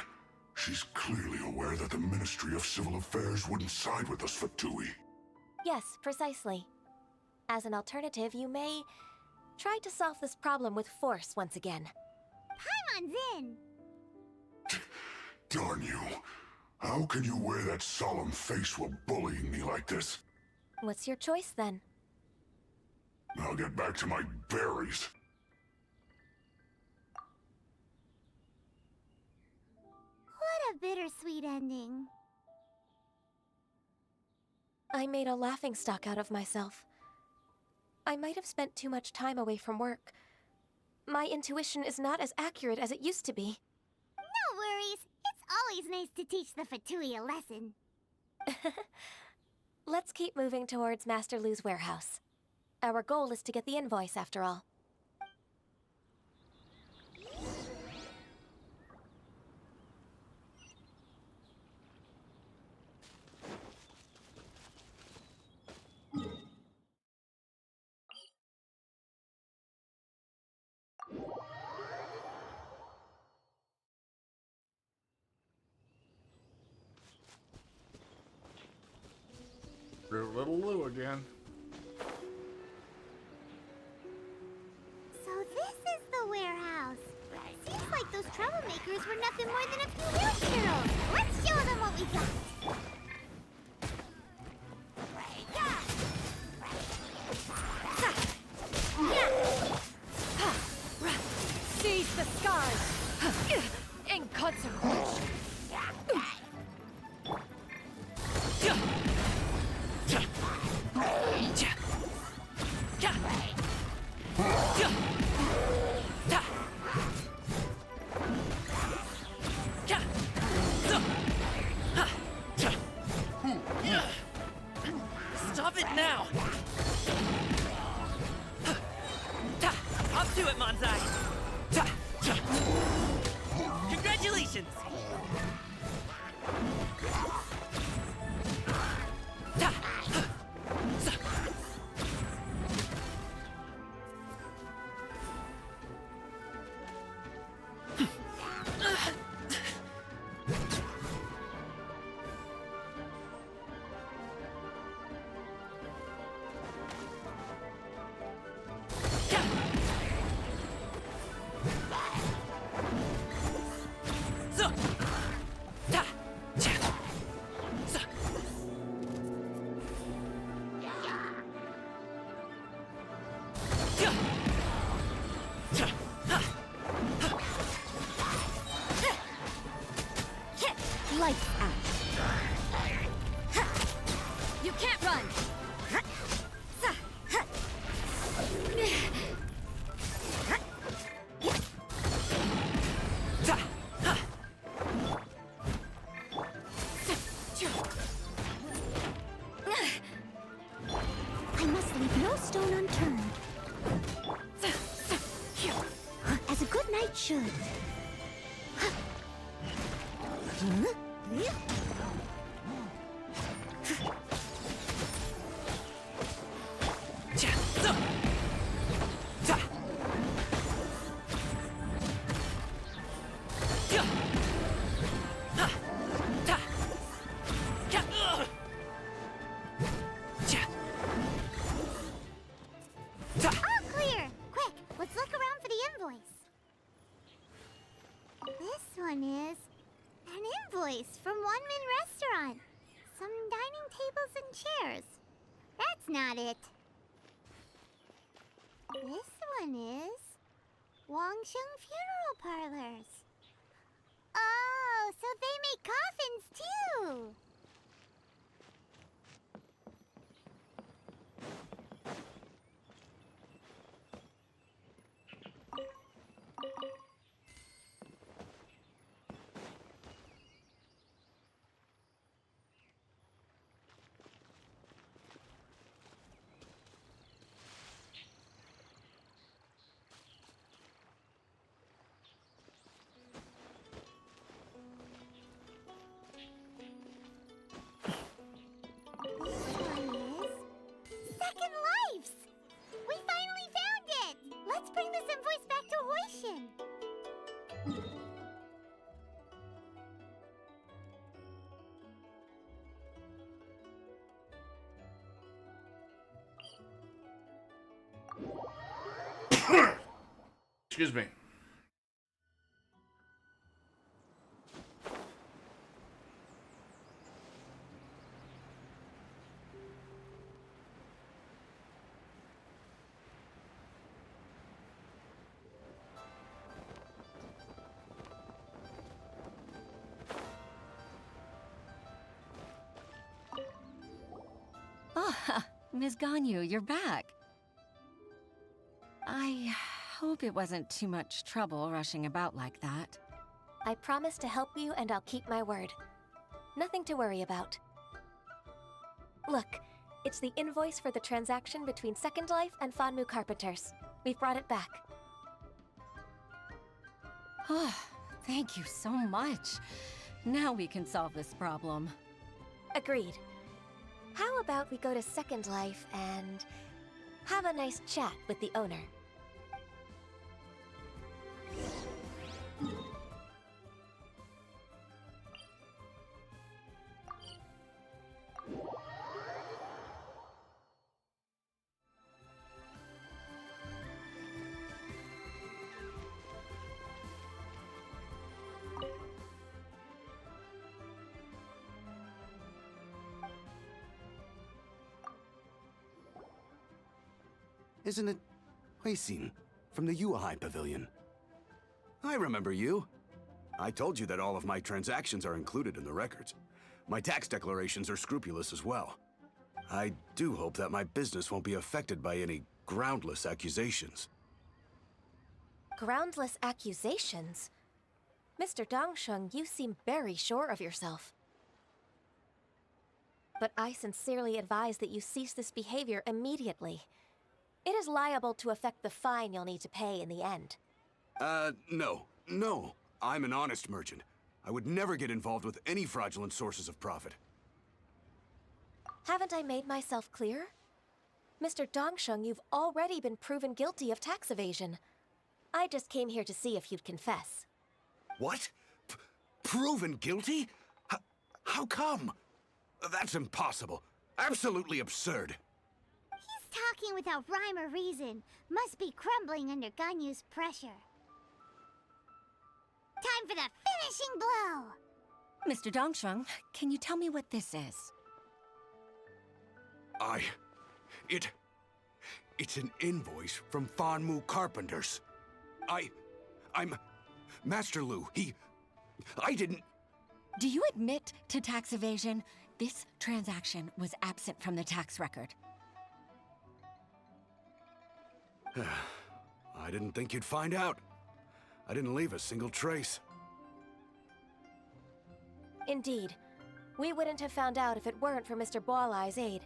she's clearly aware that the Ministry of Civil Affairs wouldn't side with us, Fatui. Yes, precisely. As an alternative, you may try to solve this problem with force once again. Paimon's in! Darn you. How can you wear that solemn face while bullying me like this? What's your choice, then? I'll get back to my berries. What a bittersweet ending. I made a laughingstock out of myself. I might have spent too much time away from work. My intuition is not as accurate as it used to be. No worries. It's always nice to teach the Fatui a lesson. Let's keep moving towards Master Lu's warehouse. Our goal is to get the invoice, after all. Little Lou again. So this is the warehouse. Seems like those troublemakers were nothing more than a few wheelbarrows. Let's show them what we got. Seize the skies! Inconsequential! Stop it now! Up to it, Manzai! Congratulations! Lights out. You can't run! I must leave no stone unturned. As a good knight should. All clear! Quick, let's look around for the invoice. This one is an invoice from One Min Restaurant. Some dining tables and chairs. That's not it. This one is Wangsheng Funeral Parlors. Oh, so they make coffins too. Second Lives! We finally found it! Let's bring this invoice back to Hoishin. Excuse me. Ah, Ms. Ganyu, you're back. I hope it wasn't too much trouble rushing about like that. I promise to help you and I'll keep my word. Nothing to worry about. Look, it's the invoice for the transaction between Second Life and Fanmu Carpenters. We've brought it back. Oh, thank you so much. Now we can solve this problem. Agreed. How about we go to Second Life and have a nice chat with the owner? Isn't it Huixin from the Yuehai Pavilion? I remember you. I told you that all of my transactions are included in the records. My tax declarations are scrupulous as well. I do hope that my business won't be affected by any groundless accusations. Groundless accusations? Mr. Dongsheng, you seem very sure of yourself. But I sincerely advise that you cease this behavior immediately. It is liable to affect the fine you'll need to pay in the end. No. I'm an honest merchant. I would never get involved with any fraudulent sources of profit. Haven't I made myself clear? Mr. Dongsheng, you've already been proven guilty of tax evasion. I just came here to see if you'd confess. What? Proven guilty? How come? That's impossible. Absolutely absurd. He's talking without rhyme or reason. Must be crumbling under Ganyu's pressure. Time for the finishing blow! Mr. Dongsheng, can you tell me what this is? It's an invoice from Fanmu Carpenters. I'm Master Lu. I didn't... Do you admit to tax evasion? This transaction was absent from the tax record. I didn't think you'd find out. I didn't leave a single trace. Indeed. We wouldn't have found out if it weren't for Mr. Boileye's aid.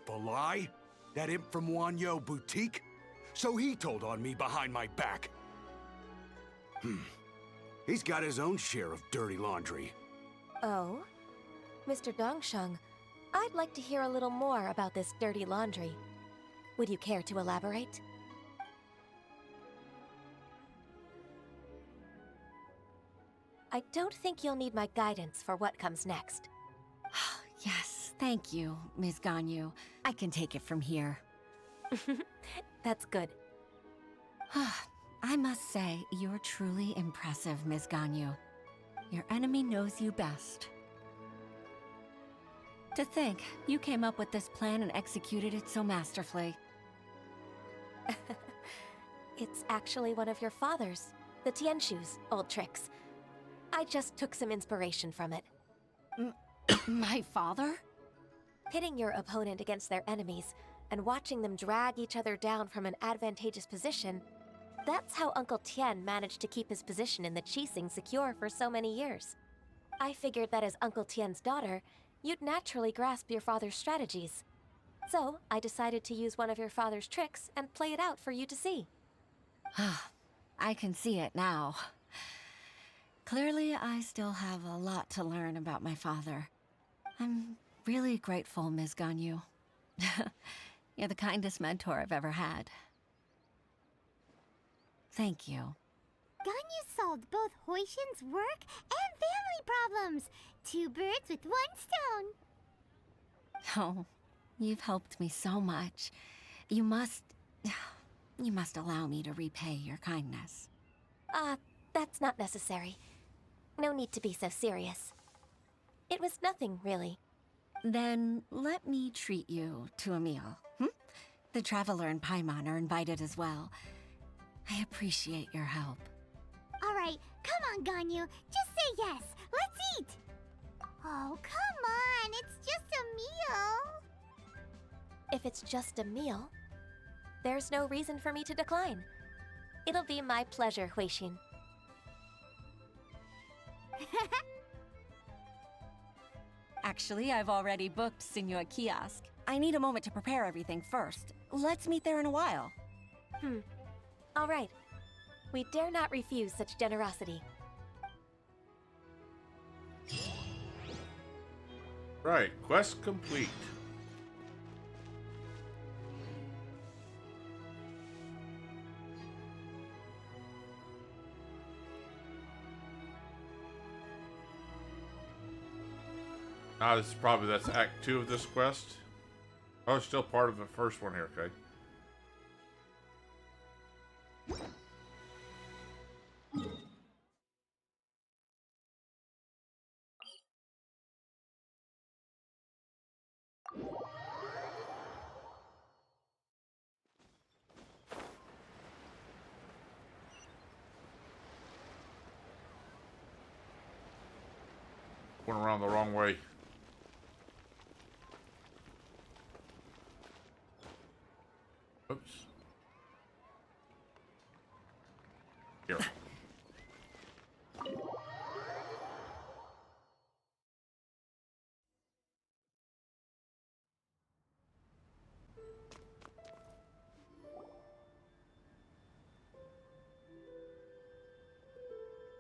The lie? That imp from Wanyo Boutique? So he told on me behind my back. He's got his own share of dirty laundry. Oh? Mr. Dongsheng, I'd like to hear a little more about this dirty laundry. Would you care to elaborate? I don't think you'll need my guidance for what comes next. Yes, thank you, Ms. Ganyu. I can take it from here. That's good. I must say, you're truly impressive, Ms. Ganyu. Your enemy knows you best. To think, you came up with this plan and executed it so masterfully. It's actually one of your father's, the Tianshu's, old tricks. I just took some inspiration from it. My father? Pitting your opponent against their enemies and watching them drag each other down from an advantageous position, that's how Uncle Tian managed to keep his position in the Qixing secure for so many years. I figured that as Uncle Tian's daughter, you'd naturally grasp your father's strategies. So, I decided to use one of your father's tricks and play it out for you to see. I can see it now. Clearly, I still have a lot to learn about my father. I'm really grateful, Ms. Ganyu. You're the kindest mentor I've ever had. Thank you. Ganyu solved both Huixin's work and family problems. 2 birds with 1 stone. Oh, you've helped me so much. You must allow me to repay your kindness. That's not necessary. No need to be so serious. It was nothing, really. Then let me treat you to a meal. The Traveler and Paimon are invited as well. I appreciate your help. Alright, come on, Ganyu. Just say yes. Let's eat. Oh, come on. It's just a meal. If it's just a meal, there's no reason for me to decline. It'll be my pleasure, Huixin. Actually, I've already booked Senor Kiosk. I need a moment to prepare everything first. Let's meet there in a while. All right. We dare not refuse such generosity. Right, quest complete. This is probably, that's Act 2 of this quest. Oh, it's still part of the first one here, okay. Went around the wrong way. Oops. Here.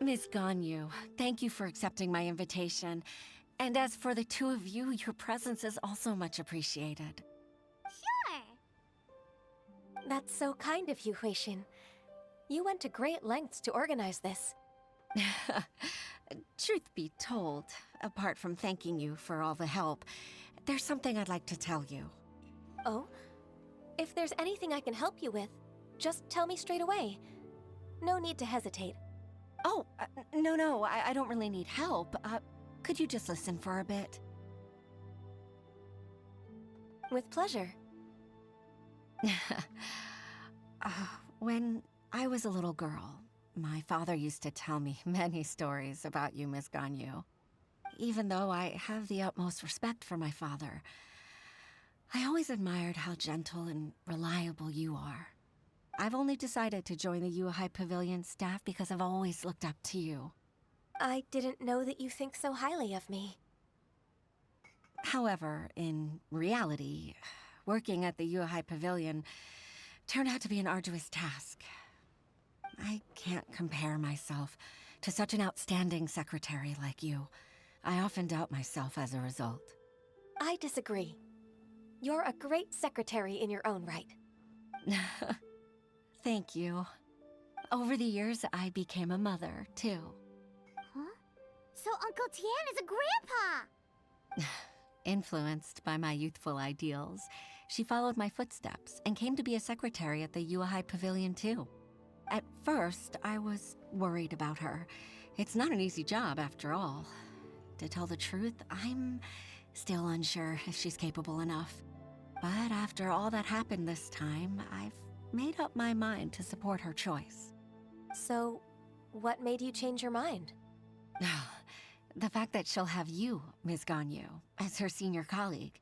Miss Ganyu, thank you for accepting my invitation. And as for the 2 of you, your presence is also much appreciated. Sure. That's so kind of you, Huixin. You went to great lengths to organize this. Truth be told, apart from thanking you for all the help, there's something I'd like to tell you. Oh? If there's anything I can help you with, just tell me straight away. No need to hesitate. Oh, no, I don't really need help. Could you just listen for a bit? With pleasure. When I was a little girl, My father used to tell me many stories about you, Miss Ganyu. Even though I have the utmost respect for my father, I always admired how gentle and reliable you are. I've only decided to join the Yuhai Pavilion staff because I've always looked up to you. I didn't know that you think so highly of me. However, in reality, working at the Yuhai Pavilion turned out to be an arduous task. I can't compare myself to such an outstanding secretary like you. I often doubt myself as a result. I disagree. You're a great secretary in your own right. Thank you. Over the years, I became a mother, too. Huh? So Uncle Tian is a grandpa! Influenced by my youthful ideals, she followed my footsteps and came to be a secretary at the Yuhai Pavilion, too. At first, I was worried about her. It's not an easy job, after all. To tell the truth, I'm still unsure if she's capable enough. But after all that happened this time, I've made up my mind to support her choice. So, what made you change your mind? The fact that she'll have you, Ms. Ganyu, as her senior colleague.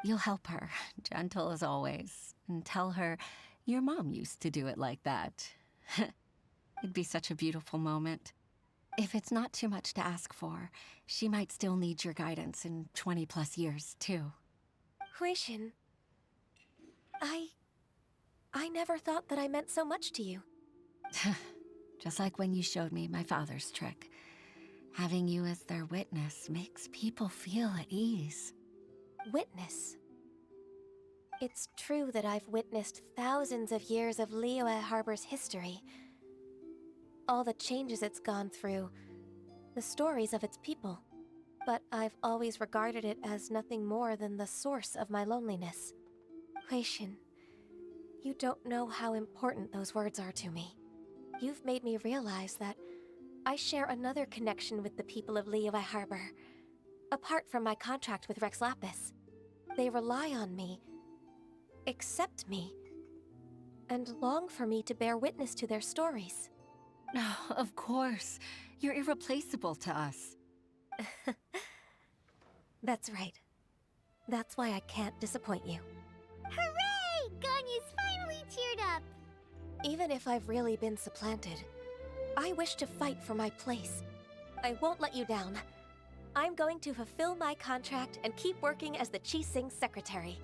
You'll help her, gentle as always, and tell her your mom used to do it like that. It'd be such a beautiful moment. If it's not too much to ask for, she might still need your guidance in 20+ years, too. Huixin, I never thought that I meant so much to you. Just like when you showed me my father's trick. Having you as their witness makes people feel at ease. Witness? It's true that I've witnessed thousands of years of Liyue Harbor's history. All the changes it's gone through, the stories of its people. But I've always regarded it as nothing more than the source of my loneliness. Huixin, you don't know how important those words are to me. You've made me realize that I share another connection with the people of Liyue Harbor. Apart from my contract with Rex Lapis, they rely on me, accept me, and long for me to bear witness to their stories. Oh, of course. You're irreplaceable to us. That's right. That's why I can't disappoint you. Hooray! Ganyu's finally cheered up! Even if I've really been supplanted, I wish to fight for my place. I won't let you down. I'm going to fulfill my contract and keep working as the Qixing secretary.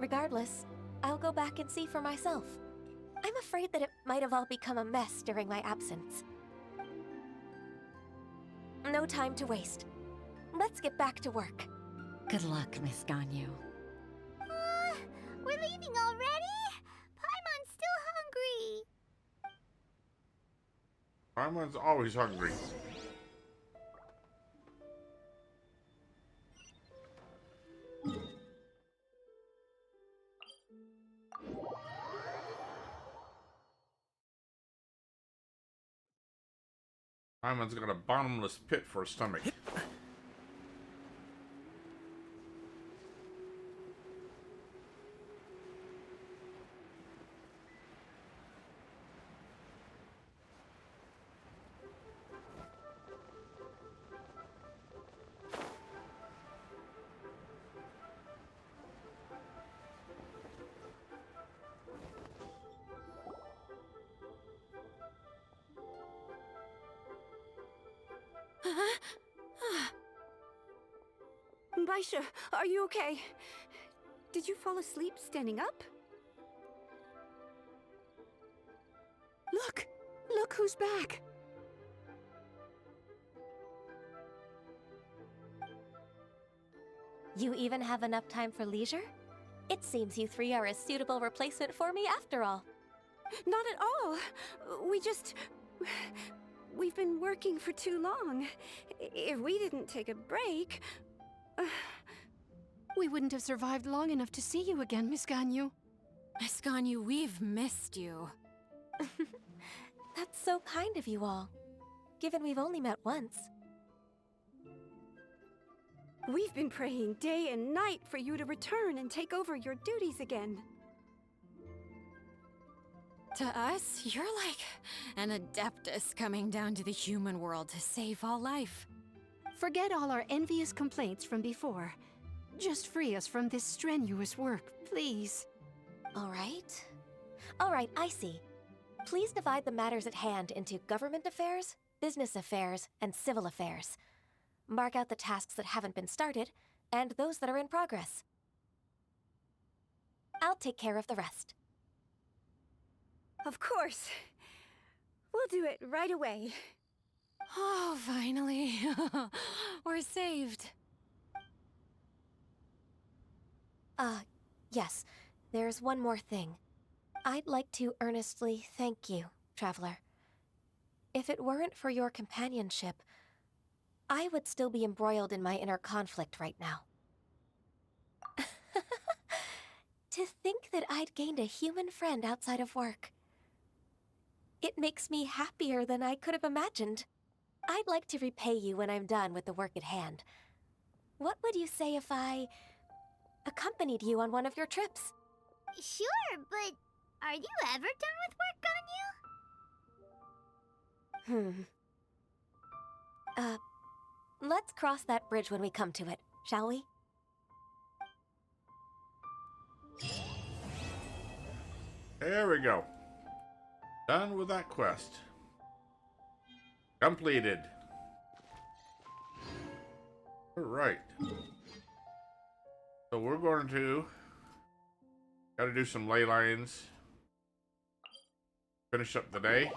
Regardless, I'll go back and see for myself. I'm afraid that it might have all become a mess during my absence. No time to waste. Let's get back to work. Good luck, Miss Ganyu. We're leaving already? Paimon's still hungry. Paimon's always hungry. Paimon's got a bottomless pit for a stomach. Baisha, are you okay? Did you fall asleep standing up? Look! Look who's back! You even have enough time for leisure? It seems you three are a suitable replacement for me after all. Not at all. We've been working for too long. If we didn't take a break... We wouldn't have survived long enough to see you again, Miss Ganyu. Miss Ganyu, we've missed you. That's so kind of you all, given we've only met once. We've been praying day and night for you to return and take over your duties again. To us, you're like an adeptus coming down to the human world to save all life. Forget all our envious complaints from before. Just free us from this strenuous work, please. All right, I see. Please divide the matters at hand into government affairs, business affairs, and civil affairs. Mark out the tasks that haven't been started, and those that are in progress. I'll take care of the rest. Of course. We'll do it right away. Oh, finally. We're saved. Yes. There's one more thing. I'd like to earnestly thank you, Traveler. If it weren't for your companionship, I would still be embroiled in my inner conflict right now. To think that I'd gained a human friend outside of work. It makes me happier than I could have imagined. I'd like to repay you when I'm done with the work at hand. What would you say if I accompanied you on one of your trips? Sure, but are you ever done with work, Ganyu? Let's cross that bridge when we come to it, shall we? There we go. Done with that quest. Completed. Alright. So we're going to... Gotta do some ley lines. Finish up the day.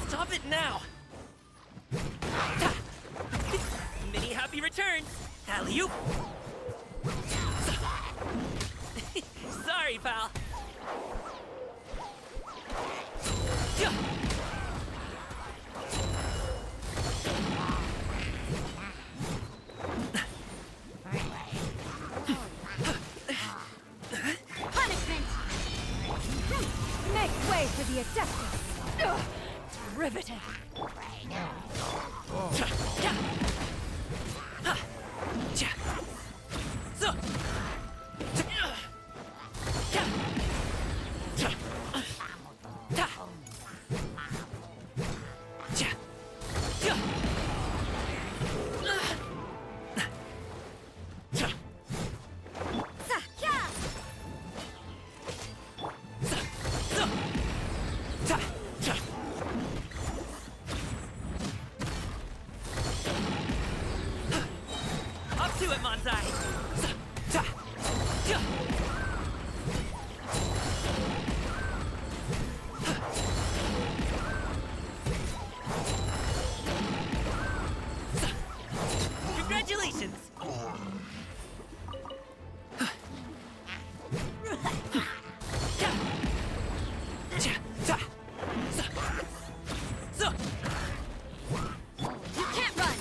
Stop it now! Many happy returns! Alley-oop! Sorry, pal. Punishment! Make way for the Adeptus! Ugh, it's riveting! Up to it, Manzai! Congratulations! You can't run!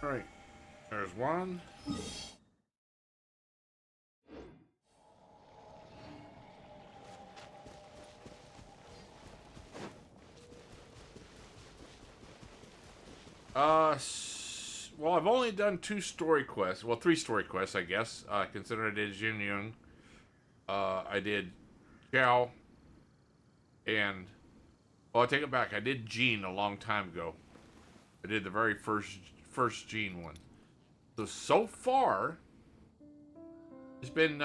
Alright. There's one. Well, I've only done 2 story quests. Well, 3 story quests, I guess. Considering I did Jin Young. I did Xiao. And... Well, I take it back. I did Jean a long time ago. I did the very first Jean one. So far... It's been,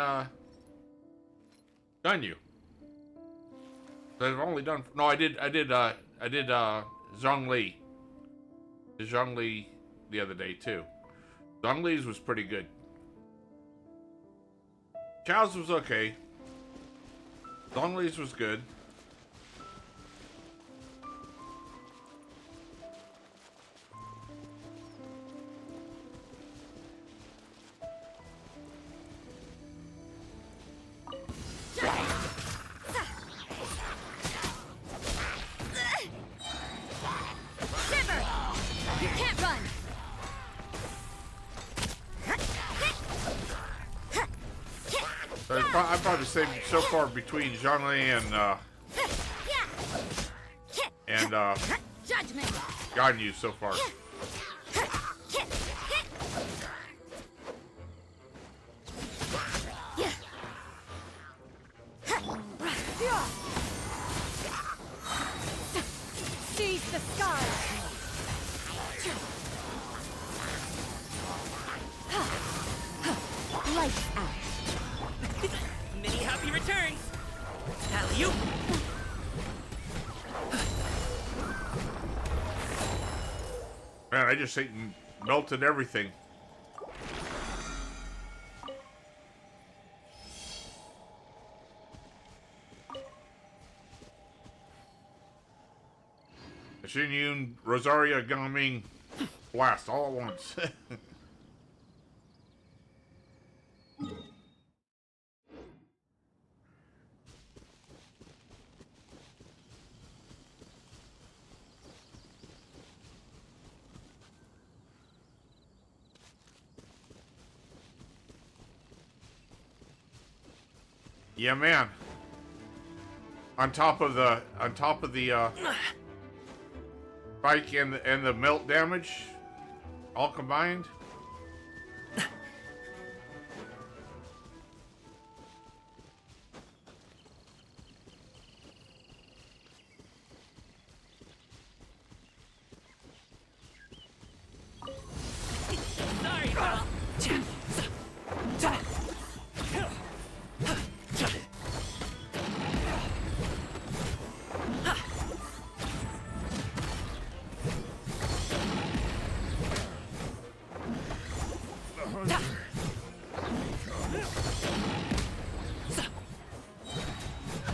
Ganyu. I've only done... No, I did I did Zhongli. The Zhongli the other day too. Zhongli's was pretty good. Chow's was okay. Zhongli's was good. You can't run! So I'd probably say so far between Zhongli and Judgment! Ganyu so far. Seize the sky! Lights out. Many happy returns! Alley-oop! Man, I just ate and melted everything. Shinyun, Rosaria, Gaming, blast all at once. Yeah, man. On top of the spike and the melt damage, all combined. Sorry, pal!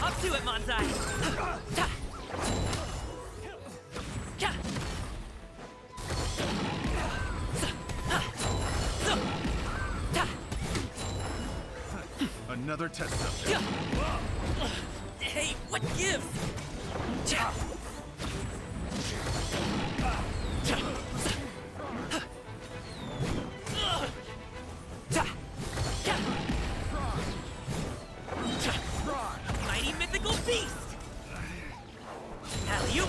Up to it, Manzai! Another test subject. Hey, what gives? Mighty mythical beast! Alley-oop!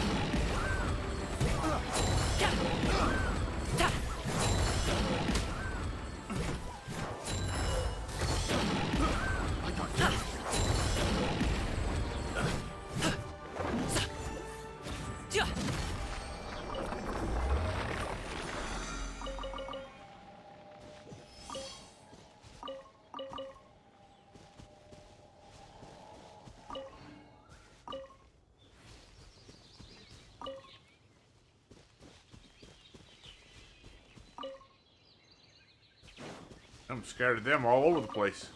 I'm scared of them all over the place.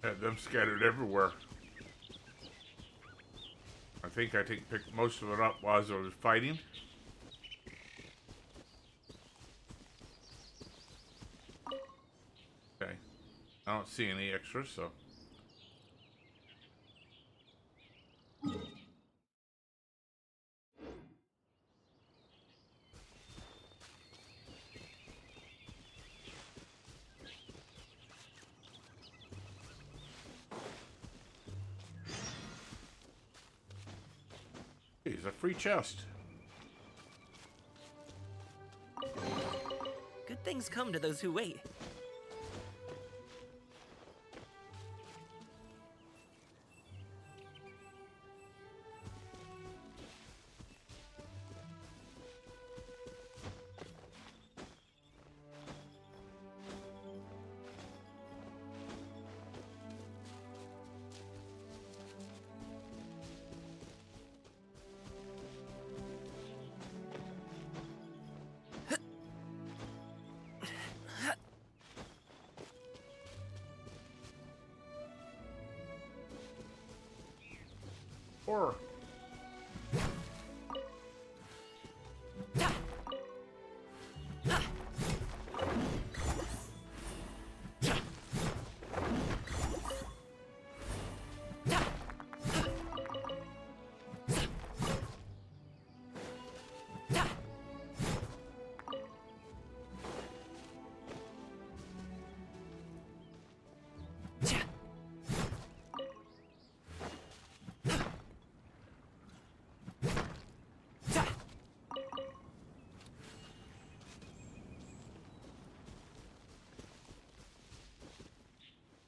Had them scattered everywhere. I think I picked most of it up while I was fighting. Okay. I don't see any extras, so. Here's a free chest. Good things come to those who wait. Or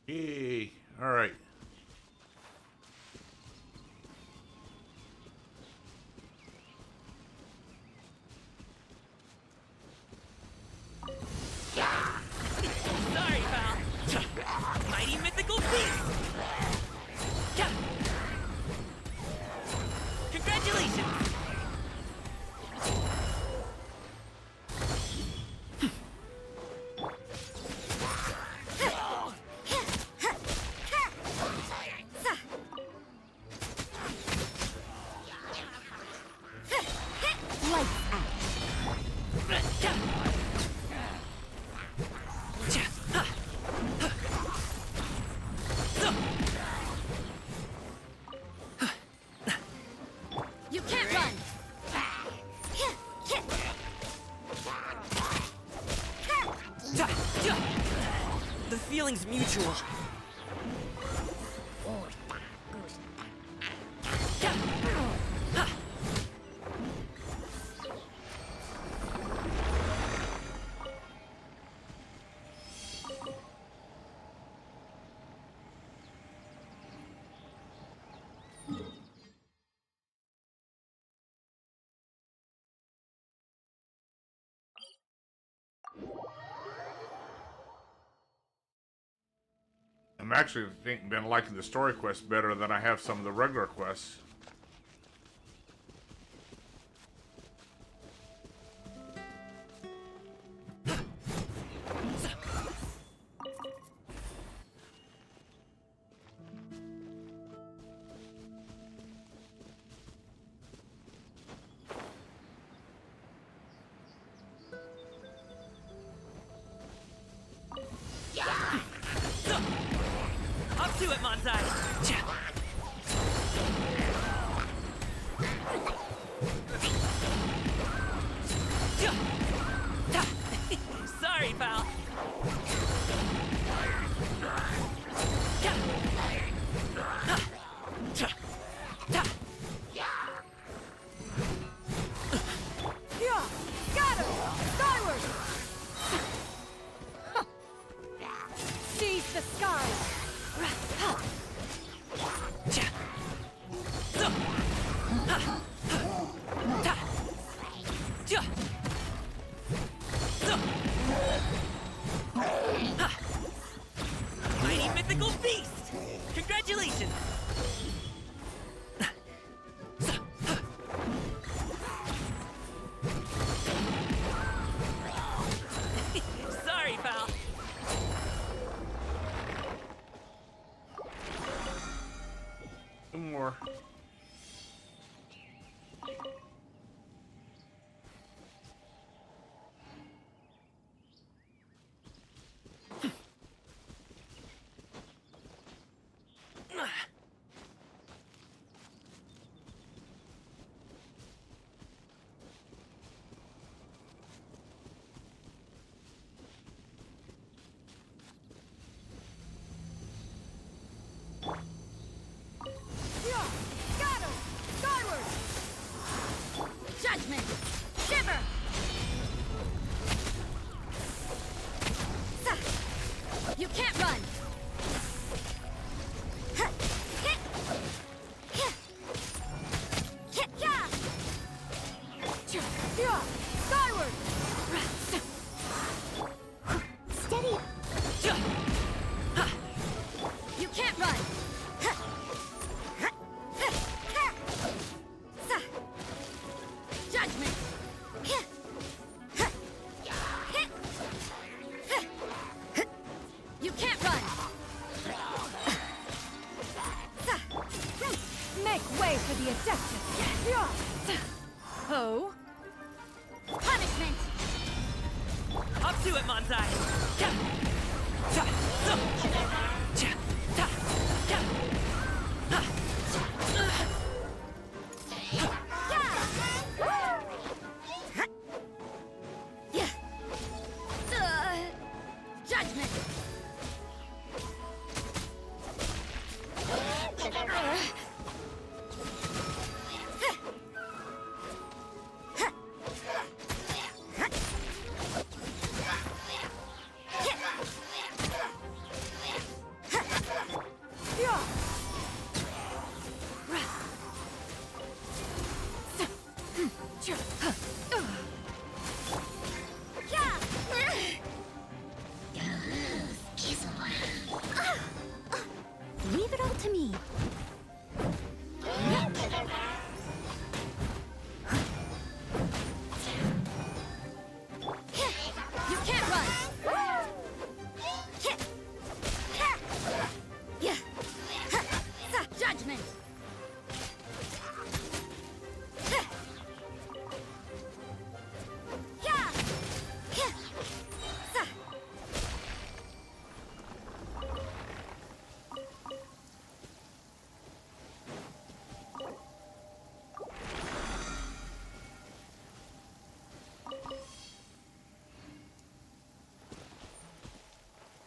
Yay. All right. Sorry, pal. Mighty mythical beast! Congratulations! You can't run! The feeling's mutual. I'm actually been liking the story quests better than I have some of the regular quests. Up to it, Manzai! Skyward! Steady! You can't run! Judgment! You can't run! Make way for the Adeptus! Oh? Punishment! Up to it, Manzai! Judgment! Leave it all to me. You can't run! Judgment!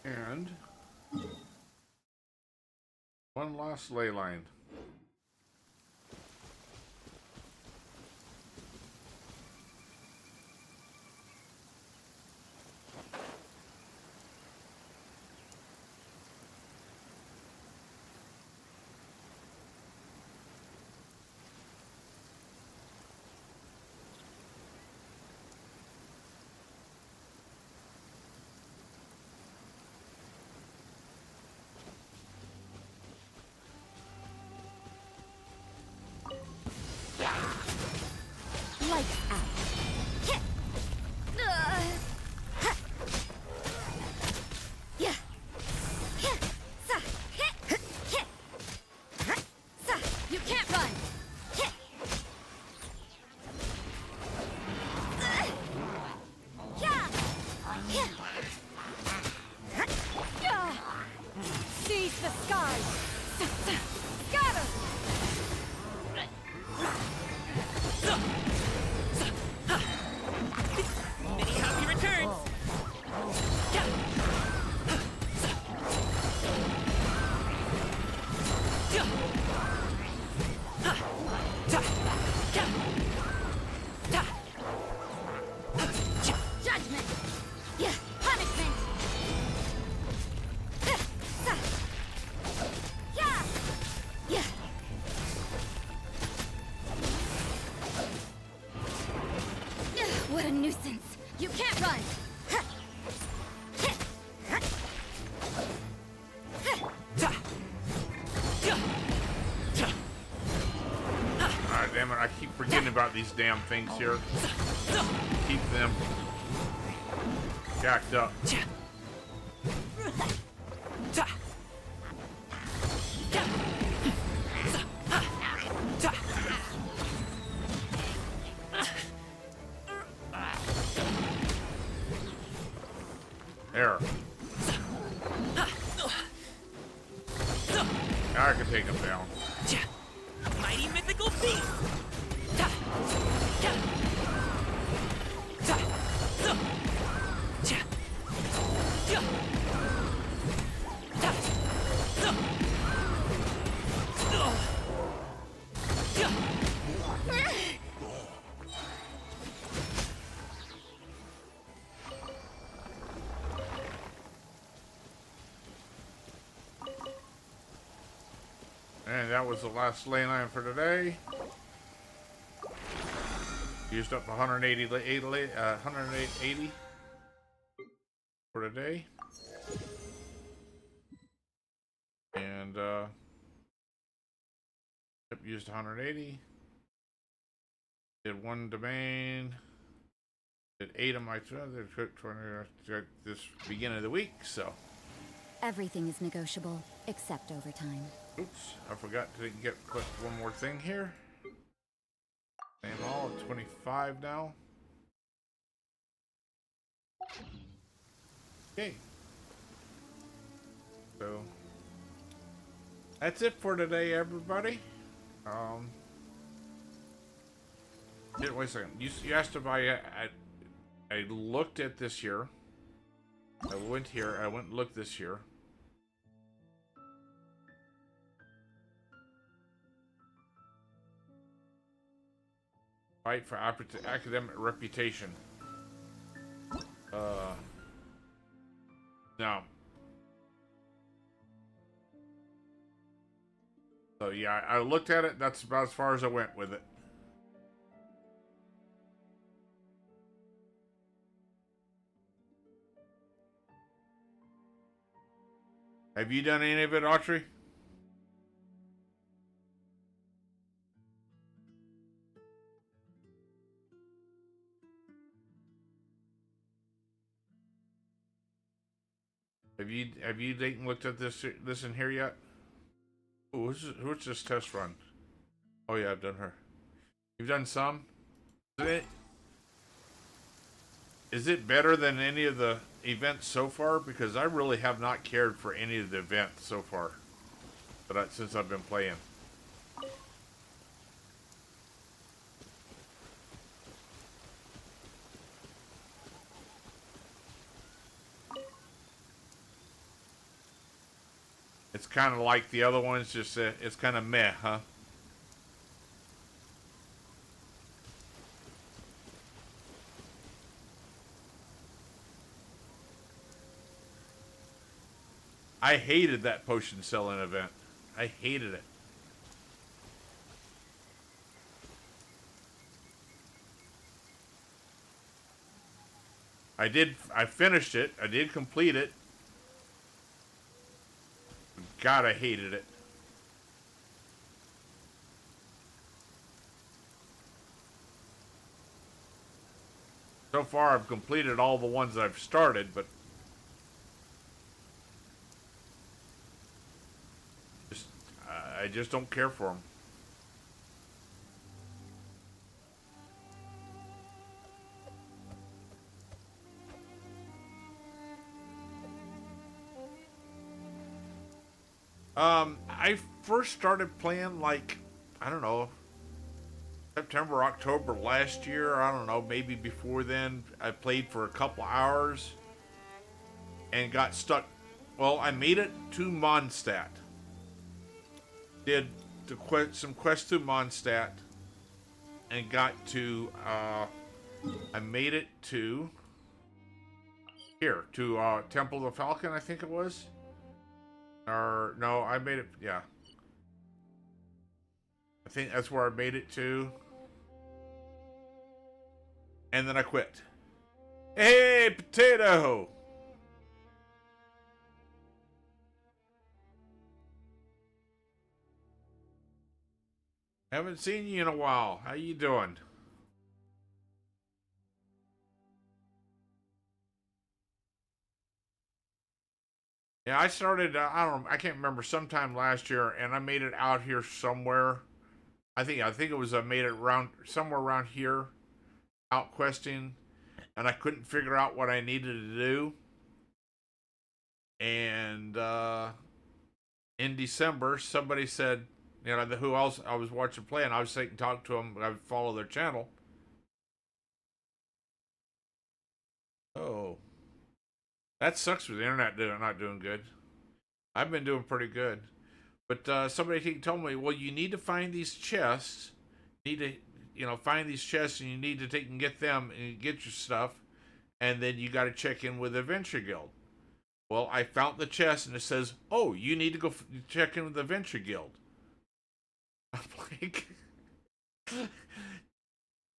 And one last ley line. Lights out. You can't run! Seize the skies! Scatter! Many happy returns! Judgment! Punishment! What a nuisance! You can't run! Ah, damn it, I keep forgetting about these damn things here. Keep them jacked up. There. Now I can take him down. Mighty mythical beast! And that was the last ley line for today. Used up 180 for today. And used 180. Did one domain. Did 8 of my 20 this beginning of the week, so. Everything is negotiable, except overtime. Oops, I forgot to put one more thing here. Same all at 25 now. Okay. So that's it for today, everybody. Wait a second. You asked if I looked at this year. I went here. I went and looked this year. Fight for academic reputation. No. So yeah, I looked at it. That's about as far as I went with it. Have you done any of it, Autry? Have you looked at this in here yet? Oh, who's this test run? Oh yeah, I've done her. You've done some? Is it better than any of the events so far? Because I really have not cared for any of the events so far, since I've been playing. It's kind of like the other ones, just it's kind of meh, huh? I hated that potion selling event. I hated it. I finished it. I did complete it. God, I hated it. So far, I've completed all the ones I've started, but I just don't care for them. I first started playing like, I don't know, September, October last year. I don't know, maybe before then. I played for a couple hours and got stuck. Well, I made it to Mondstadt. Did some quests to Mondstadt and got to, I made it to here, to Temple of the Falcon, I think it was. Or, no, I made it, yeah. I think that's where I made it to. And then I quit. Hey, potato! Haven't seen you in a while. How you doing? Yeah, I started, I can't remember, sometime last year, and I made it out here somewhere. I think it was, I made it somewhere around here, out questing, and I couldn't figure out what I needed to do. And, in December, somebody said, you know, who else I was watching play, and I was sitting talk to them, I would follow their channel. Oh. That sucks with the internet not doing good. I've been doing pretty good. But somebody told me, well, you need to find these chests. You need to, find these chests, and you need to take and get them and get your stuff. And then you got to check in with Adventure Guild. Well, I found the chest, and it says, oh, you need to go check in with the Adventure Guild. I'm like,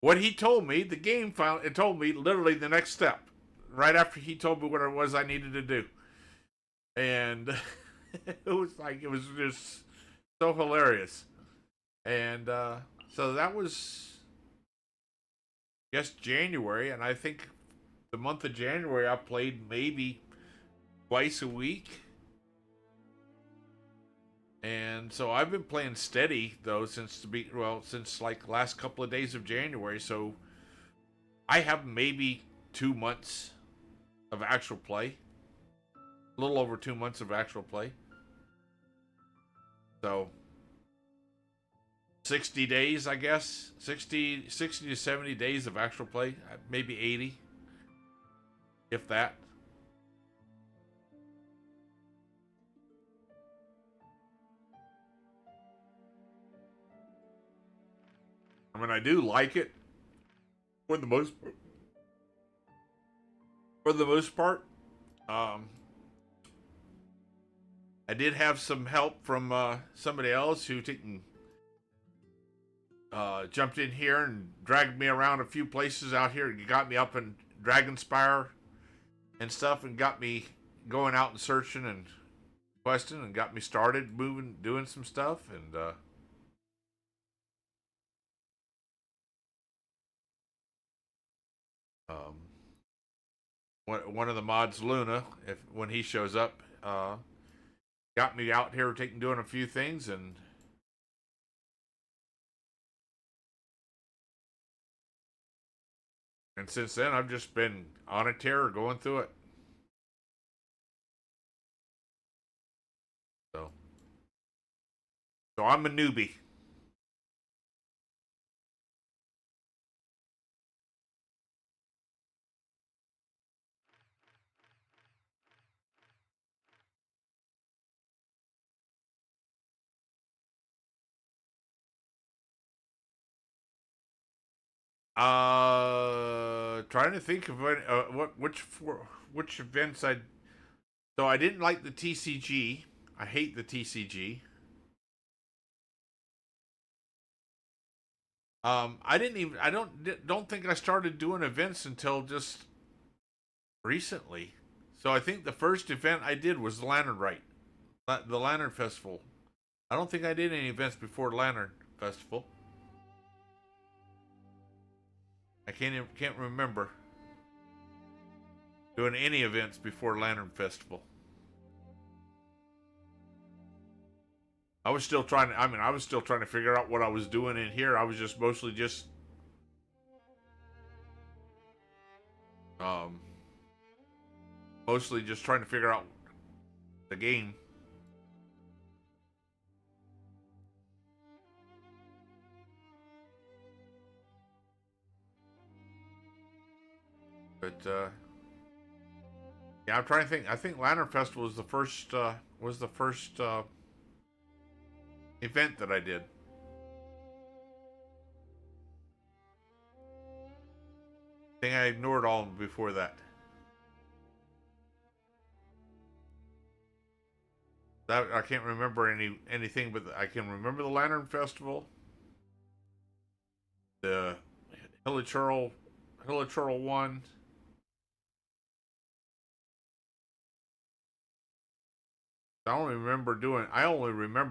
what he told me, the game found it told me literally the next step, right after he told me what it was I needed to do, and it was just so hilarious, and so that was just January, and I think the month of January I played maybe twice a week. And so I've been playing steady though since like last couple of days of January. So I have maybe 2 months of actual play, a little over 2 months of actual play. So 60 days, I guess, 60 to 70 days of actual play, maybe 80, if that. I mean, I do like it for the most part. Um, I did have some help from somebody else who jumped in here and dragged me around a few places out here. And got me up in Dragonspire and stuff, and got me going out and searching and questing, and got me started moving, doing some stuff, and um, one of the mods, Luna, if when he shows up, got me out here doing a few things, and since then I've just been on a tear going through it. So, so I'm a newbie. Trying to think of which events I. So I didn't like the TCG. I hate the TCG. I didn't even. I don't think I started doing events until just recently. So I think the first event I did was the Lantern Rite, the Lantern Festival. I don't think I did any events before Lantern Festival. I can't remember doing any events before Lantern Festival. I was still trying to. I mean, I was still trying to figure out what I was doing in here. I was just mostly just um, mostly just trying to figure out the game. But yeah, I'm trying to think. I think Lantern Festival was the first event that I did. I think I ignored all before that. That I can't remember anything, but I can remember the Lantern Festival, the Hilichurl one. I only remember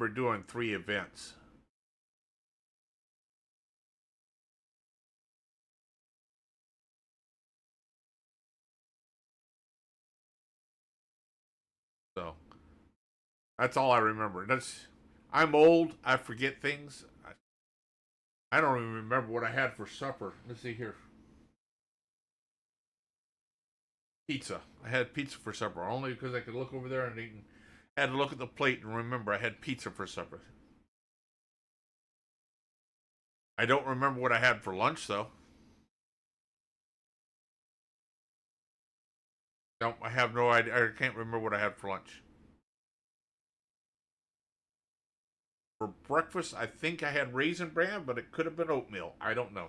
doing 3 events. So that's all I remember. I'm old. I forget things. I don't even remember what I had for supper. Let's see here. Pizza. I had pizza for supper only because I could look over there and eat. Had to look at the plate and remember I had pizza for supper. I don't remember what I had for lunch though. No, I have no idea. I can't remember what I had for lunch. For breakfast, I think I had raisin bran, but it could have been oatmeal. I don't know.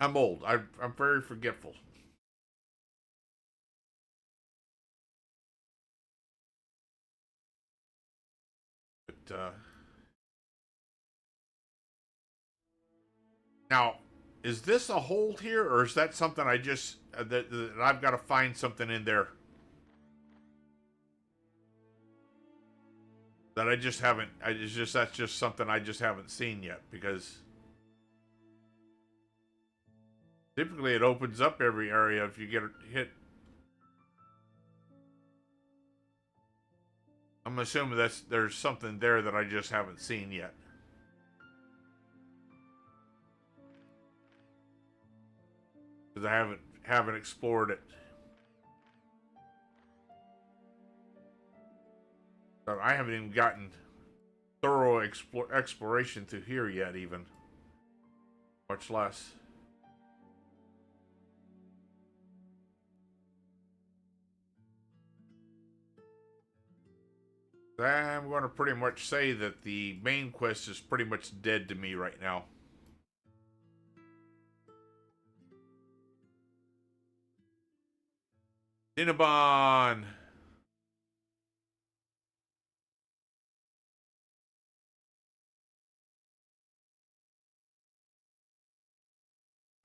I'm old. I'm very forgetful. But Now, is this a hold here, or is that something I just that I've got to find something in there that I just haven't? That's just something I just haven't seen yet, because typically it opens up every area if you get hit. I'm assuming there's something there that I just haven't seen yet. Because I haven't explored it. So I haven't even gotten thorough exploration through here yet, even. Much less. I'm going to pretty much say that the main quest is pretty much dead to me right now. Cinnabon!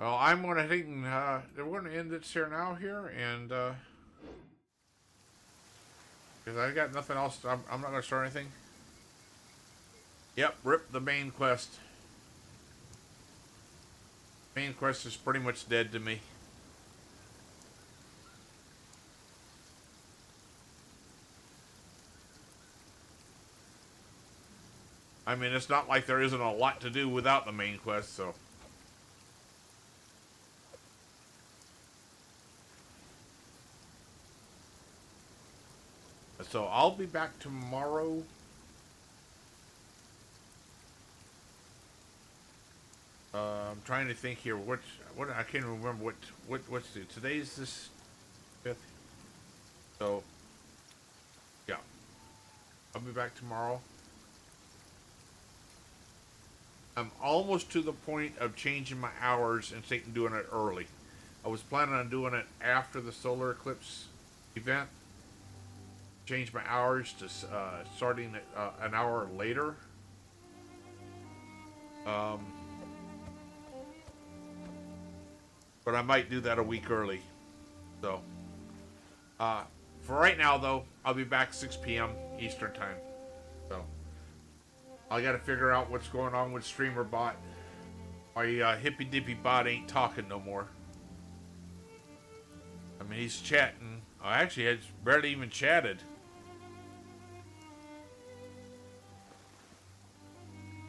Well, I'm going to think, we're going to end this here now and, because I got nothing else, I'm not going to start anything. Yep, rip the main quest. Main quest is pretty much dead to me. I mean, it's not like there isn't a lot to do without the main quest, so. So I'll be back tomorrow. I'm trying to think here. What I can't remember what's today's this 5th. So yeah, I'll be back tomorrow. I'm almost to the point of changing my hours and doing it early. I was planning on doing it after the solar eclipse event. Change my hours to starting an hour later. But I might do that a week early. So, for right now, though, I'll be back 6 p.m. Eastern time. So, I got to figure out what's going on with Streamer Bot. My hippy dippy bot ain't talking no more. I mean, he's chatting. Actually, he's barely even chatted.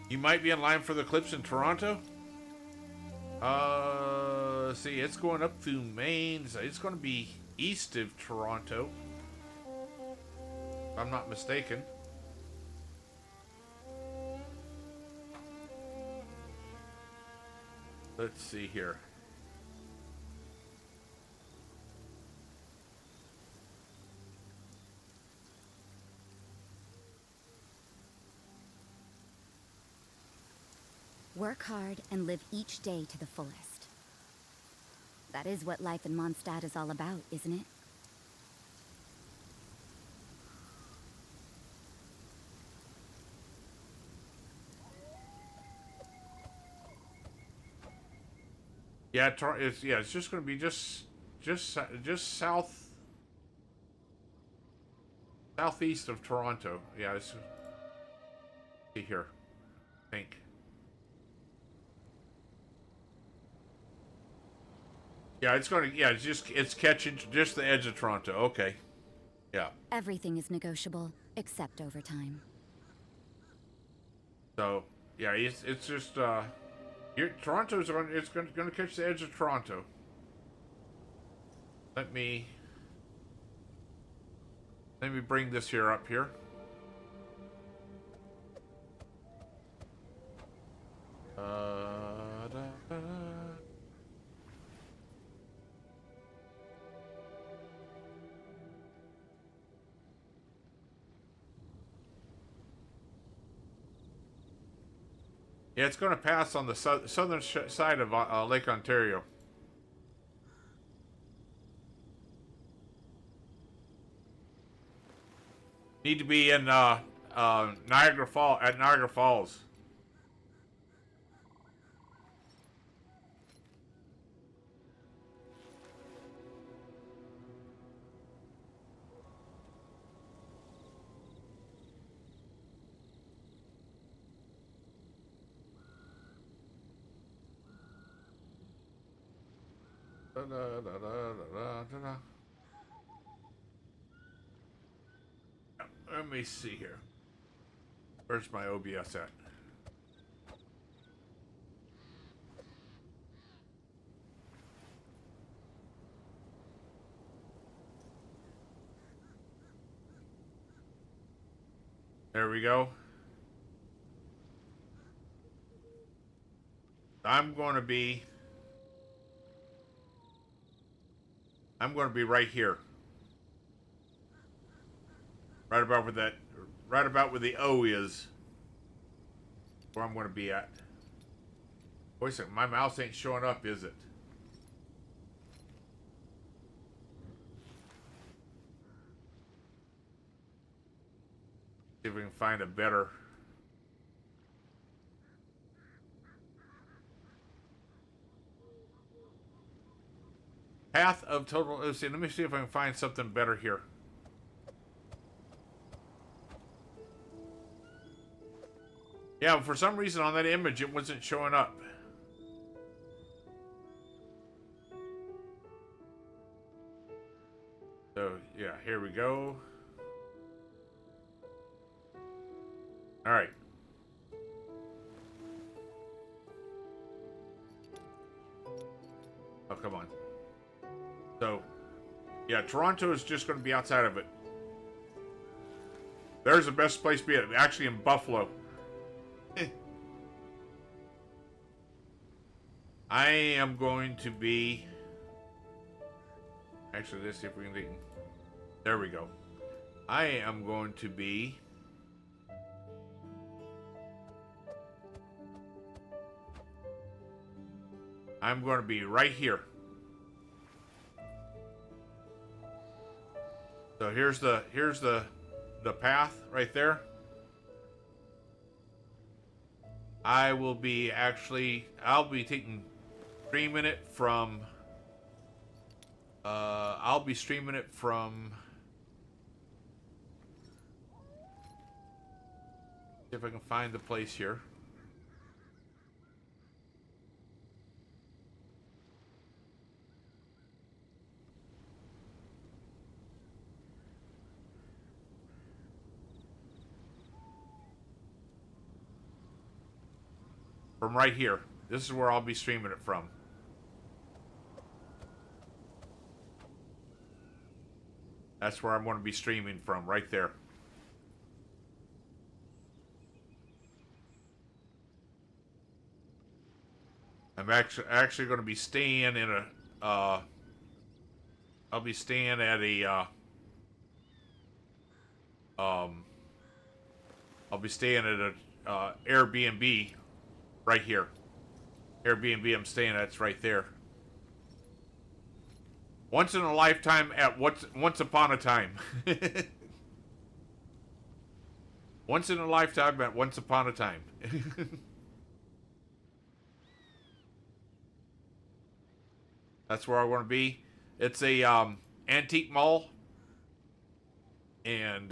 You might be in line for the eclipse in Toronto. See, it's going up through Maine. So it's going to be east of Toronto, if I'm not mistaken. Let's see here. Work hard and live each day to the fullest. That is what life in Mondstadt is all about, isn't it? Yeah, it's just going to be just southeast of Toronto. Yeah, it's see here. I think. Yeah, it's catching just the edge of Toronto. Okay. Yeah. Everything is negotiable, except overtime. So, yeah, it's just Toronto's going to catch the edge of Toronto. Let me bring this here up here. Yeah, it's going to pass on the southern side of Lake Ontario. Need to be in Niagara Falls. Da, da, da, da, da, da, da. Let me see here. Where's my OBS at? There we go. I'm going to be right here. Right about where the O is. Where I'm going to be at. Wait a second, my mouse ain't showing up, is it? See if we can find a better. Path of total. Let's see. Let me see if I can find something better here. Yeah, for some reason on that image it wasn't showing up. So yeah, here we go. All right. Oh, come on. So, yeah, Toronto is just going to be outside of it. There's the best place to be at. Actually, in Buffalo. I am going to be... Actually, let's see if we can... There we go. I am going to be... I'm going to be right here. So here's the path right there. I'll be streaming it from I'll be streaming it from, see if I can find the place here. From right here. This is where I'll be streaming it from. That's where I'm going to be streaming from, right there. I'm actually going to be staying in a, I'll be staying at a, I'll be staying at a, Airbnb right here. Airbnb I'm staying at, it's right there. Once in a lifetime at once upon a time. Once in a lifetime at once upon a time. That's where I want to be. It's a antique mall. And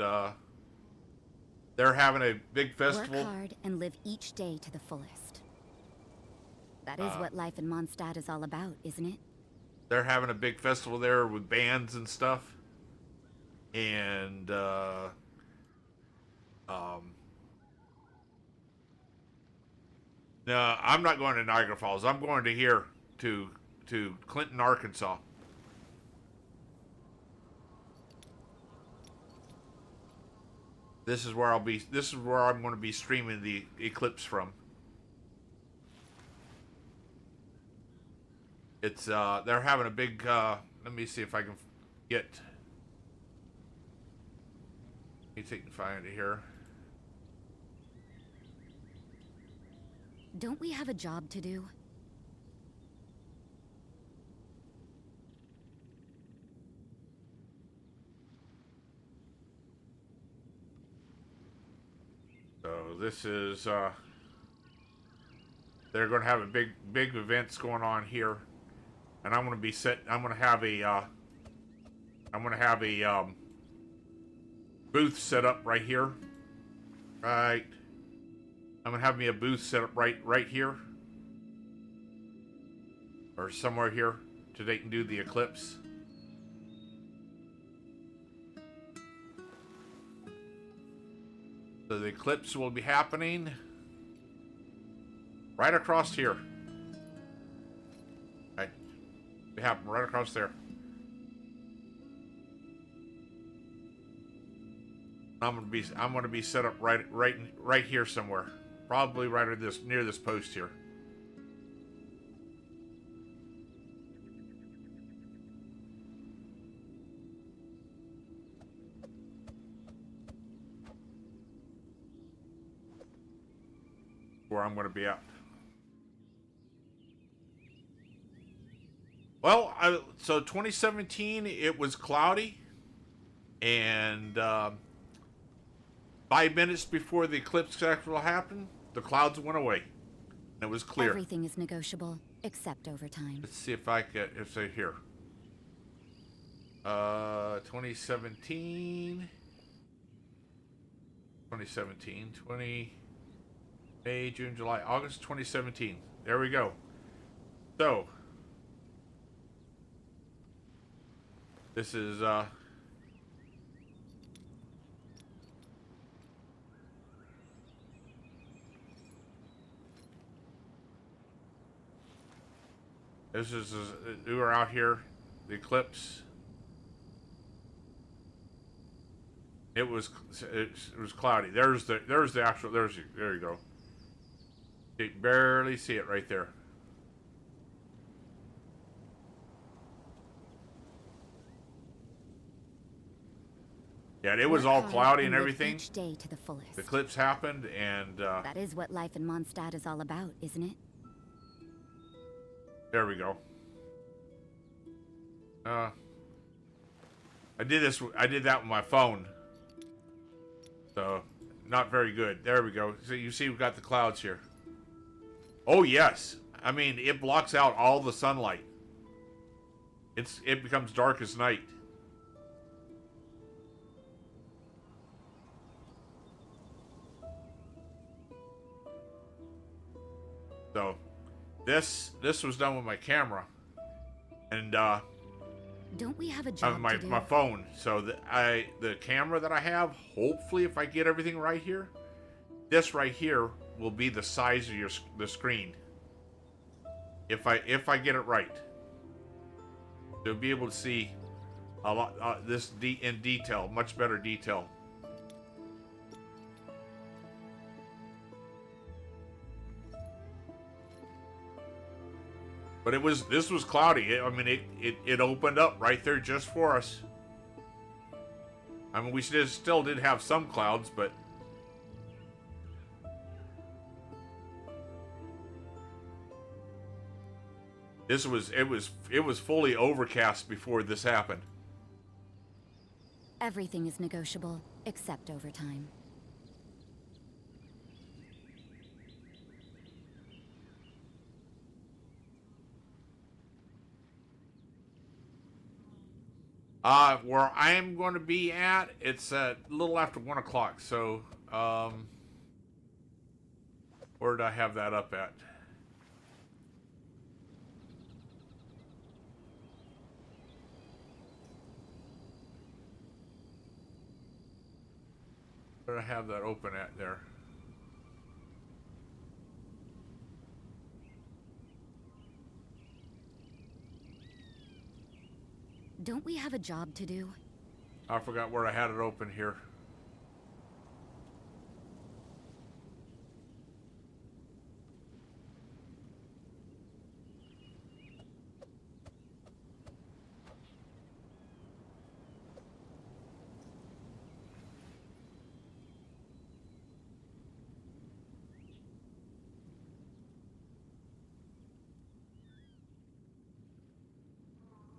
they're having a big festival. Work hard and live each day to the fullest. That is what life in Mondstadt is all about, isn't it? They're having a big festival there with bands and stuff. And no, I'm not going to Niagara Falls. I'm going to here to Clinton, Arkansas. This is where I'm going to be streaming the eclipse from. It's they're having a big let me see if I can get, let me see if I can find it here. Don't we have a job to do? So this is they're going to have a big events going on here, and I'm going to have a booth set up right here. Right. I'm going to have me a booth set up right here. Or somewhere here. so they can do the eclipse. So the eclipse will be happening right across here. Right, it happened right across there. I'm gonna be set up right here somewhere, probably right at this near this post here. Where I'm going to be at. Well, so 2017, it was cloudy, and 5 minutes before the eclipse actually happened, the clouds went away, and it was clear. Everything is negotiable, except overtime. Let's see if I can, if I here. 2017, 20 May, June, July, August 2017. There we go. So, this is, we were out here, the eclipse. It was cloudy. There you go. You can barely see it right there. Yeah, it was all cloudy and everything. Each day to the fullest. The eclipse happened, and that is what life in Mondstadt is all about, isn't it? There we go. I did that with my phone. So, not very good. There we go. So you see we've got the clouds here. Oh yes. I mean, it blocks out all the sunlight. It becomes dark as night. So, this was done with my camera, and don't we have a job my to do? my phone. So the camera that I have, hopefully, if I get everything right here, this right here will be the size of the screen. If I get it right, you'll be able to see a lot in detail, much better detail. But this was cloudy. I mean, it opened up right there just for us. I mean, we still did have some clouds, but it was fully overcast before this happened. Everything is negotiable, except overtime. Where I am going to be at, it's a little after 1 o'clock. So, where did I have that up at? Where did I have that open at there? Don't we have a job to do? I forgot where I had it open here.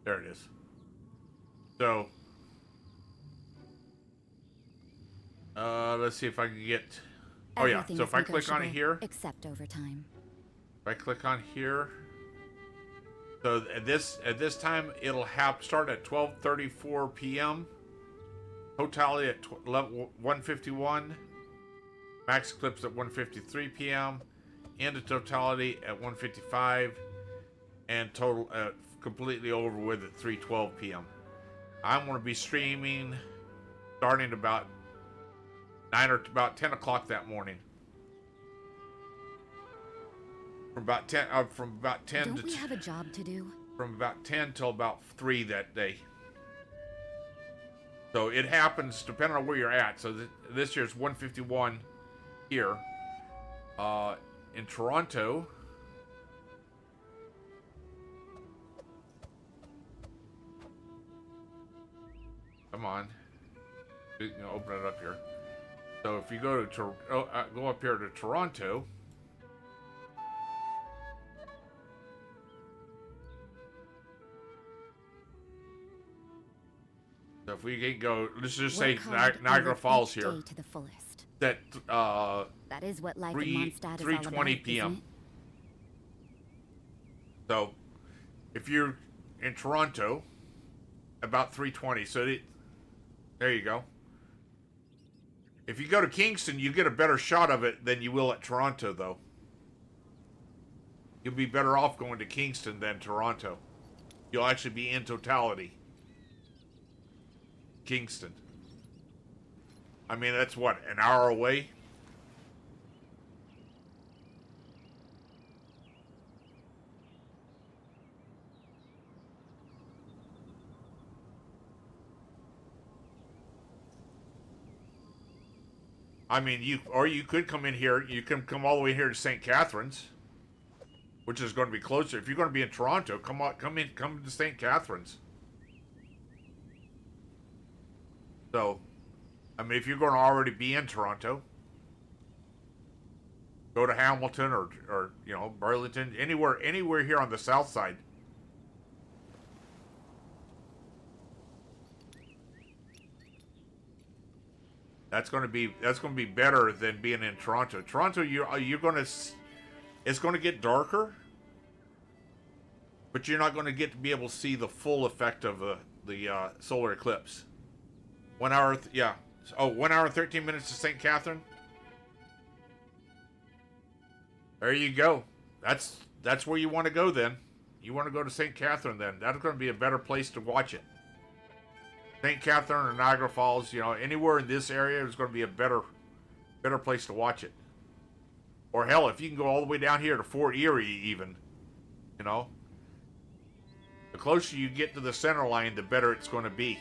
There it is. So, let's see if I can get. Oh yeah. So if I click on it here, except overtime. If I click on here, so at this time it'll start at 12:34 p.m. Totality at 1:51. Max eclipse at 1:53 p.m. End of totality at 1:55, and total completely over with at 3:12 p.m. I'm going to be streaming starting about 9 or about 10 o'clock that morning. From about 10 Don't to we have a job to do? from about 10 till about 3 that day. So it happens depending on where you're at. So this year's 151 here. In Toronto. Come on. You can open it up here. So if you go to go up here to Toronto. So if we can go, let's just say Niagara Falls here. To the fullest. That that is what life in Mondstadt is all about, 3:20 p.m. So if you're in Toronto, about 3:20. So there you go. If you go to Kingston, you get a better shot of it than you will at Toronto, though. You'll be better off going to Kingston than Toronto. You'll actually be in totality. Kingston. I mean, that's what, an hour away? I mean, you could come in here. You can come all the way here to St. Catharines, which is going to be closer. If you're going to be in Toronto, come to St. Catharines. So, I mean, if you're going to already be in Toronto, go to Hamilton or Burlington, anywhere here on the south side. That's going to be better than being in Toronto. Toronto, it's going to get darker, but you're not going to get to be able to see the full effect of the solar eclipse. 1 hour, 1 hour and 13 minutes to St. Catherine. There you go. That's where you want to go then. You want to go to St. Catherine then. That's going to be a better place to watch it. St. Catherine or Niagara Falls, anywhere in this area is going to be a better place to watch it. Or hell, if you can go all the way down here to Fort Erie even, the closer you get to the center line, the better it's going to be.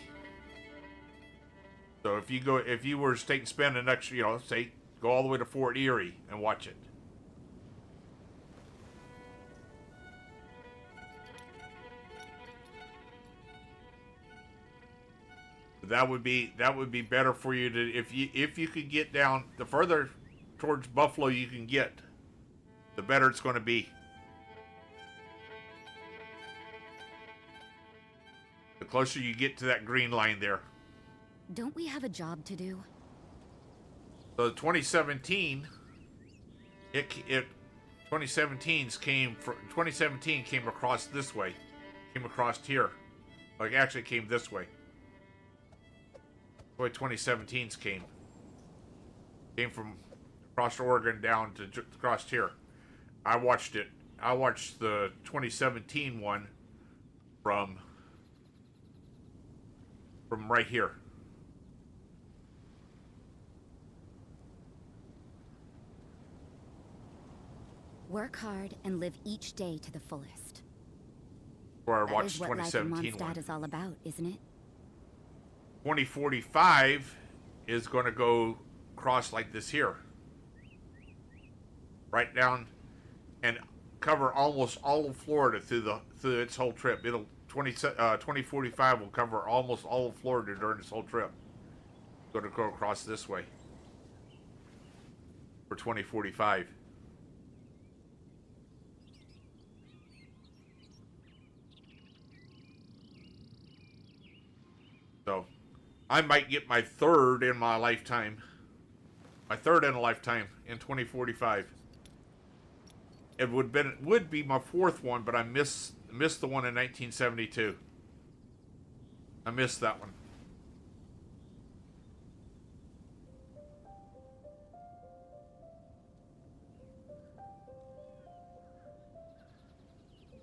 So if you were to spend the next, say, go all the way to Fort Erie and watch it. That would be better for you to if you could get down the further towards Buffalo you can get, the better it's going to be. The closer you get to that green line there. Don't we have a job to do? So 2017, 2017 came across this way, came across here, like actually came this way. The way 2017's came from across Oregon down to across here. I watched it. I watched the 2017 one from right here. Work hard and live each day to the fullest. Where I watched the 2017 one. That is what life in Mondstadt one. is all about, isn't it? 2045 is going to go across like this here. Right down and cover almost all of Florida through its whole trip. 2045 will cover almost all of Florida during this whole trip. It's going to go across this way for 2045. So, I might get my third in my lifetime. My third in a lifetime in 2045. It would be my fourth one, but I missed the one in 1972. I missed that one.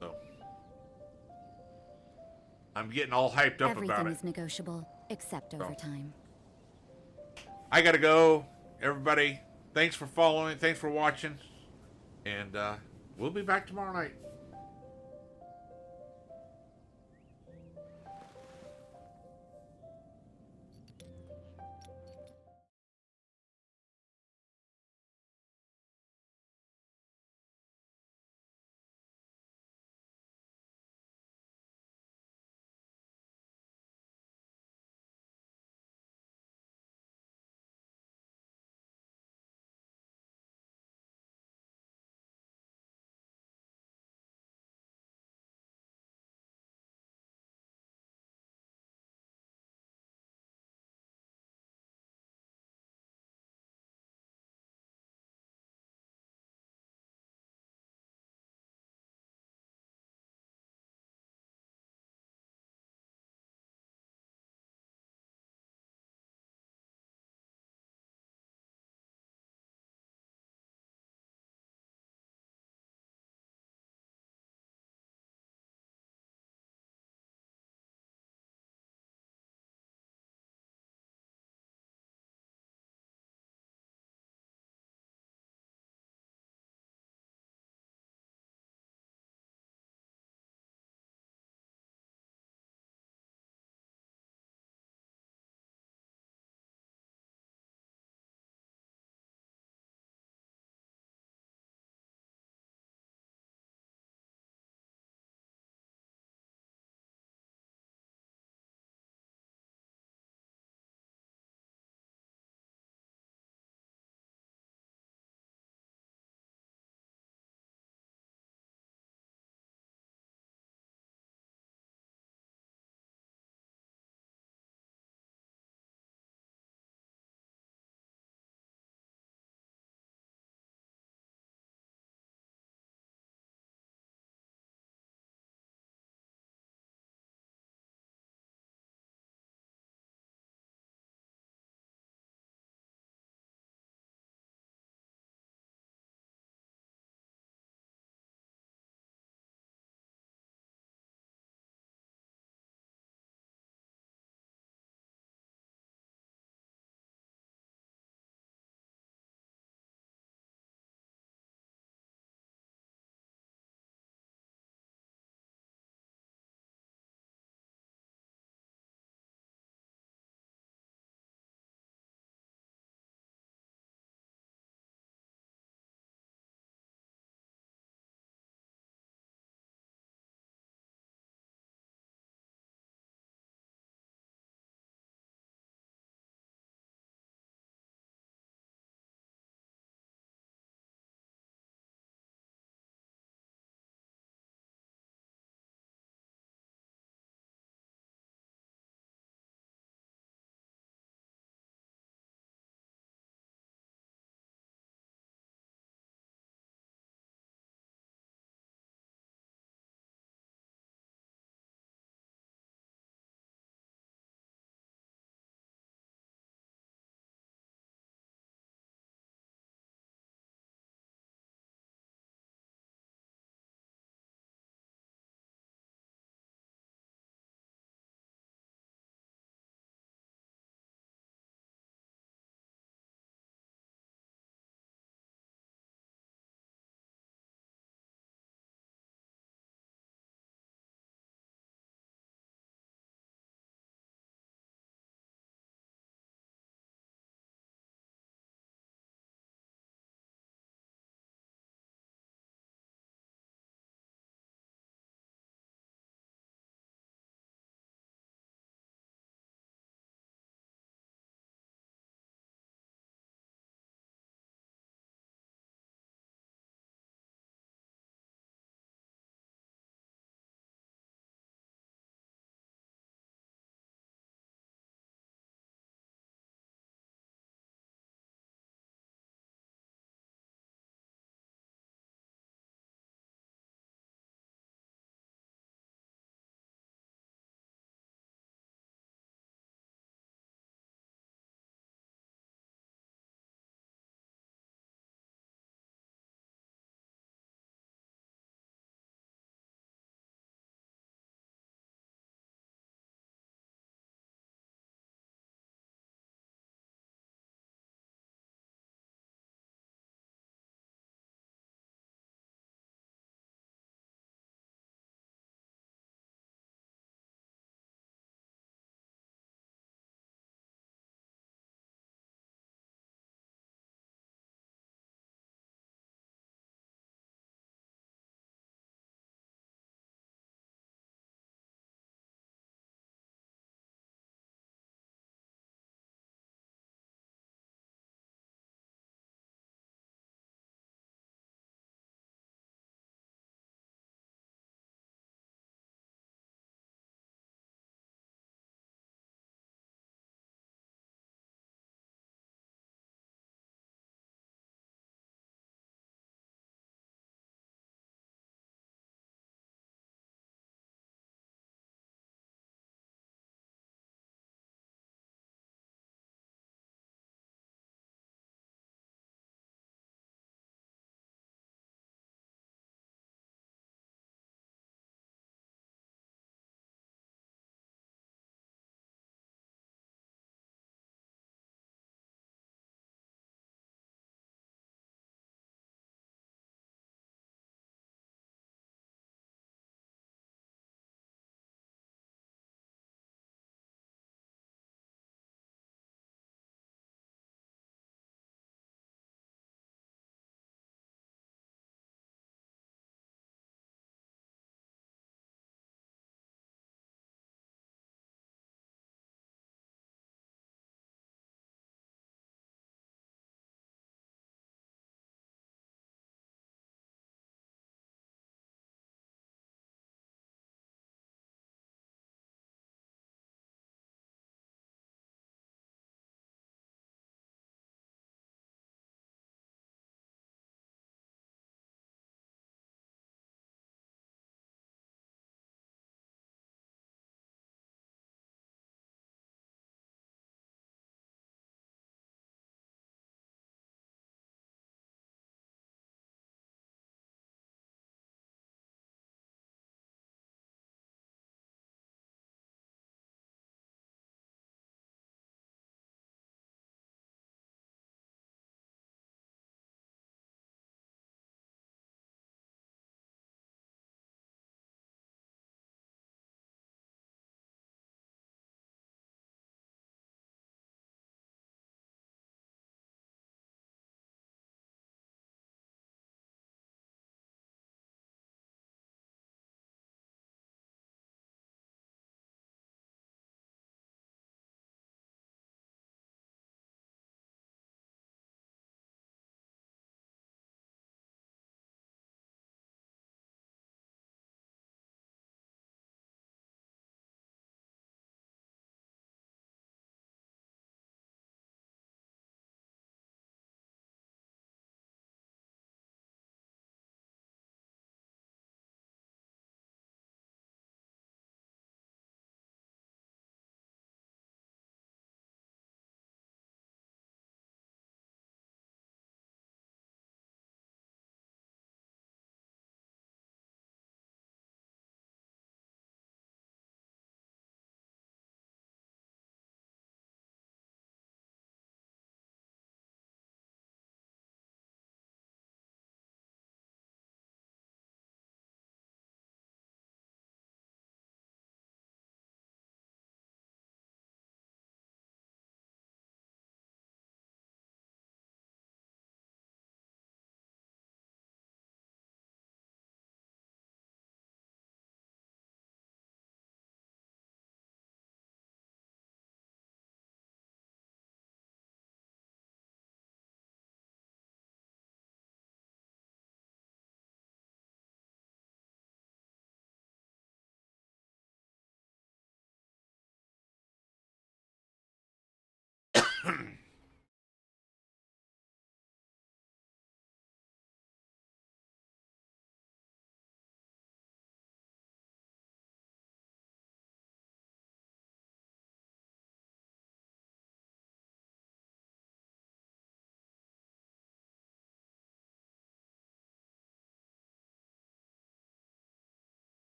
So, I'm getting all hyped up Everything about it. is negotiable, except overtime. I gotta go. Everybody, thanks for following. Thanks for watching. And we'll be back tomorrow night.